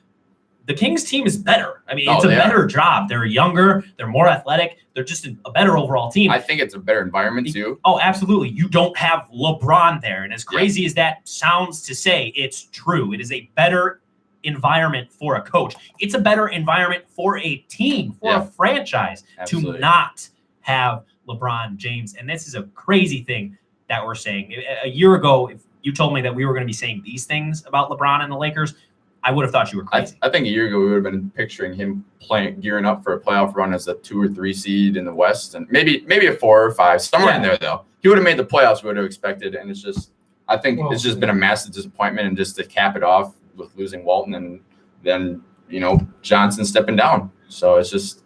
The Kings team is better. I mean, it's a better job. They're younger. They're more athletic. They're just a better overall team. I think it's a better environment too. Oh, absolutely. You don't have LeBron there. And as crazy as that sounds to say, it's true. It is a better environment for a coach. It's a better environment for a team, for a franchise to not have LeBron James. And this is a crazy thing that we're saying. A year ago, if you told me that we were going to be saying these things about LeBron and the Lakers, I would have thought you were crazy. I think a year ago we would have been picturing him gearing up for a playoff run as a 2 or 3 seed in the West, and maybe a 4 or 5, somewhere in there though. He would have made the playoffs. We would have expected, and I think it's just been a massive disappointment. And just to cap it off with losing Walton and then Johnson stepping down, so it's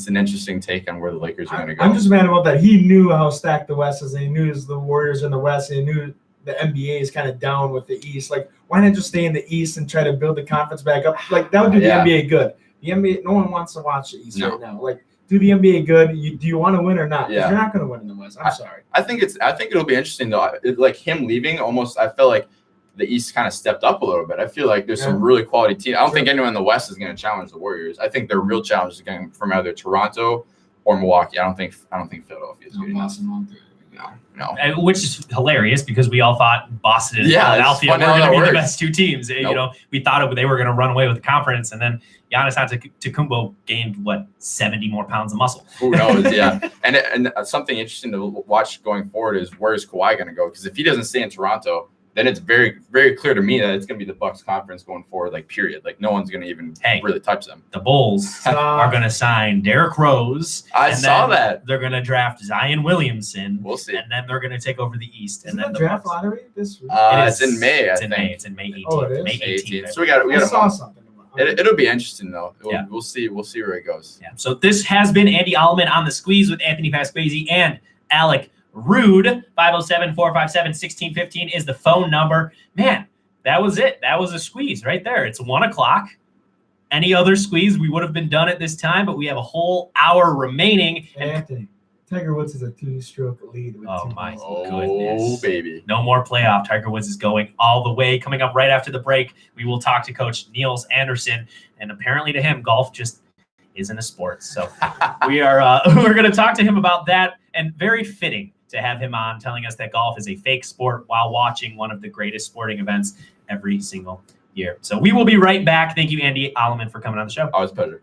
an interesting take on where the Lakers are going to go. I'm just mad about that. He knew how stacked the West is. And he knew the Warriors in the West. And he knew the NBA is kind of down with the East. Like, why not just stay in the East and try to build the conference back up? Like, that would do the NBA good. The NBA, no one wants to watch the East right now. Like, do the NBA good. Do you want to win or not? Because you're not going to win in the West. I'm sorry. I think it'll be interesting though. Like him leaving, almost, I feel like the East kind of stepped up a little bit. I feel like there's some really quality teams. I don't think anyone in the West is going to challenge the Warriors. I think their real challenge is going from either Toronto or Milwaukee. I don't think Philadelphia is good enough. No. Which is hilarious because we all thought Boston and Philadelphia were going to be the best 2 teams. Nope. We thought they were going to run away with the conference, and then Giannis Antetokounmpo gained 70 more pounds of muscle. Who knows? Yeah, and something interesting to watch going forward is where is Kawhi going to go? Because if he doesn't stay in Toronto, then it's very, very clear to me that it's going to be the Bucks conference going forward, period. No one's going to even really touch them. The Bulls are going to sign Derrick Rose. I saw that. They're going to draft Zion Williamson. We'll see. And then they're going to take over the East. Isn't and then the draft lottery this week? It's in May, It's in May 18th. Oh, it is? May 18th. So we got I saw something about it. It'll be interesting though. We'll see where it goes. Yeah. So this has been Andy Alleman on the Squeeze with Anthony Pasquesi and Alec Rude. 507-457-1615 is the phone number. Man, that was it. That was a squeeze right there. It's 1:00. Any other squeeze, we would have been done at this time, but we have a whole hour remaining. Anthony, Tiger Woods is a 2-stroke lead. With My Oh, goodness. baby. No more playoff. Tiger Woods is going all the way. Coming up right after the break, we will talk to Coach Niels Anderson. And apparently to him, golf just isn't a sport. So we're going to talk to him about that. And very fitting to have him on, telling us that golf is a fake sport while watching one of the greatest sporting events every single year. So we will be right back. Thank you, Andy Alleman, for coming on the show. Always a pleasure.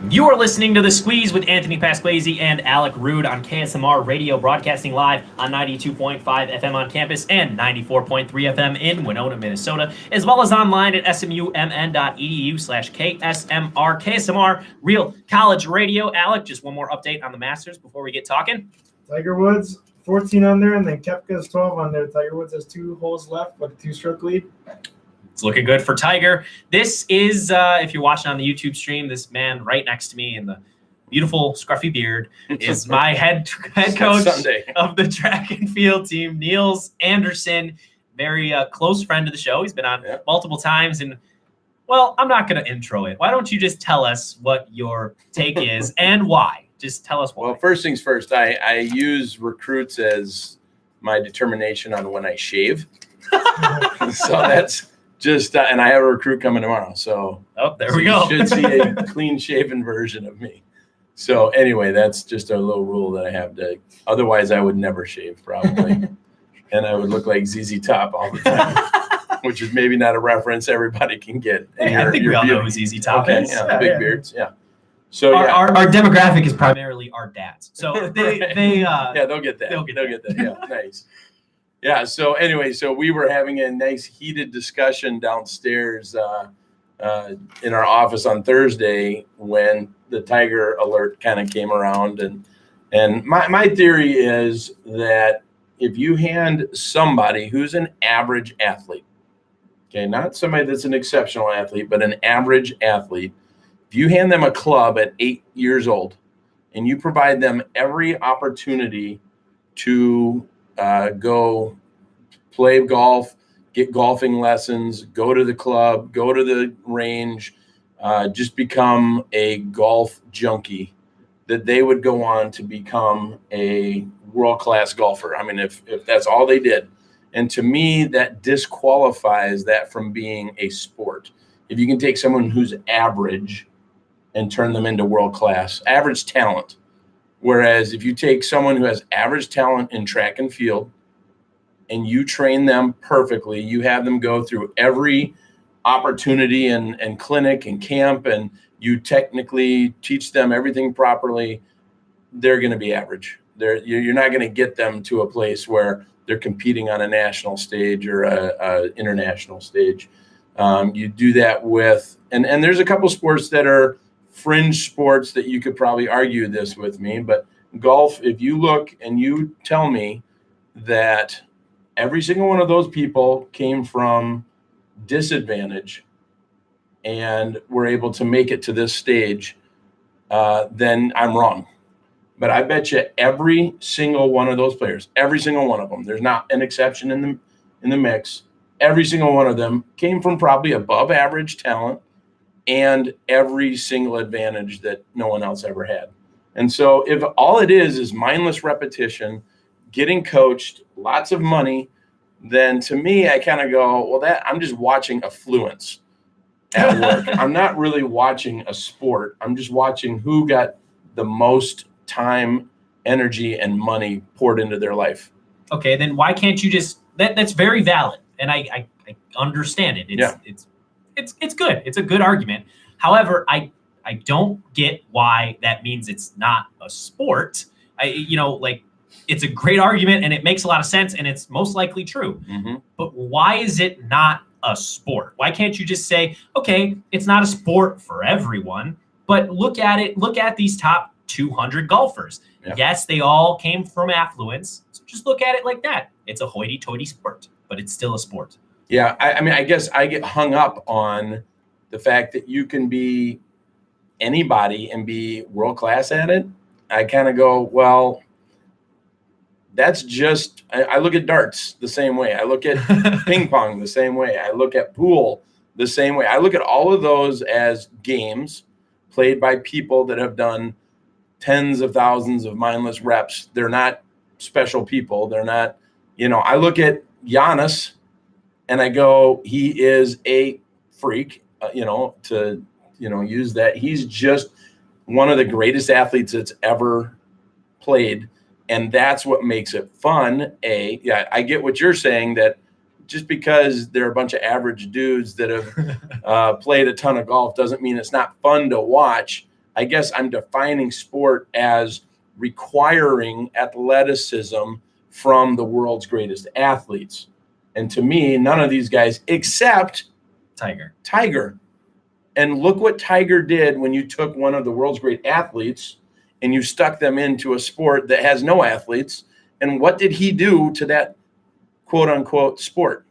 You are listening to The Squeeze with Anthony Pasquazi and Alec Rude on KSMR Radio, broadcasting live on 92.5 FM on campus and 94.3 FM in Winona, Minnesota, as well as online at smumn.edu/KSMR. KSMR, real college radio. Alec, just one more update on the Masters before we get talking. Tiger Woods, 14 under, and then Koepka's 12 under. Tiger Woods has 2 holes left with a 2-stroke lead. It's looking good for Tiger. This is, if you're watching on the YouTube stream, this man right next to me in the beautiful scruffy beard is my head coach Sunday. of the track and field team, Niels Anderson, very close friend of the show. He's been on multiple times. And, well, I'm not going to intro it. Why don't you just tell us what your take is and why? Just tell us why. Well, first things first, I use recruits as my determination on when I shave. So that's just, and I have a recruit coming tomorrow. So, we go. You should see a clean shaven version of me. So anyway, that's just a little rule that I have to, otherwise I would never shave probably. And I would look like ZZ Top all the time, which is maybe not a reference everybody can get. Hey, I think we all know who ZZ Top is. Yeah, the big beards. Yeah. So our demographic is primarily our dads. So they they'll get that. They'll get that. Yeah, nice. Yeah. So anyway, so we were having a nice heated discussion downstairs in our office on Thursday when the Tiger alert kind of came around, and my theory is that if you hand somebody who's an average athlete, okay, not somebody that's an exceptional athlete, but an average athlete, if you hand them a club at 8 years old and you provide them every opportunity to go play golf, get golfing lessons, go to the club, go to the range, just become a golf junkie, that they would go on to become a world-class golfer. I mean, if that's all they did. And to me, that disqualifies that from being a sport. If you can take someone who's average and turn them into world-class, average talent. Whereas if you take someone who has average talent in track and field and you train them perfectly, you have them go through every opportunity and clinic and camp, and you technically teach them everything properly, they're going to be average. You're not going to get them to a place where they're competing on a national stage or a international stage. You do that with, and there's a couple sports that are fringe sports that you could probably argue this with me, but golf, if you look and you tell me that every single one of those people came from disadvantage and were able to make it to this stage, then I'm wrong. But I bet you every single one of those players, every single one of them, there's not an exception in the mix. Every single one of them came from probably above average talent and every single advantage that no one else ever had. And so if all it is mindless repetition, getting coached, lots of money, then to me, I kind of go, well, I'm just watching affluence at work. I'm not really watching a sport. I'm just watching who got the most time, energy, and money poured into their life. Okay, then why can't you just, that's very valid. And I understand it. It's good. It's a good argument. However, I don't get why that means it's not a sport. It's a great argument and it makes a lot of sense and it's most likely true. Mm-hmm. But why is it not a sport? Why can't you just say, okay, it's not a sport for everyone, but look at these top 200 golfers. Yeah. Yes, they all came from affluence. So just look at it like that. It's a hoity-toity sport, but it's still a sport. Yeah, I mean, I guess I get hung up on the fact that you can be anybody and be world-class at it. I kind of go, well, that's just, I look at darts the same way. I look at ping pong the same way. I look at pool the same way. I look at all of those as games played by people that have done tens of thousands of mindless reps. They're not special people. They're not, I look at Giannis and I go, he is a freak, to use that. He's just one of the greatest athletes that's ever played. And that's what makes it fun. I get what you're saying, that just because they're a bunch of average dudes that have played a ton of golf doesn't mean it's not fun to watch. I guess I'm defining sport as requiring athleticism from the world's greatest athletes. And to me, none of these guys except Tiger. And look what Tiger did when you took one of the world's great athletes and you stuck them into a sport that has no athletes. And what did he do to that quote unquote sport?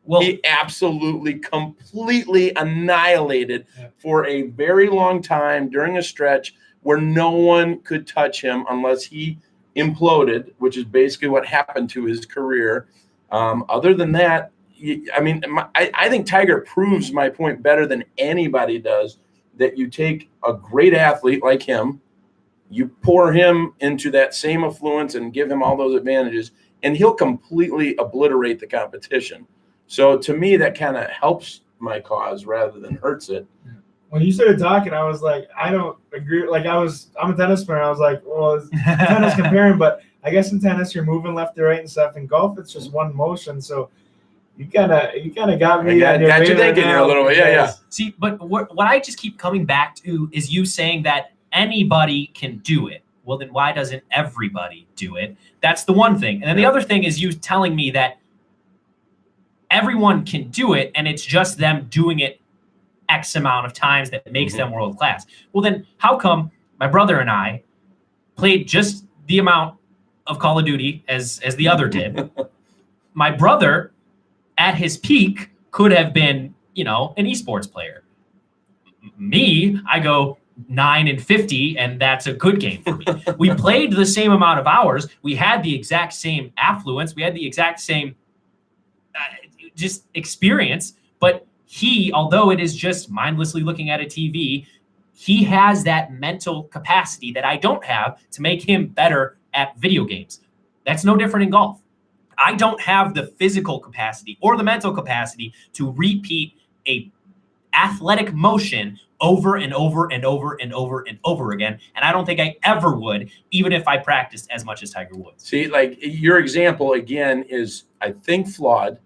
Well, He absolutely, completely annihilated for a very long time during a stretch where no one could touch him unless he imploded, which is basically what happened to his career. Other than that, I think Tiger proves my point better than anybody does, that you take a great athlete like him, you pour him into that same affluence and give him all those advantages, and he'll completely obliterate the competition. So to me, that kind of helps my cause rather than hurts it. When you started talking, I was like, I don't agree. Like I'm a tennis player. I was like, well, it's tennis comparing, but I guess in tennis you're moving left to right and stuff. In golf, it's just one motion. So you kind of got me. Got you thinking here a little bit. Yeah. See, but what I just keep coming back to is you saying that anybody can do it. Well, then why doesn't everybody do it? That's the one thing. And then the other thing is you telling me that everyone can do it, and it's just them doing it X amount of times that makes them world class. Well, then how come my brother and I played just the amount of Call of Duty as the other did? My brother, at his peak, could have been, an esports player. Me, I go 9-50, and that's a good game for me. We played the same amount of hours. We had the exact same affluence. We had the exact same just experience, but he, although it is just mindlessly looking at a TV, he has that mental capacity that I don't have to make him better at video games. That's no different in golf. I don't have the physical capacity or the mental capacity to repeat a athletic motion over and over and over and over and over again. And I don't think I ever would, even if I practiced as much as Tiger would. See, like your example again is, I think, flawed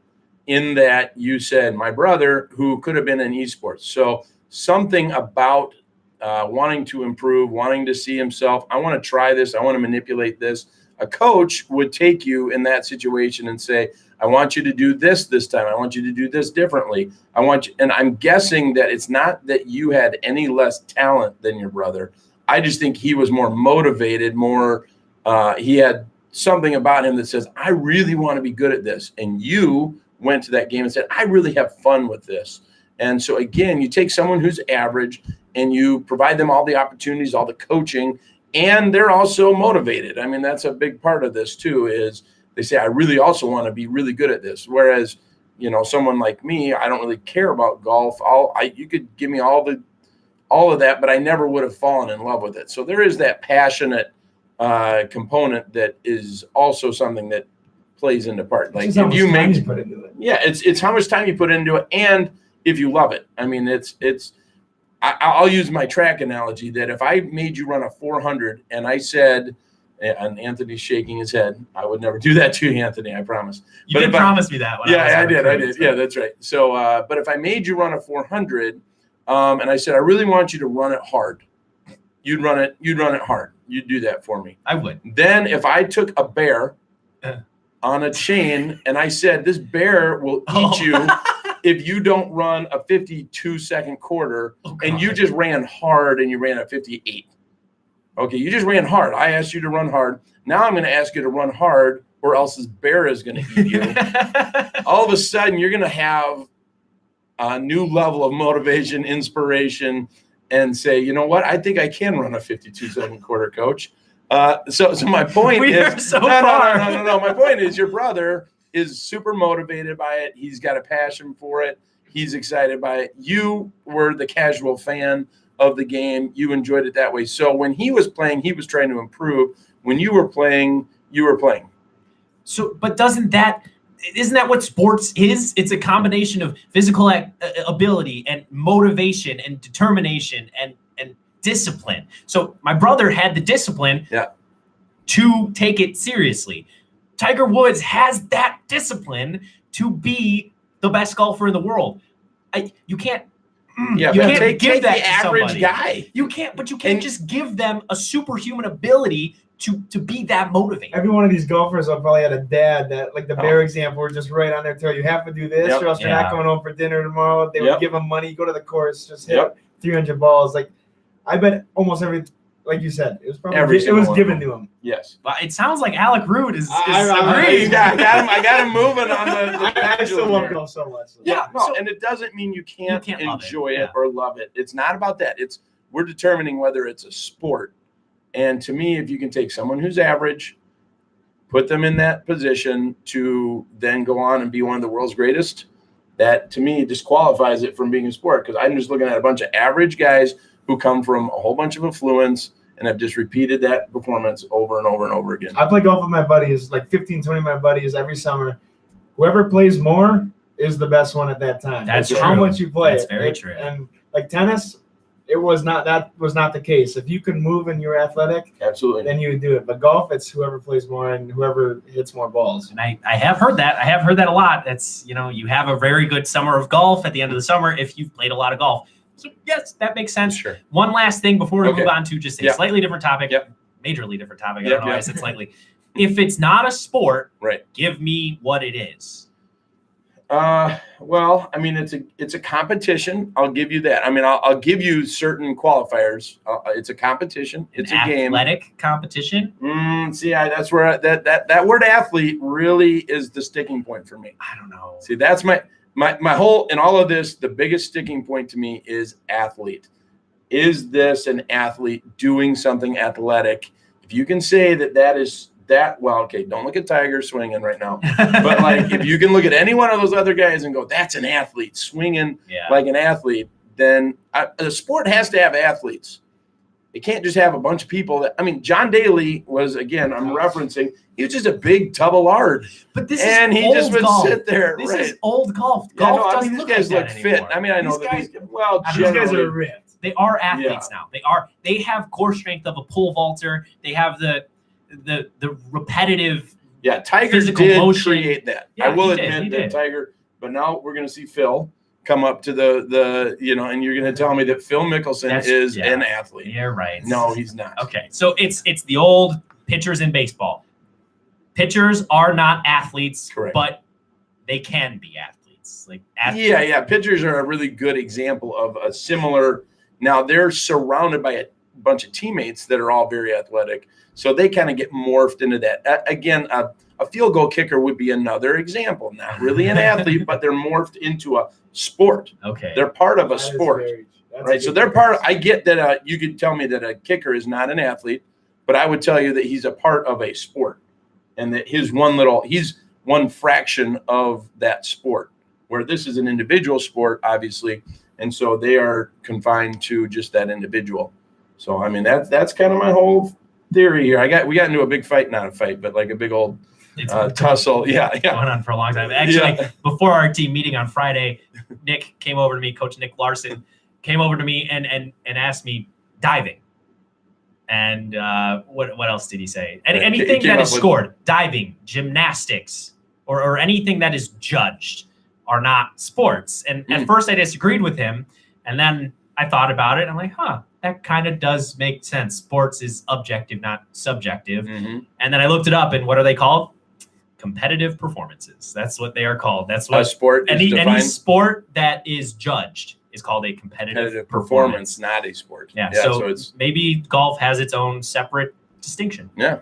in that you said my brother who could have been in esports. So something about wanting to improve, wanting to see himself, I want to try this, I want to manipulate this. A coach would take you in that situation and say, I want you to do this time. I want you to do this differently. I want you, and I'm guessing that it's not that you had any less talent than your brother. I just think he was more motivated, he had something about him that says, I really want to be good at this. And you went to that game and said, I really have fun with this. And so again, you take someone who's average and you provide them all the opportunities, all the coaching, and they're also motivated. I mean, that's a big part of this too, is they say, I really also want to be really good at this. Whereas, someone like me, I don't really care about golf. You could give me all of that, but I never would have fallen in love with it. So there is that passionate component that is also something that plays into part. Like if you put into it. Yeah, it's how much time you put into it, and if you love it. I mean, I'll use my track analogy that if I made you run a 400 and I said, and Anthony's shaking his head, I would never do that to you, Anthony, I promise. You did promise me that one. Yeah, I did. Yeah, that's right. So, but if I made you run a 400 and I said, I really want you to run it hard, you'd run it hard. You'd do that for me. I would. Then if I took a bear on a chain and I said, this bear will eat you if you don't run a 52-second quarter, and you just ran hard and you ran a 58. Okay, you just ran hard. I asked you to run hard. Now I'm going to ask you to run hard, or else this bear is going to eat you. All of a sudden, you're going to have a new level of motivation, inspiration, and say, you know what? I think I can run a 52-second quarter, coach. So my point is, no. My point is, your brother is super motivated by it. He's got a passion for it. He's excited by it. You were the casual fan of the game. You enjoyed it that way. So when he was playing, he was trying to improve. When you were playing, you were playing. So, but isn't that what sports is? It's a combination of physical ability and motivation and determination and discipline. So my brother had the discipline to take it seriously. Tiger Woods has that discipline to be the best golfer in the world. You can't Yeah, you but can't take give that the to average somebody. guy. You can't And- just give them a superhuman ability to be that motivated. Every one of these golfers will probably had a dad that, like the Oh. Bear example, were just right on their tail. You have to do this, Yep. or else you're Yeah. not going home for dinner tomorrow. They Yep. would give them money, go to the course, just hit Yep. 300 balls. Like, I bet almost every, like you said, it was probably Every it single was one. given to him. Yes. Well, it sounds like Alec Root is I agreeing. I got him moving on the I still love here. golf so much. Yeah, no, so- and it doesn't mean you can't love it, enjoy it, yeah. or love it. It's not about that. It's we're determining whether it's a sport. And to me, if you can take someone who's average, put them in that position to then go on and be one of the world's greatest, that to me disqualifies it from being a sport. Because I'm just looking at a bunch of average guys who come from a whole bunch of affluence and have just repeated that performance over and over and over again. I play golf with my buddies, like 15, 20 of my buddies every summer. Whoever plays more is the best one at that time. That's It's how true. much you play. That's very It- true. And like tennis, that was not the case. If you could move and you're athletic, Absolutely. then you would do it. But golf, it's whoever plays more and whoever hits more balls. And I have heard that. I have heard that a lot. That's, you have a very good summer of golf at the end of the summer if you've played a lot of golf. So yes, that makes sense. Sure. One last thing before we Okay. move on to just a Yeah. slightly different topic. Yep. Majorly different topic. I Yep, don't know why I yep. said slightly. If it's not a sport, Right. give me what it is. Well, I mean, it's a competition. I'll give you that. I mean, I'll give you certain qualifiers. It's a competition. It's a game. Athletic competition. That's where that word athlete really is the sticking point for me. I don't know. See, that's my whole in all of this. The biggest sticking point to me is athlete. Is this an athlete doing something athletic? If you can say that is that, well, okay, don't look at Tiger swinging right now. But like, if you can look at any one of those other guys and go, that's an athlete swinging yeah. like an athlete, then the sport has to have athletes. It can't just have a bunch of people that, I mean, John Daly was, again, I'm referencing, he was just a big tub of lard. But this And is he old just would golf. sit there. This right. is old golf. Yeah, Golf no, I doesn't mean, these look guys like look that fit. anymore. I mean, I know These that guys, These guys generally, are ripped. they are athletes now. They have core strength of a pole vaulter. They have the repetitive. yeah, Tiger physical did motion. create that. Yeah, I will he did, admit he that did. Tiger, but now we're going to see Phil come up to the and you're going to tell me that Phil Mickelson is yeah. an athlete. Yeah, right. No, he's not. Okay, so it's the old pitchers in baseball. Pitchers are not athletes, Correct. but they can be athletes. Like athletes. Yeah. Pitchers are a really good example of a similar. Now they're surrounded by a bunch of teammates that are all very athletic, so they kind of get morphed into that. Again, a field goal kicker would be another example. Not really an athlete, but they're morphed into a sport. Okay. They're part of a That is sport, that's right? a So good they're point. part. I get that. You could tell me that a kicker is not an athlete, but I would tell you that he's a part of a sport, and that he's one fraction of that sport. Where this is an individual sport, obviously, and so they are confined to just that individual. So I mean that's kind of my whole theory here. We got into a big fight, not a fight, but like a big old It's tussle. Yeah. going on for a long time. Actually, Yeah. before our team meeting on Friday, Nick came over to me, Coach Nick Larson came over to me and asked me diving. And what else did he say? Anything came that up is with- scored, diving, gymnastics, or anything that is judged are not sports. And at first I disagreed with him. And then I thought about it. I'm like, that kind of does make sense. Sports is objective, not subjective. Mhm. And then I looked it up, and what are they called? Competitive performances. That's what they are called. That's A what sport is any defined sport that is judged is called a competitive competitive performance. performance, not a sport. Yeah. So So, it's maybe golf has its own separate distinction. yeah.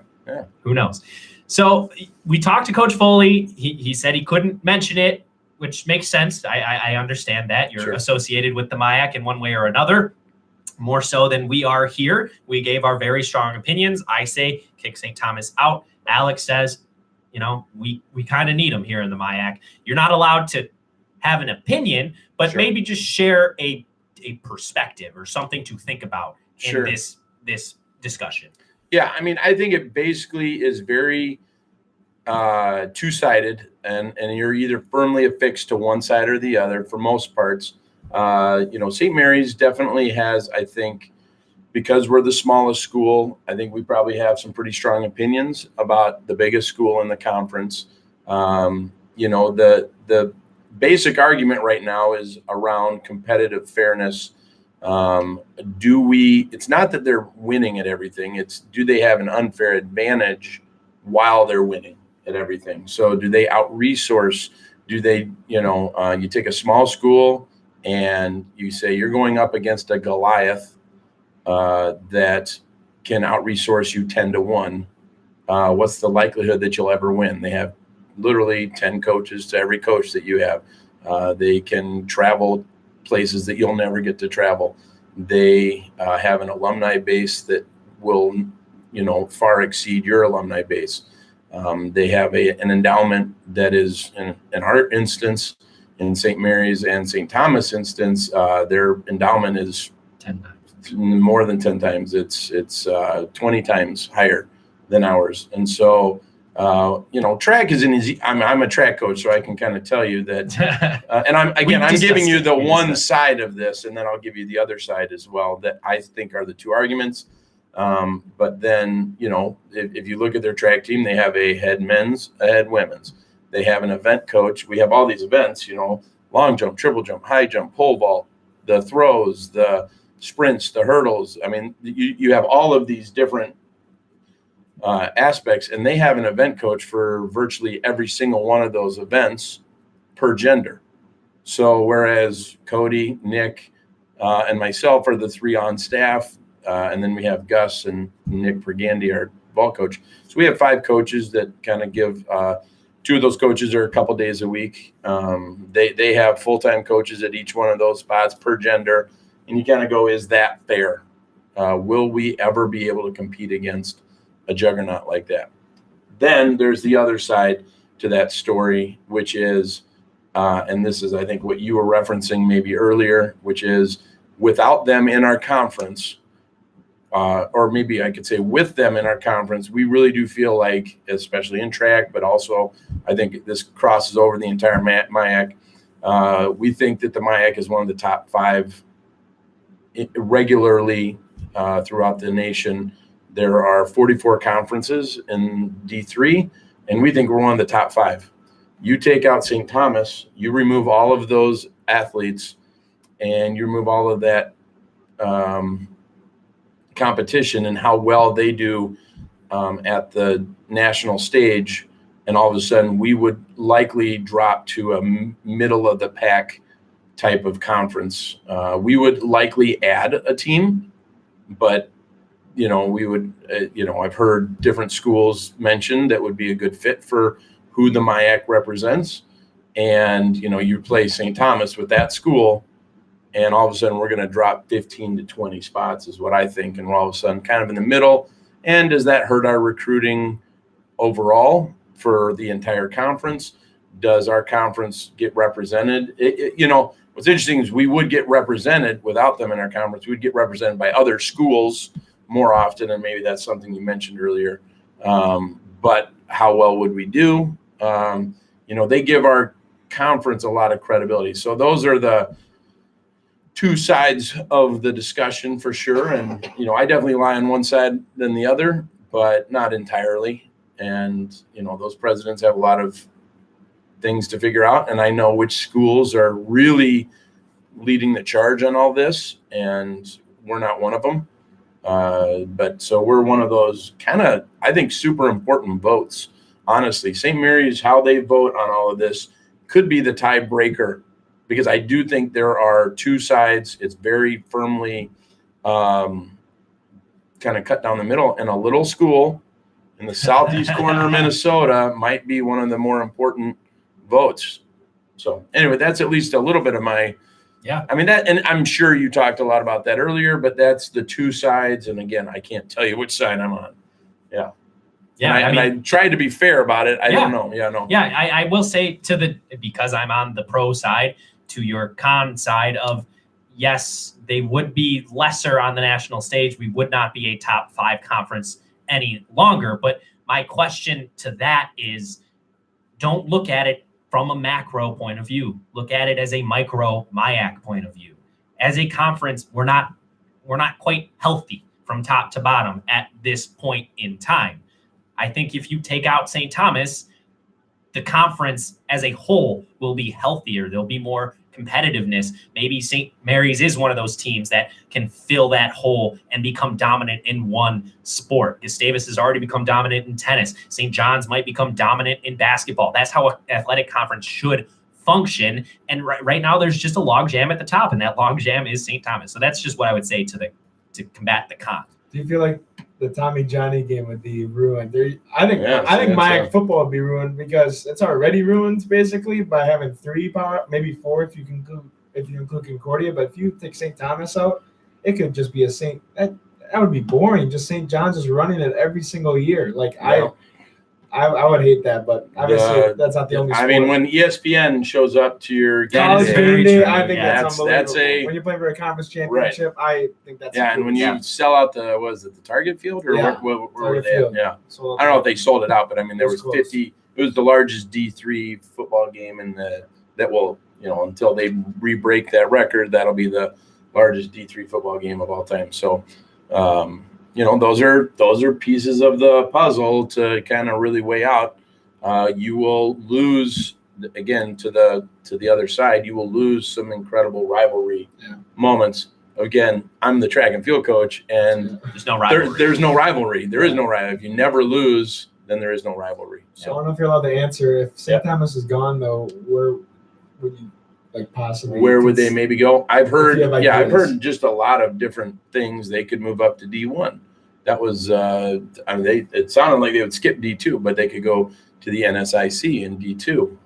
Who knows? So we talked to Coach Foley. He said he couldn't mention it, which makes sense. I understand that. You're Sure. associated with the MIAC in one way or another, more so than we are here. We gave our very strong opinions. I say kick St. Thomas out. Alex says, we kind of need him here in the MIAC. You're not allowed to have an opinion, but Sure. maybe just share a perspective or something to think about Sure. in this discussion. Yeah, I mean, I think it basically is very two-sided, and you're either firmly affixed to one side or the other for most parts. St. Mary's definitely has, I think, because we're the smallest school, I think we probably have some pretty strong opinions about the biggest school in the conference. basic argument right now is around competitive fairness. It's not that they're winning at everything. It's, do they have an unfair advantage while they're winning at everything? So do they out-resource? Do they, you take a small school and you say you're going up against a Goliath that can out-resource you 10-1. What's the likelihood that you'll ever win? They have literally 10 coaches to every coach that you have. They can travel places that you'll never get to travel. They have an alumni base that will, far exceed your alumni base. They have an endowment that is, in our instance, in St. Mary's and St. Thomas instance, their endowment is 10 times. More than 10 times. It's 20 times higher than ours. And so, track is an easy. I'm a track coach, so I can kind of tell you that. And I'm giving you the one side of this, and then I'll give you the other side as well that I think are the two arguments. But then, if you look at their track team, they have a head men's, a head women's. They have an event coach. We have all these events, long jump, triple jump, high jump, pole vault, the throws, the sprints, the hurdles. I mean, you have all of these different aspects, and they have an event coach for virtually every single one of those events per gender. So whereas Cody, Nick, and myself are the three on staff, and then we have Gus and Nick Pergandy, our ball coach. So we have 5 coaches that kind of give, 2 of those coaches are a couple days a week. They have full-time coaches at each one of those spots per gender. And you kind of go, is that fair? Will we ever be able to compete against a juggernaut like that? Then there's the other side to that story, which is, and this is, I think, what you were referencing maybe earlier, which is without them in our conference, or maybe I could say with them in our conference, we really do feel like, especially in track, but also I think this crosses over the entire MIAC. We think that the MIAC is one of the top 5 regularly throughout the nation. There are 44 conferences in D3, and we think we're one of the top 5. You take out St. Thomas, you remove all of those athletes, and you remove all of that competition and how well they do at the national stage, and all of a sudden we would likely drop to a middle of the pack type of conference. We would likely add a team, but we would, I've heard different schools mentioned that would be a good fit for who the MIAC represents. And, you play St. Thomas with that school, and all of a sudden we're going to drop 15 to 20 spots is what I think. And we're all of a sudden kind of in the middle. And does that hurt our recruiting overall for the entire conference? Does our conference get represented? What's interesting is we would get represented without them in our conference. We'd get represented by other schools more often, and maybe that's something you mentioned earlier. But how well would we do? They give our conference a lot of credibility. So those are the 2 sides of the discussion for sure. And, I definitely lie on one side than the other, but not entirely. And, those presidents have a lot of things to figure out. And I know which schools are really leading the charge on all this, and we're not one of them. But so we're one of those kind of, I think, super important votes. Honestly, St. Mary's, how they vote on all of this could be the tiebreaker, because I do think there are 2 sides. It's very firmly kind of cut down the middle, and a little school in the southeast corner of Minnesota might be one of the more important votes. So anyway, that's at least a little bit of my, and I'm sure you talked a lot about that earlier, but that's the 2 sides. And again, I can't tell you which side I'm on. Yeah. Yeah. And I tried to be fair about it. I don't know. Yeah, no. Yeah. I will say because I'm on the pro side, to your con side of, yes, they would be lesser on the national stage. We would not be a top 5 conference any longer. But my question to that is, don't look at it from a macro point of view. Look at it as a micro MIAC point of view. As a conference, we're not quite healthy from top to bottom at this point in time. I think if you take out St. Thomas, the conference as a whole will be healthier. There'll be more competitiveness. Maybe St. Mary's is one of those teams that can fill that hole and become dominant in one sport. Gustavus has already become dominant in tennis. St. John's might become dominant in basketball. That's how an athletic conference should function. And right now there's just a log jam at the top, and that log jam is St. Thomas. So that's just what I would say to combat the con. Do you feel like the Tommy Johnny game would be ruined? I think Yeah, MIAC football would be ruined because it's already ruined basically by having 3 power, maybe 4 if you include Concordia. But if you take St. Thomas out, it could just be that would be boring. Just St. John's is running it every single year. Like Yeah. I would hate that, but obviously that's not the only sport. I mean, when ESPN shows up to your college is game very day, true. I think Yeah, that's that's unbelievable. a- When you're playing for a conference championship, I think that's and when you sell out the Target Field or Yeah, where were Target they at? Field. Yeah. So, I don't know if they sold it out, but I mean, there It was was close. 50. It was the largest D3 football game that will, until they re-break that record, that'll be the largest D3 football game of all time. So, those are pieces of the puzzle to kind of really weigh out. You will lose again to the other side. You will lose some incredible rivalry moments. Again, I'm the track and field coach, and There's no rivalry. there's no rivalry. There is no rivalry. If you never lose, then there is no rivalry. So I don't know if you're allowed to answer. If St. Yeah. Thomas is gone, though, where would you possibly? Where would they maybe go? I've heard, you have I've ideas. heard just a lot of different things. They could move up to D1. That was, it sounded like they would skip D2, but they could go to the NSIC in D2.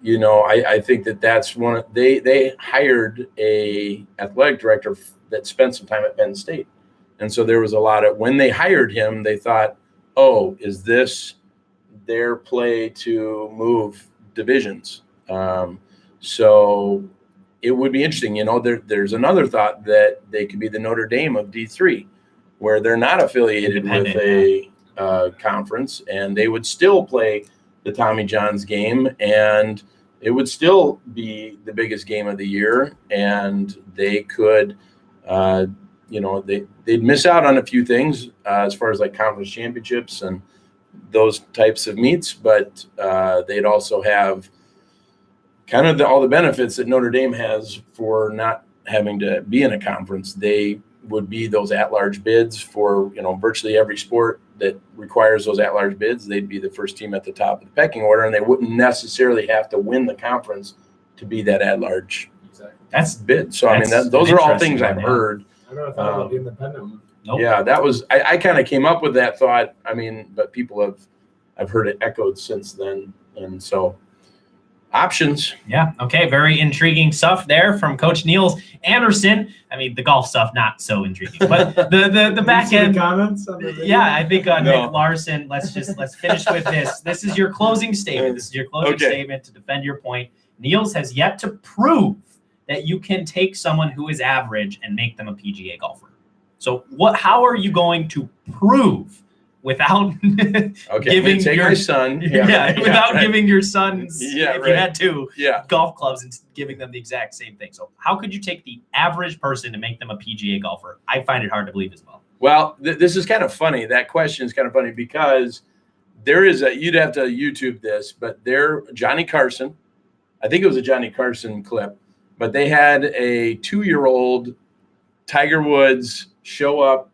I think that's one. They hired a athletic director that spent some time at Penn State, and so there was a lot of, when they hired him, they thought, oh, is this their play to move divisions? So it would be interesting. There's another thought that they could be the Notre Dame of D3, where they're not affiliated with a conference, and they would still play the Tommy John's game, and it would still be the biggest game of the year, and they could, they'd miss out on a few things as far as like conference championships and those types of meets, but they'd also have kind of all the benefits that Notre Dame has for not having to be in a conference. They would be those at-large bids for, virtually every sport that requires those at-large bids. They'd be the first team at the top of the pecking order, and they wouldn't necessarily have to win the conference to be that at-large That's bid. So, That's those an are all interesting things one, I've yeah. heard. I never thought about the independent one. nope. Yeah, that was, I kind of came up with that thought. I mean, but I've heard it echoed since then. And so options. Yeah. Okay. Very intriguing stuff there from Coach Niels Anderson. I mean, the golf stuff not so intriguing, but the back Did you see end. the comments on the video? Yeah, I think No. Nick Larson. Let's finish with this. This is your closing statement. This is your closing Okay. statement to defend your point. Niels has yet to prove that you can take someone who is average and make them a PGA golfer. So how are you going to prove without Okay. Giving take your- my son. without right. giving your sons, Yeah, if right. you had to, Yeah. golf clubs and giving them the exact same thing. So how could you take the average person to make them a PGA golfer? I find it hard to believe as well. Well, this is kind of funny. That question is kind of funny because there is you'd have to YouTube this, but Johnny Carson, I think it was a Johnny Carson clip, but they had a 2-year-old Tiger Woods show up,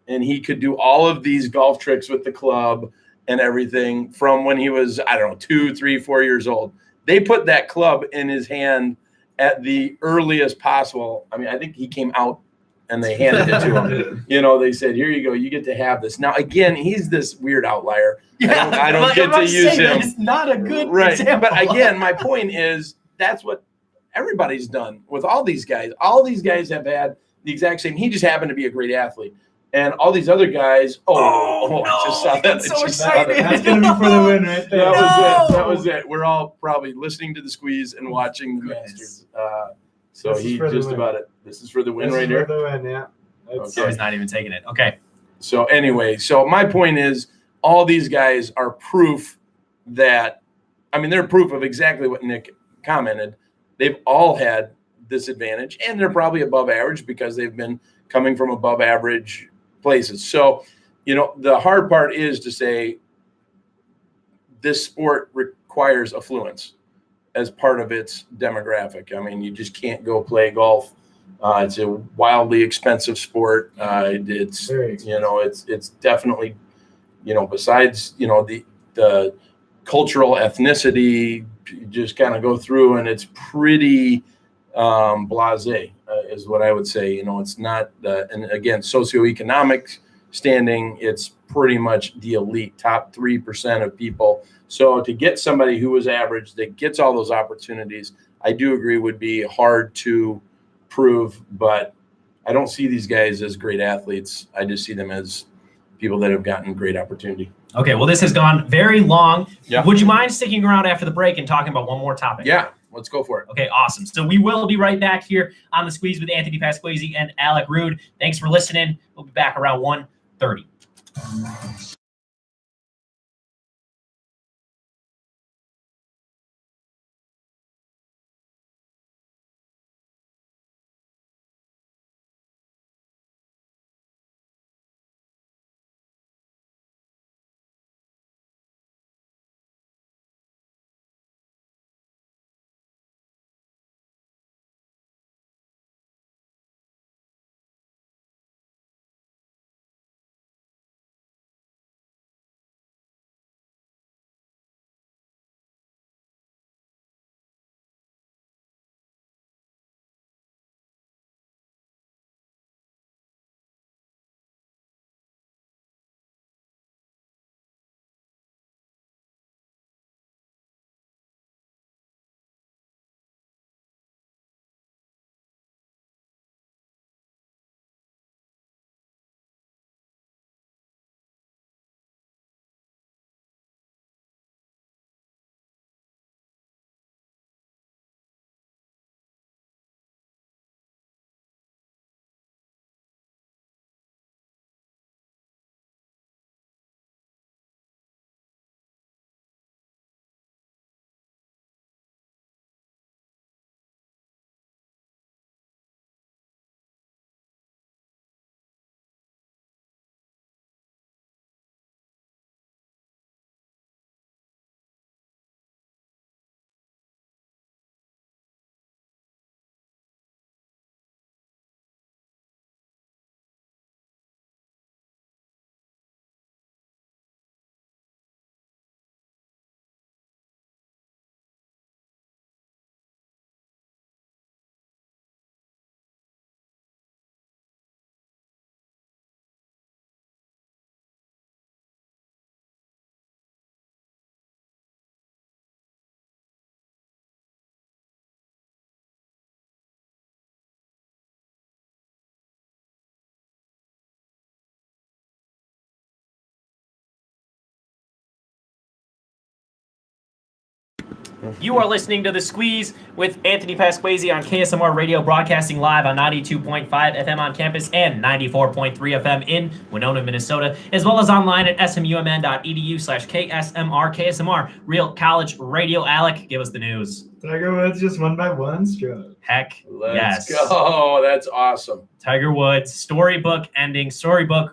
and he could do all of these golf tricks with the club and everything from when he was, 2, 3, 4 years old. They put that club in his hand at the earliest possible. I mean, I think he came out and they handed it to him. They said, here you go. You get to have this. Now, again, he's this weird outlier. I don't but get I'm to not use saying that him. It's not a good Right. example. But again, my point is that's what everybody's done with all these guys. All these guys have had the exact same. He just happened to be a great athlete. And all these other guys, I just saw I that. got so I just saw that. excited. That's going to be for the win right there. That was it. No. That was it. We're all probably listening to the squeeze and watching the Goodness. Masters. So This is he for the just win. about it. This is for the win This right is here. for the win, yeah. It's- So he's not even taking it. Okay. So anyway, so my point is all these guys are proof that, they're proof of exactly what Nick commented. They've all had this advantage, and they're probably above average because they've been coming from above average places. So, the hard part is to say this sport requires affluence as part of its demographic. I mean, you just can't go play golf. It's a wildly expensive sport. It's Very expensive. it's definitely, besides the cultural ethnicity, you just kind of go through, and it's pretty blasé, is what I would say. It's not, and again, socioeconomic standing, it's pretty much the elite, top 3% of people. So to get somebody who is average that gets all those opportunities, I do agree would be hard to prove, but I don't see these guys as great athletes. I just see them as people that have gotten great opportunity. Okay, well, this has gone very long. Yeah. Would you mind sticking around after the break and talking about one more topic? Yeah, let's go for it. Okay, awesome. So we will be right back here on The Squeeze with Anthony Pasquesi and Alec Rude. Thanks for listening. We'll be back around 1:30. You are listening to The Squeeze with Anthony Pasquesi on KSMR Radio, broadcasting live on 92.5 FM on campus and 94.3 FM in Winona, Minnesota, as well as online at smumn.edu/KSMR. KSMR, Real College Radio. Alec, give us the news. Tiger Woods just won by 1 stroke. Heck, Let's yes. go. That's awesome. Tiger Woods, storybook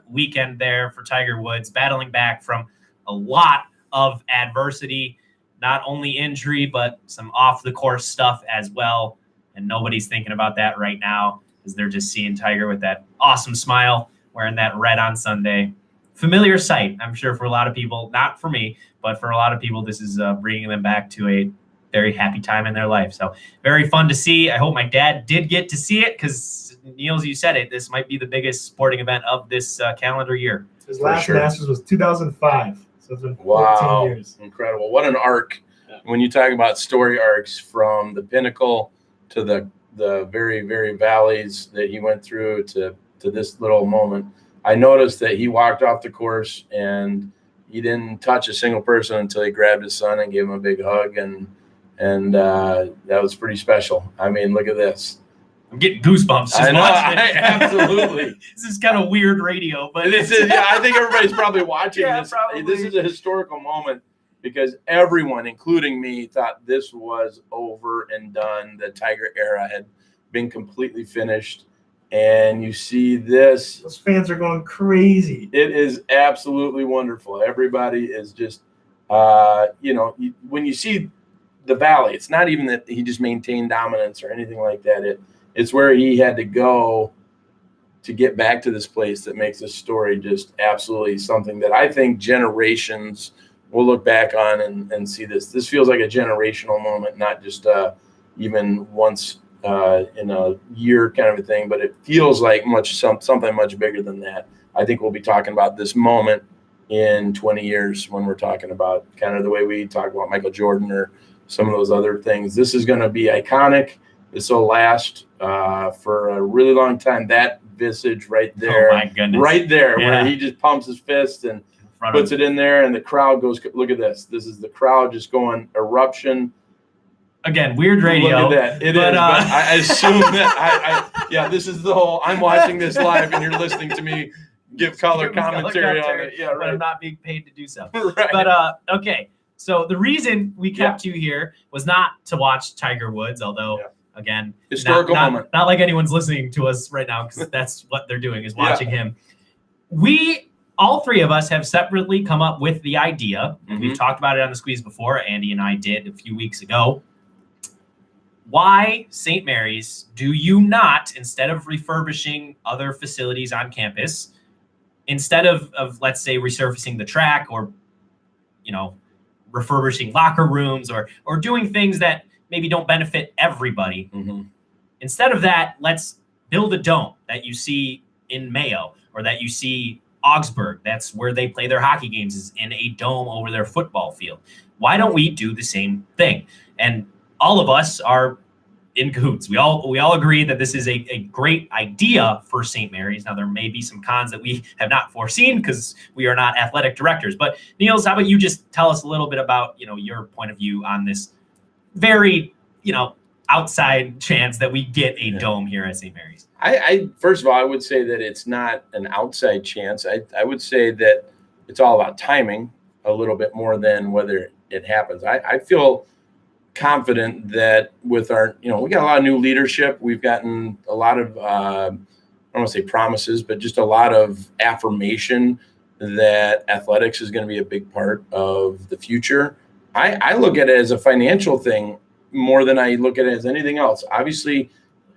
weekend there for Tiger Woods, battling back from a lot of adversity. Not only injury, but some off-the-course stuff as well. And nobody's thinking about that right now as they're just seeing Tiger with that awesome smile, wearing that red on Sunday. Familiar sight, I'm sure, for a lot of people. Not for me, but for a lot of people, this is bringing them back to a very happy time in their life. So very fun to see. I hope my dad did get to see it because, Niels, you said it. This might be the biggest sporting event of this calendar year. His last Masters was 2005. So it's been 14 Wow, years. incredible. What an arc. Yeah. When you talk about story arcs from the pinnacle to the very, very valleys that he went through to this little moment. I noticed that he walked off the course and he didn't touch a single person until he grabbed his son and gave him a big hug. And that was pretty special. I mean, look at this. I'm getting goosebumps just I know, watching it. absolutely. This is kind of weird radio, but This is, yeah, I think everybody's probably watching Yeah, this. probably. This is a historical moment because everyone, including me, thought this was over and done. The Tiger era had been completely finished. And you see this. Those fans are going crazy. It is absolutely wonderful. Everybody is just when you see the Valley, it's not even that he just maintained dominance or anything like that. It's where he had to go to get back to this place that makes this story just absolutely something that I think generations will look back on and see this. This feels like a generational moment, not just even once in a year kind of a thing, but it feels like something much bigger than that. I think we'll be talking about this moment in 20 years when we're talking about kind of the way we talk about Michael Jordan or some of those other things. This is going to be iconic. This will last for a really long time. That visage right there, Oh my goodness. right there, Yeah. where he just pumps his fist and puts it in there, and the crowd goes, look at this. This is the crowd just going eruption. Again, weird radio. Look at that. It but, is, but I assume that yeah, this is the whole, I'm watching this live and you're listening to me give color commentary on it. Yeah, But right. I'm not being paid to do so. Right. But okay, so the reason we kept you here was not to watch Tiger Woods, although again, Historical moment. Not like anyone's listening to us right now because that's what they're doing is watching him. All three of us have separately come up with the idea. Mhm. We've talked about it on the Squeeze before. Andy and I did a few weeks ago. Why, St. Mary's, do you not, instead of refurbishing other facilities on campus, instead of let's say resurfacing the track or, refurbishing locker rooms or doing things that maybe don't benefit everybody, Mhm. instead of that, let's build a dome that you see in Mayo or that you see Augsburg. That's where they play their hockey games, is in a dome over their football field. Why don't we do the same thing? And all of us are in cahoots. We all agree that this is a great idea for St. Mary's. Now, there may be some cons that we have not foreseen because we are not athletic directors. But Niels, how about you just tell us a little bit about your point of view on this very outside chance that we get a dome here at St. Mary's? I first of all, I would say that it's not an outside chance. I would say that it's all about timing a little bit more than whether it happens. I feel confident that with our, we got a lot of new leadership. We've gotten a lot of, I don't want to say promises, but just a lot of affirmation that athletics is going to be a big part of the future. I look at it as a financial thing more than I look at it as anything else. Obviously,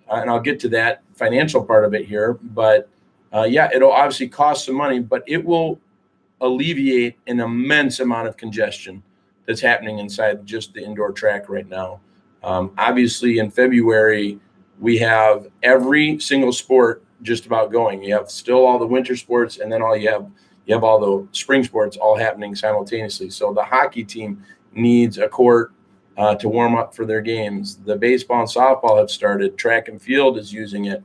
and I'll get to that financial part of it here, but it'll obviously cost some money, but it will alleviate an immense amount of congestion that's happening inside just the indoor track right now. Obviously, in February, we have every single sport just about going. You have still all the winter sports, and then you have all the spring sports all happening simultaneously. So the hockey team needs a court to warm up for their games. The baseball and softball have started. Track and field is using it.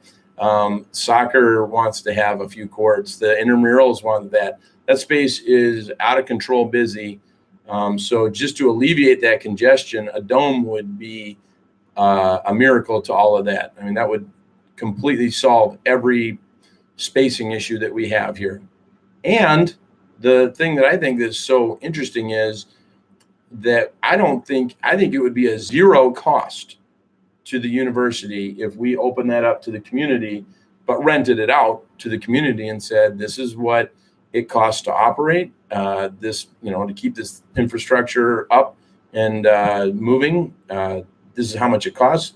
Soccer wants to have a few courts. The intramurals want that. That space is out of control busy. So just to alleviate that congestion, a dome would be a miracle to all of that. I mean, that would completely solve every spacing issue that we have here. And the thing that I think is so interesting is that I think it would be a zero cost to the university if we open that up to the community, but rented it out to the community and said, this is what it costs to operate to keep this infrastructure up and moving. This is how much it costs.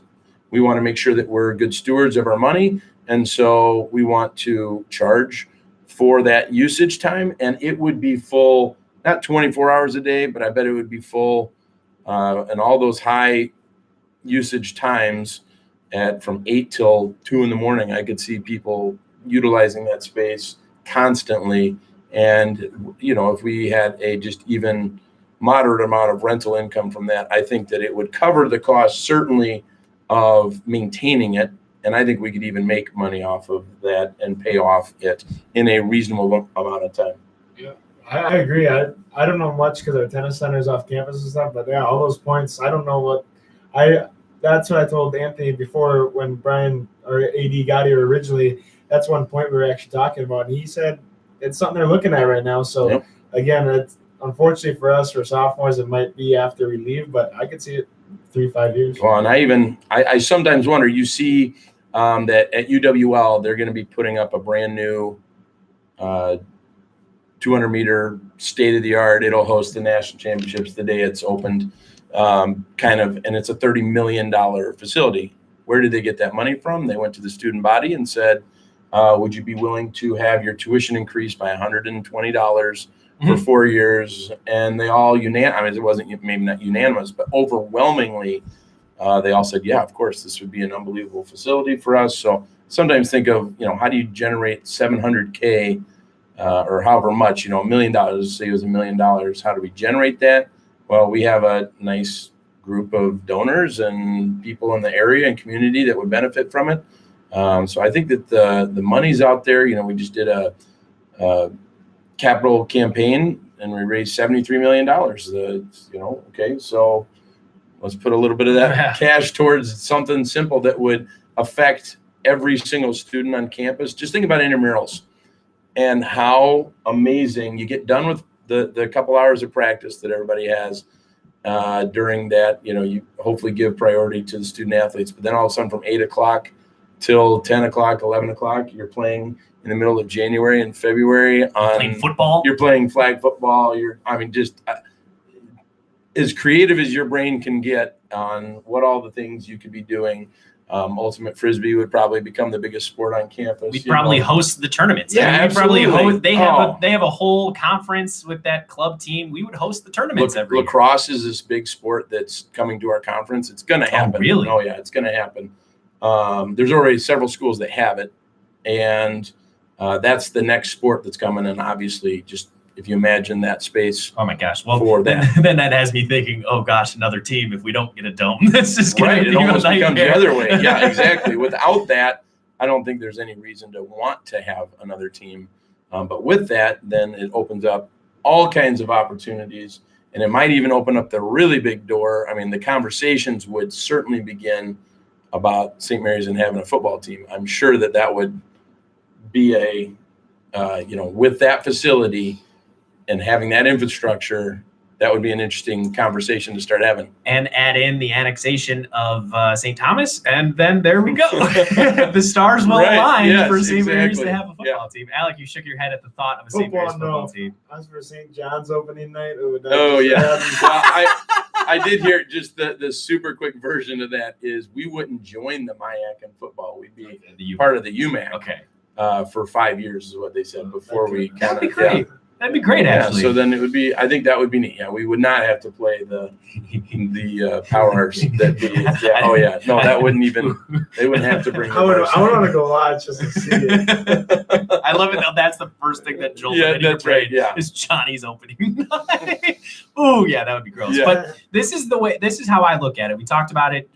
We want to make sure that we're good stewards of our money. And so we want to charge for that usage time, and it would be full, not 24 hours a day, but I bet it would be full and all those high usage times from 8 till 2 in the morning. I could see people utilizing that space constantly. And, if we had a just even moderate amount of rental income from that, I think that it would cover the cost certainly of maintaining it. And I think we could even make money off of that and pay off it in a reasonable amount of time. Yeah, I agree. I don't know much because our tennis center is off campus and stuff, but all those points, I don't know that's what I told Anthony before when Brian or AD got here originally. That's one point we were actually talking about. And he said it's something they're looking at right now. So again, it's unfortunately for us, for sophomores, it might be after we leave, but I could see it 3-5 years. Well, and I sometimes wonder, you see that at UWL, they're going to be putting up a brand new 200 meter state of the art. It'll host the national championships the day it's opened, and it's a $30 million facility. Where did they get that money from? They went to the student body and said, would you be willing to have your tuition increased by $120 for 4 years? And they all it wasn't maybe not unanimous, but overwhelmingly, they all said, yeah, of course, this would be an unbelievable facility for us. So sometimes think of, how do you generate $700K or however much, $1 million, say it was $1 million. How do we generate that? Well, we have a nice group of donors and people in the area and community that would benefit from it. So I think that the money's out there. We just did a capital campaign and we raised $73 million. Okay, so let's put a little bit of that cash towards something simple that would affect every single student on campus. Just think about intramurals and how amazing you get done with the couple hours of practice that everybody has. During that, you hopefully give priority to the student athletes, but then all of a sudden from 8 o'clock till 10 o'clock, 11 o'clock, you're playing in the middle of January and February on playing football. You're playing flag football. Just as creative as your brain can get on what all the things you could be doing. Ultimate Frisbee would probably become the biggest sport on campus. We'd probably host the tournaments. Yeah, absolutely. They have a whole conference with that club team. We would host the tournaments every year. Lacrosse is this big sport that's coming to our conference. It's going to happen. Oh, really? Oh, yeah, it's going to happen. There's already several schools that have it, and that's the next sport that's coming. And obviously, just if you imagine that space. Oh my gosh! Well, then that has me thinking. Oh gosh, another team. If we don't get a dome, this is right. It almost becomes the other way. Yeah, exactly. Without that, I don't think there's any reason to want to have another team. But with that, then it opens up all kinds of opportunities, and it might even open up the really big door. The conversations would certainly begin about St. Mary's and having a football team. I'm sure that would be with that facility and having that infrastructure, that would be an interesting conversation to start having. And add in the annexation of St. Thomas, and then there we go. The stars will align for St. Mary's to have a football team. Alec, you shook your head at the thought of a St. Mary's football team. As for St. John's opening night, it would I did hear just the super quick version of that is we wouldn't join the MIAC in football. We'd be part of the UMAC. Okay. For 5 years is what they said before we kind of. That'd be great. That'd be great, actually. So then it would be. I think that would be neat. Yeah, we would not have to play the powers that be. Yeah. Oh yeah. No, that wouldn't even. They wouldn't have to bring. I would want to go live just to see it. I love it. That's the first thing that jolts into your brain. Yeah, is Johnny's opening night. Oh yeah, that would be gross. Yeah. But this is the way. This is how I look at it. We talked about it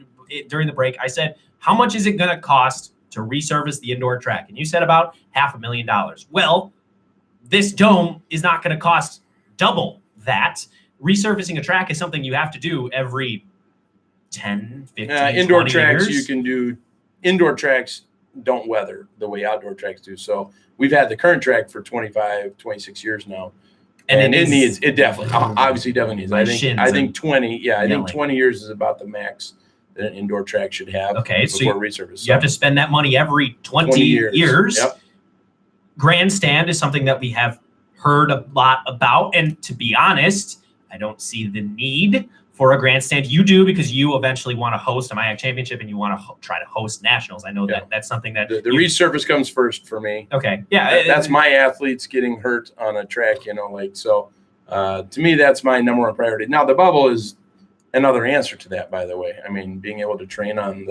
during the break. I said, how much is it going to cost to resurface the indoor track? And you said about $500,000. Well, this dome is not going to cost double that. Resurfacing a track is something you have to do every 10, 15, indoor 20 tracks years. You can do. Indoor tracks don't weather the way outdoor tracks do. So we've had the current track for 25, 26 years now. And it definitely needs. I think 20. Yeah, I think 20 years is about the max that an indoor track should have. Okay, before resurface. You have to spend that money every 20 years. Yep. Grandstand is something that we have heard a lot about. And to be honest, I don't see the need for a grandstand. You do, because you eventually want to host a MIAC championship and you want to try to host nationals. I know that that's something that the resurface comes first for me. Okay. Yeah. That's my athletes getting hurt on a track, so to me, that's my number one priority. Now the bubble is another answer to that, by the way. Being able to train on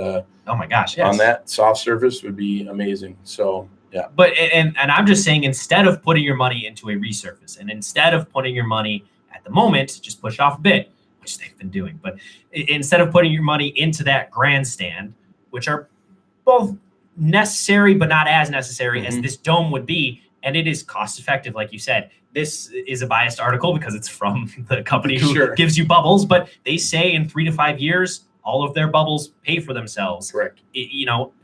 on that soft surface would be amazing. So yeah. But and I'm just saying, instead of putting your money into a resurface, and instead of putting your money at the moment, just push it off a bit, which they've been doing. But instead of putting your money into that grandstand, which are both necessary but not as necessary as this dome would be, and it is cost effective, like you said. This is a biased article because it's from the company who gives you bubbles, but they say in 3 to 5 years, all of their bubbles pay for themselves. Correct.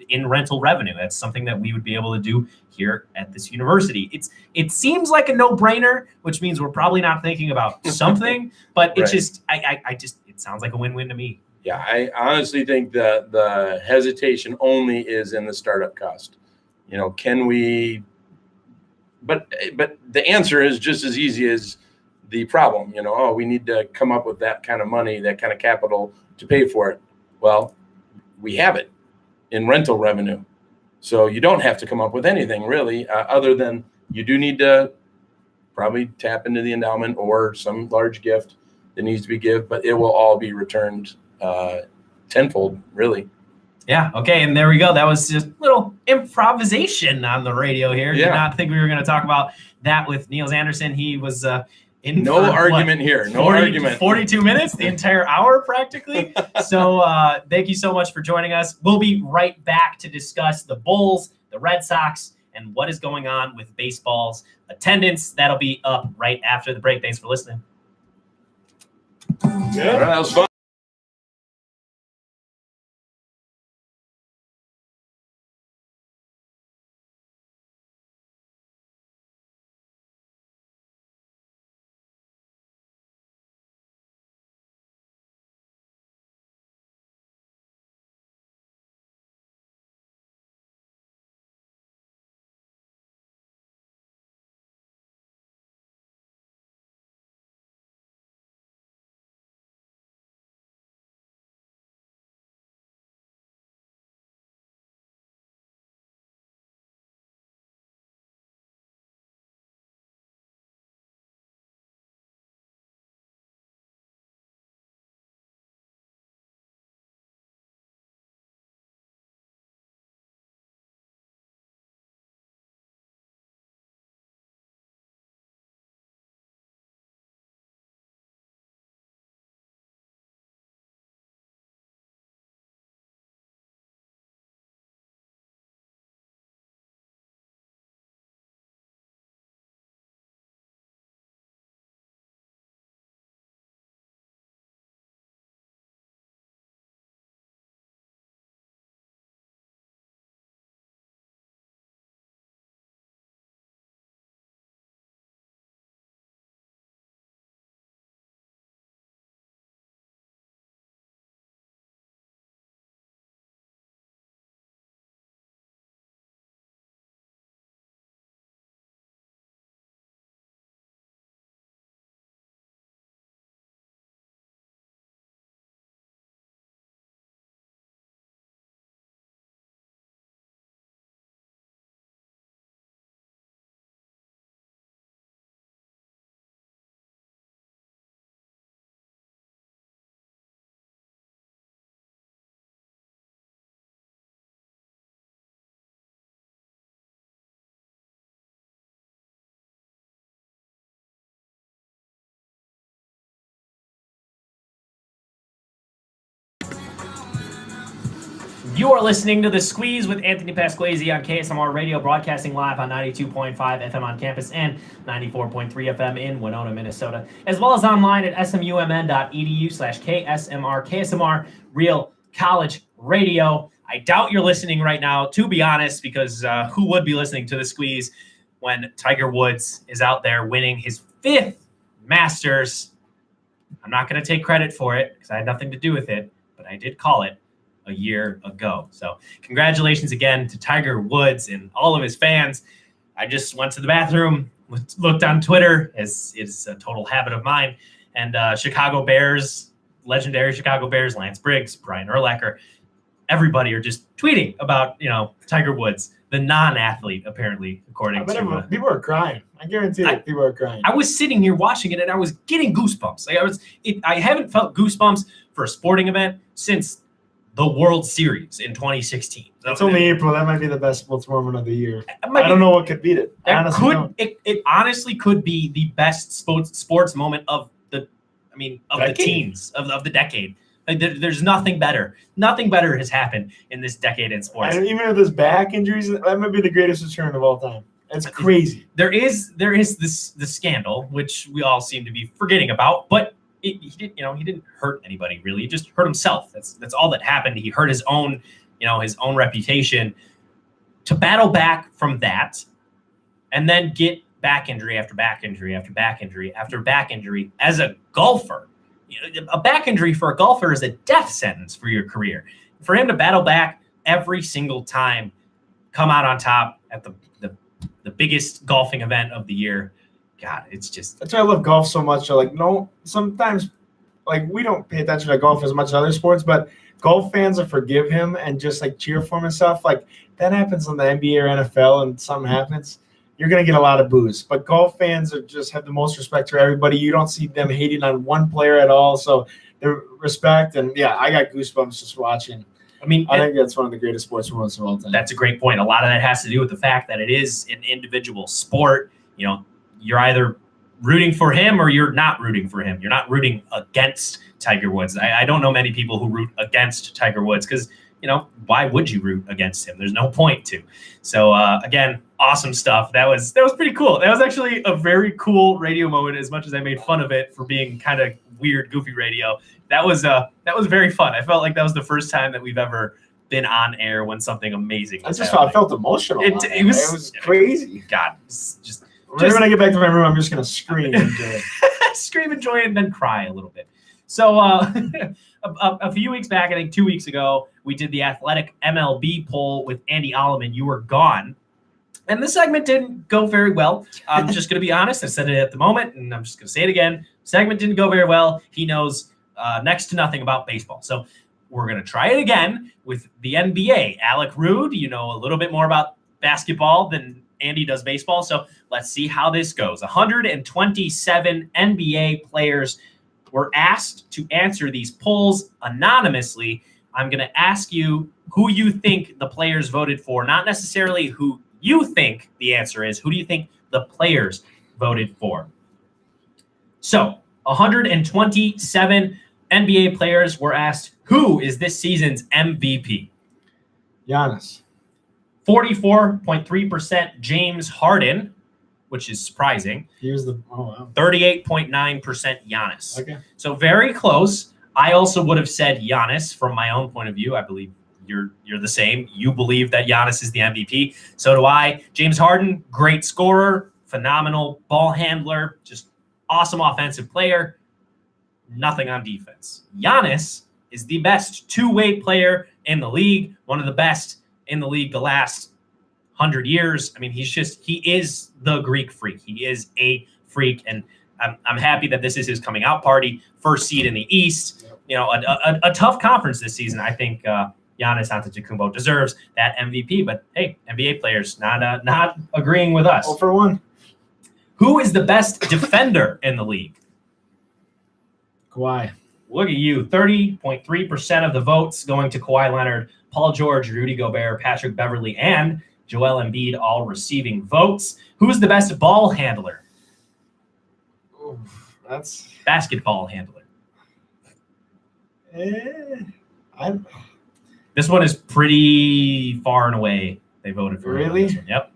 In rental revenue. That's something that we would be able to do here at this university. It seems like a no-brainer, which means we're probably not thinking about something, but it just it sounds like a win-win to me. Yeah, I honestly think the hesitation only is in the startup cost. Can we but the answer is just as easy as the problem. We need to come up with that kind of money, that kind of capital to pay for it. Well, we have it in rental revenue. So you don't have to come up with anything really, other than you do need to probably tap into the endowment or some large gift that needs to be given, but it will all be returned tenfold, really. Yeah. Okay. And there we go. That was just a little improvisation on the radio here. Yeah. Did not think we were going to talk about that with Niels Anderson. He was in No for, argument here. No 40 argument. 42 minutes, the entire hour practically. So thank you so much for joining us. We'll be right back to discuss the Bulls, the Red Sox, and what is going on with baseball's attendance. That'll be up right after the break. Thanks for listening. Yeah, that was fun. You are listening to The Squeeze with Anthony Pasquazi on KSMR Radio, broadcasting live on 92.5 FM on campus and 94.3 FM in Winona, Minnesota, as well as online at smumn.edu/KSMR. KSMR Real College Radio. I doubt you're listening right now, to be honest, because who would be listening to The Squeeze when Tiger Woods is out there winning his 5th Masters? I'm not going to take credit for it because I had nothing to do with it, but I did call it a year ago. So congratulations again to Tiger Woods and all of his fans. I just went to the bathroom, looked on Twitter, as it's a total habit of mine, and Chicago Bears, legendary Chicago Bears, Lance Briggs, Brian Urlacher, everybody are just tweeting about, Tiger Woods, the non-athlete, apparently, according to people are crying. I guarantee that people are crying. I was sitting here watching it and I was getting goosebumps. I haven't felt goosebumps for a sporting event since the World Series in 2016. It's only April. That might be the best sports moment of the year. I don't know what could beat it. It honestly could be the best sports moment of the teens of the decade. There's nothing better. Nothing better has happened in this decade in sports. And even with his back injuries, that might be the greatest return of all time. It's crazy. There is the scandal, which we all seem to be forgetting about, but he didn't hurt anybody really. He just hurt himself. That's all that happened. He hurt his own reputation. To battle back from that, and then get back injury after back injury after back injury after back injury as a golfer. A back injury for a golfer is a death sentence for your career. For him to battle back every single time, come out on top at the the biggest golfing event of the year. God, it's just That's why I love golf so much. So, like, no, sometimes, like, we don't pay attention to golf as much as other sports, but golf fans will forgive him and just, like, cheer for him and stuff. Like, that happens in the NBA or NFL and something happens, you're going to get a lot of boos. But golf fans just have the most respect for everybody. You don't see them hating on one player at all. So, the respect. And, yeah, I got goosebumps just watching. I mean, I think that's one of the greatest sports moments of all time. that's a great point. A lot of that has to do with the fact that it is an individual sport. You know, you're either rooting for him or you're not rooting for him. You're not rooting against Tiger Woods. I don't know many people who root against Tiger Woods because, you know, why would you root against him? There's no point to. So, again, awesome stuff. That was pretty cool. That was actually a very cool radio moment, as much as I made fun of it for being kind of weird, goofy radio. That was very fun. I felt like that was the first time that we've ever been on air when something amazing was happening. I felt emotional. It was crazy. God, it's just When I get back to my room, I'm just going to scream. scream and joy and then cry a little bit. So a few weeks back, I think 2 weeks ago, we did the Athletic MLB poll with Andy Alleman. You were gone. And the segment didn't go very well. I'm just going to be honest. I said it at the moment, and I'm just going to say it again. Segment didn't go very well. He knows next to nothing about baseball. So we're going to try it again with the NBA. Alec Rude, you know a little bit more about basketball than Andy does baseball. So let's see how this goes. 127 NBA players were asked to answer these polls anonymously. I'm going to ask you who you think the players voted for, not necessarily who you think the answer is. Who do you think the players voted for? So 127 NBA players were asked, who is this season's MVP? Giannis. 44.3% James Harden, which is surprising. He was 38.9% Giannis. Okay. So very close. I also would have said Giannis from my own point of view. I believe you're the same. You believe that Giannis is the MVP. So do I. James Harden, great scorer, phenomenal ball handler, just awesome offensive player. Nothing on defense. Giannis is the best two-way player in the league, one of the best in the league the last 100 years. I mean, he is the Greek freak. He is a freak, and I'm happy that this is his coming out party. First seed in the East. You know, a tough conference this season. I think Giannis Antetokounmpo deserves that MVP. But hey, NBA players not agreeing with us. 0 for 1. Who is the best defender in the league? Kawhi. Look at you. 30.3% of the votes going to Kawhi Leonard, Paul George, Rudy Gobert, Patrick Beverley, and Joel Embiid all receiving votes. Who's the best ball handler? Oof, that's Basketball handler. I'm This one is pretty far and away. They voted for Really? this one. Yep.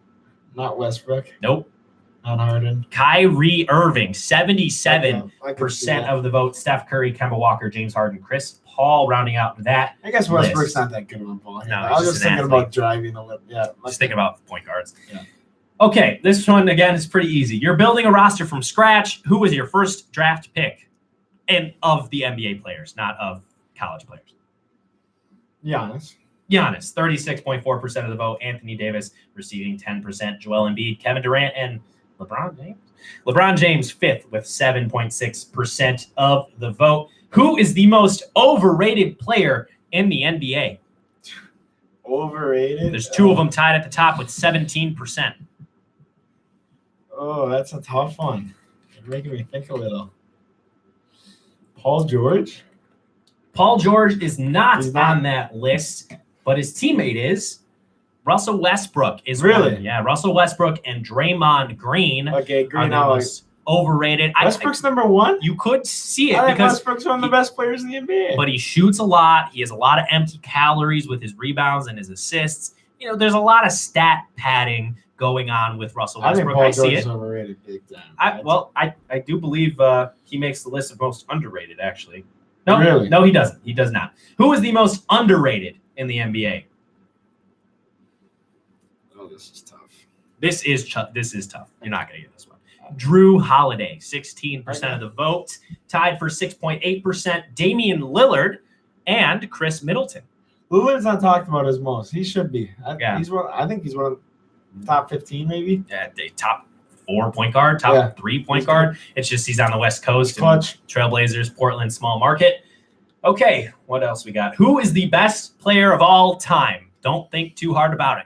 not Westbrook, Nope. not Harden. Kyrie Irving, 77% I could see that. of the vote. Steph Curry, Kemba Walker, James Harden, Chris Paul rounding out that. I guess Westbrook's list. not that good of a ball. No, I he's was just just an thinking athlete. about driving a little. Yeah, Just thinking about point guards. Yeah. Okay, this one again is pretty easy. You're building a roster from scratch. Who was your first draft pick? And of the NBA players, not of college players. Giannis. Giannis, 36.4% of the vote. Anthony Davis receiving 10%. Joel Embiid, Kevin Durant, and LeBron James. LeBron James, fifth with 7.6% of the vote. Who is the most overrated player in the NBA? Overrated. There's two of them tied at the top with 17%. Oh, that's a tough one. You're making me think a little. Paul George. Paul George is not He's not. on that list, but his teammate is. Russell Westbrook is Really? one. Yeah, Russell Westbrook and Draymond Green Okay, are Green the out. most overrated. Westbrook's number 1. You could see it I think because, Westbrook's one of the best players in the NBA. but he shoots a lot. He has a lot of empty calories with his rebounds and his assists. You know, there's a lot of stat padding going on with Russell I think Westbrook. Paul I George see is it. overrated big time. I do believe he makes the list of most underrated, actually. No, Really? no, he doesn't. He does not. Who is the most underrated in the NBA? Oh, this is tough. This is tough. You're not going to get this one. Drew Holiday, 16% of the vote, tied for 6.8%. Damian Lillard and Chris Middleton. Lillard's not talked about as most. He should be. Yeah. I think he's one of top 15 maybe. A top 4 point guard, top Yeah. 3 point He's guard. It's just he's on the West Coast. and Clutch. Trailblazers, Portland, small market. Okay, what else we got? Who is the best player of all time? Don't think too hard about it.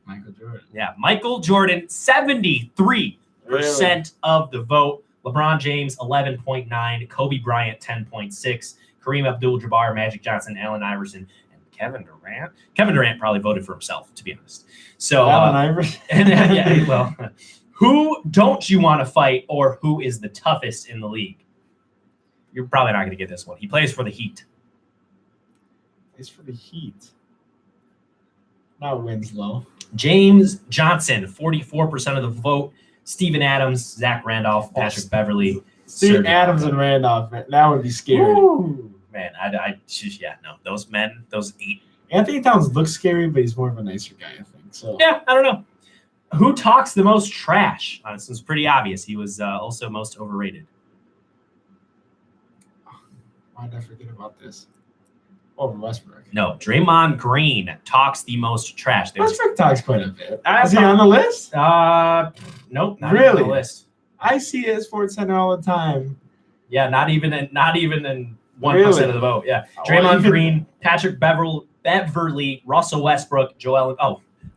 Michael Jordan. Yeah, Michael Jordan, 73% of the vote. LeBron James, 11.9. Kobe Bryant, 10.6. Kareem Abdul-Jabbar, Magic Johnson, Allen Iverson, and Kevin Durant. Kevin Durant probably voted for himself, to be honest. So, Allen Iverson. and yeah, well, who don't you want to fight, or who is the toughest in the league? You're probably not going to get this one. He plays for the Heat. It's for the Heat. Not Winslow. James Johnson, 44% of the vote. Steven Adams, Zach Randolph, Patrick Beverly. Steve Serge Adams and Randolph, man, that would be scary. Woo. Man, those men, those 8. Anthony Towns looks scary, but he's more of a nicer guy, I think. So Yeah, I don't know. Who talks the most trash? This was pretty obvious. He was also most overrated. why did I forget about this? Over Westbrook. No, Draymond Green talks the most trash. There's, Westbrook talks quite a bit. I Is he on the list? nope, not Really? even on the list. I see it at Sports Center all the time. Yeah, not even in 1% Really? of the vote. Yeah, Well, Draymond even- Green, Patrick Beverly, Russell Westbrook,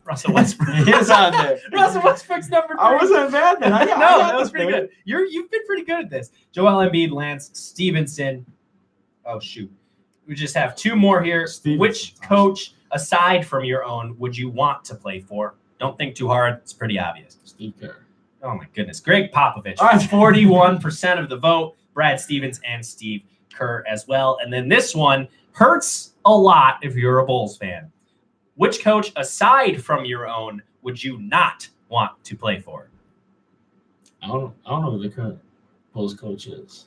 Russell Westbrook. He is on there. Russell Westbrook's number 3. I wasn't bad then. I No, got that was pretty there. good. You've been pretty good at this. Joel Embiid, Lance Stevenson. Oh shoot, we just have 2 more here. Stevenson's Which awesome. coach, aside from your own, would you want to play for? Don't think too hard. It's pretty obvious. Steve Kerr. Oh my goodness, Greg Popovich, Oh. 41% of the vote. Brad Stevens and Steve Kerr as well. And then this one hurts a lot if you're a Bulls fan. Which coach, aside from your own, would you not want to play for? I don't know who the current Bulls coach is.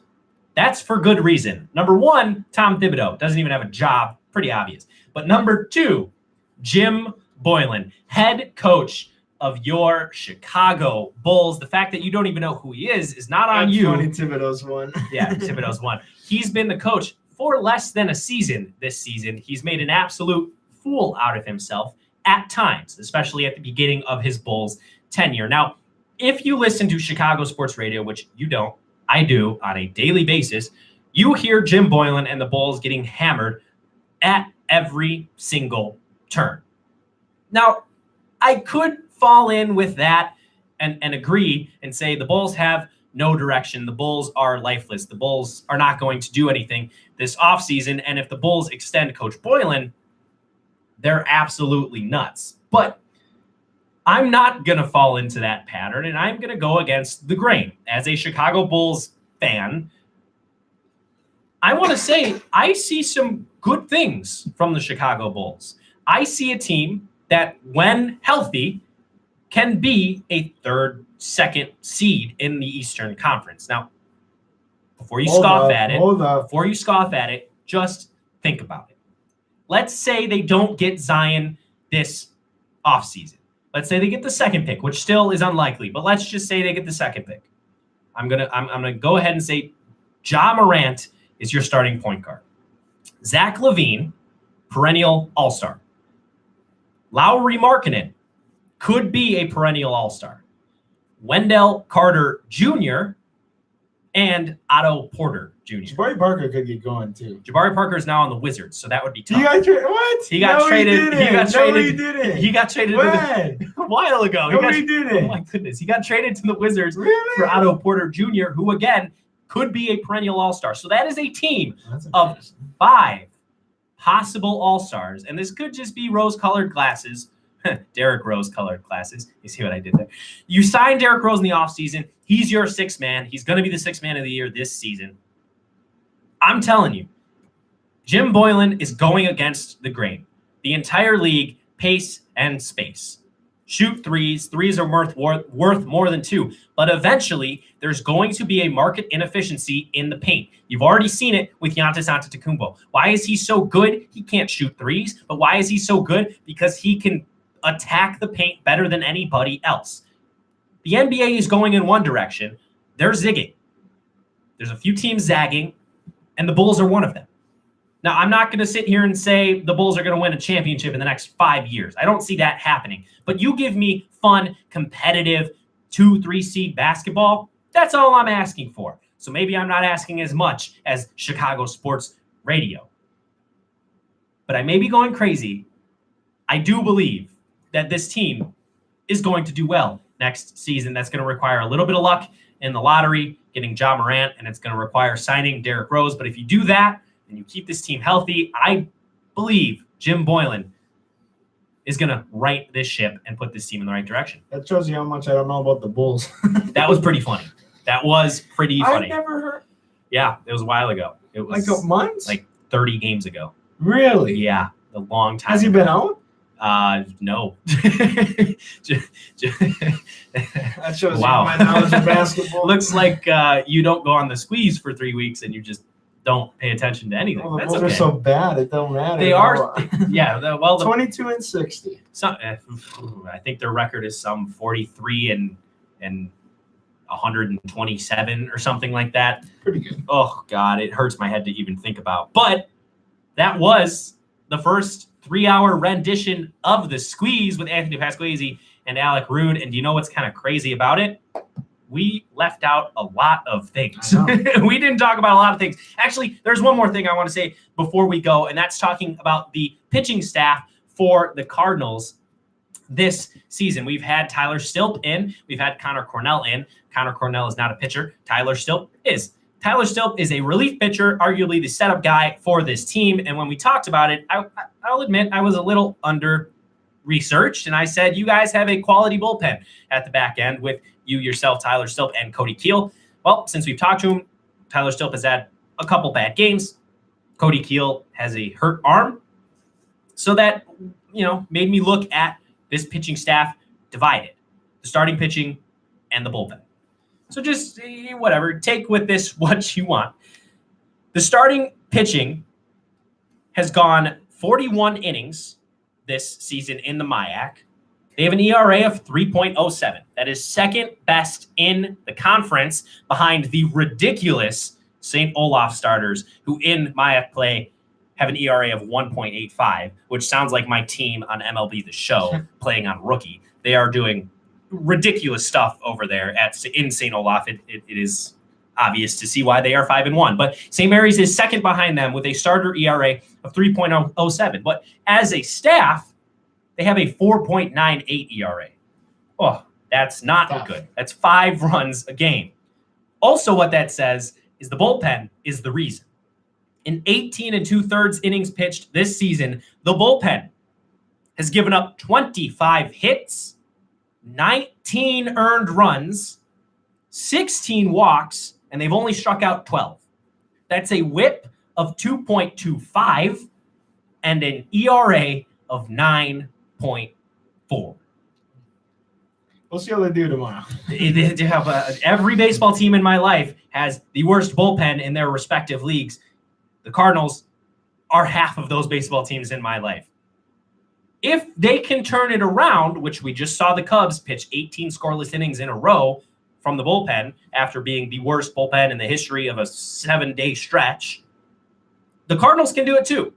That's for good reason. Number 1, Tom Thibodeau. Doesn't even have a job. Pretty obvious. But number 2, Jim Boylan, head coach of your Chicago Bulls. The fact that you don't even know who he is not on That's you. Tony Thibodeau's one. Yeah, Thibodeau's one. He's been the coach for less than a season this season. He's made an absolute fool out of himself at times, especially at the beginning of his Bulls tenure. Now, if you listen to Chicago sports radio, which you don't, I do on a daily basis, you hear Jim Boylan and the Bulls getting hammered at every single turn. Now, I could fall in with that and agree and say the Bulls have no direction. The Bulls are lifeless. The Bulls are not going to do anything this offseason. And if the Bulls extend Coach Boylan, they're absolutely nuts. But I'm not going to fall into that pattern, and I'm going to go against the grain. As a Chicago Bulls fan, I want to say I see some good things from the Chicago Bulls. I see a team that, when healthy, can be a 3rd, 2nd seed in the Eastern Conference. Now, before you scoff at it, just think about it. Let's say they don't get Zion this offseason. Let's say they get the 2nd pick, which still is unlikely, but let's just say they get the 2nd pick. I'm gonna go ahead and say Ja Morant is your starting point guard. Zach LaVine, perennial all-star. Lauri Markkanen could be a perennial all-star. Wendell Carter Jr. and Otto Porter Jr. Jabari Parker could get going too. Jabari Parker is now on the Wizards, so that would be tough. He got traded. What? He got traded. He got traded. No, he didn't. He got traded When? a while ago. No, he didn't. Oh my goodness. He got traded to the Wizards Really? for Otto Porter Jr., who again could be a perennial all-star. So that is a team That's of embarrassing. 5 possible all-stars. And this could just be rose-colored glasses. Derrick Rose-colored glasses. You see what I did there? You signed Derrick Rose in the offseason. He's your 6th man. He's going to be the 6th man of the year this season. I'm telling you, Jim Boylan is going against the grain. The entire league, pace and space. Shoot threes. Threes are worth more than 2. But eventually, there's going to be a market inefficiency in the paint. You've already seen it with Giannis Antetokounmpo. Why is he so good? He can't shoot threes. But why is he so good? Because he can attack the paint better than anybody else. The NBA is going in one direction. They're zigging. There's a few teams zagging, and the Bulls are one of them. Now, I'm not going to sit here and say the Bulls are going to win a championship in the next 5 years. I don't see that happening. But you give me fun, competitive 2-3 seed basketball, that's all I'm asking for. So maybe I'm not asking as much as Chicago Sports Radio. But I may be going crazy. I do believe that this team is going to do well next season. That's going to require a little bit of luck in the lottery, getting Ja Morant, and it's going to require signing Derrick Rose. But if you do that and you keep this team healthy, I believe Jim Boylan is going to right this ship and put this team in the right direction. That shows you how much I don't know about the Bulls. That was pretty funny. That was pretty funny. I've never heard. Yeah, it was a while ago. It was Like a month? like 30 games ago. Really? Yeah, a long time. Has he been out? No. That shows Wow. you my knowledge of basketball. Looks like you don't go on the squeeze for 3 weeks and you just don't pay attention to anything. Well, the That's Bulls okay. are so bad, it don't matter. They are. Yeah. The 22-60. I think their record is some 43 and 127 or something like that. Pretty good. Oh God, it hurts my head to even think about. But that was the first 3-hour rendition of The Squeeze with Anthony Pasqualese and Alec Rude. And do you know what's kind of crazy about it? We left out a lot of things. We didn't talk about a lot of things. Actually, there's one more thing I want to say before we go, and that's talking about the pitching staff for the Cardinals this season. We've had Tyler Stilp in. We've had Connor Cornell in. Connor Cornell is not a pitcher. Tyler Stilp is. Tyler Stilp is a relief pitcher, arguably the setup guy for this team. And when we talked about it, I'll admit I was a little under-researched, and I said, you guys have a quality bullpen at the back end with you yourself, Tyler Stilp, and Cody Keel. Well, since we've talked to him, Tyler Stilp has had a couple bad games. Cody Keel has a hurt arm. So that, made me look at this pitching staff divided, the starting pitching and the bullpen. So just whatever, take with this what you want. The starting pitching has gone 41 innings this season in the MIAC. They have an ERA of 3.07. That is second best in the conference behind the ridiculous St. Olaf starters, who in MIAC play have an ERA of 1.85, which sounds like my team on MLB The Show playing on rookie. They are doing ridiculous stuff over there in St. Olaf. It is obvious to see why they are 5-1. But St. Mary's is second behind them with a starter ERA of 3.07. But as a staff, they have a 4.98 ERA. Oh, that's not good. That's 5 runs a game. Also, what that says is the bullpen is the reason. In 18 2/3 innings pitched this season, the bullpen has given up 25 hits, 19 earned runs, 16 walks, and they've only struck out 12. That's a whip of 2.25 and an ERA of 9.4. We'll see how they do tomorrow. Every baseball team in my life has the worst bullpen in their respective leagues. The Cardinals are half of those baseball teams in my life. If they can turn it around, which we just saw the Cubs pitch 18 scoreless innings in a row from the bullpen after being the worst bullpen in the history of a 7-day stretch, the Cardinals can do it too.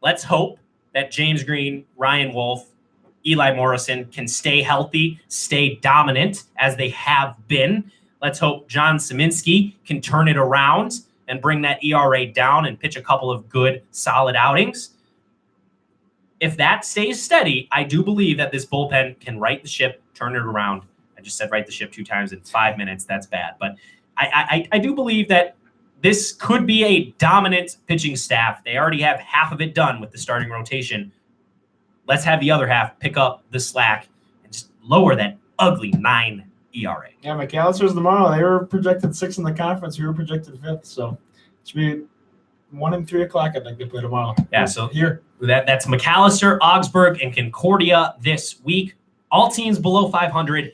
Let's hope that James Green, Ryan Wolf, Eli Morrison can stay healthy, stay dominant as they have been. Let's hope John Szymanski can turn it around and bring that ERA down and pitch a couple of good, solid outings. If that stays steady, I do believe that this bullpen can right the ship, turn it around. I just said right the ship 2 times in 5 minutes. That's bad. But I do believe that this could be a dominant pitching staff. They already have half of it done with the starting rotation. Let's have the other half pick up the slack and just lower that ugly 9 ERA. Yeah, McAllister's tomorrow. They were projected 6th in the conference. We were projected 5th. So it should be 1 and 3 o'clock, I think they play tomorrow. Yeah, so here that's McAllister, Augsburg, and Concordia this week. All teams below 500.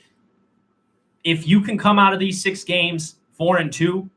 If you can come out of these 6 games 4-2,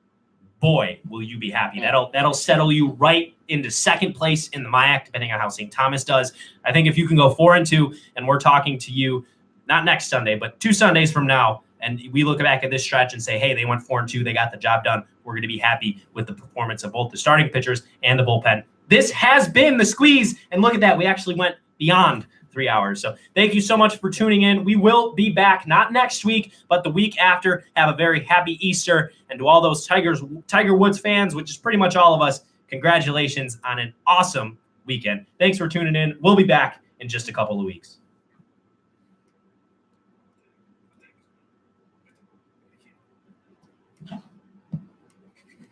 boy, will you be happy. That'll settle you right into second place in the MIAC, depending on how St. Thomas does. I think if you can go 4-2, and we're talking to you not next Sunday, but 2 Sundays from now, and we look back at this stretch and say, hey, they went 4-2, they got the job done. We're going to be happy with the performance of both the starting pitchers and the bullpen. This has been The Squeeze, and look at that. We actually went beyond 3 hours. So thank you so much for tuning in. We will be back, not next week, but the week after. Have a very happy Easter. And to all those Tiger Woods fans, which is pretty much all of us, congratulations on an awesome weekend. Thanks for tuning in. We'll be back in just a couple of weeks.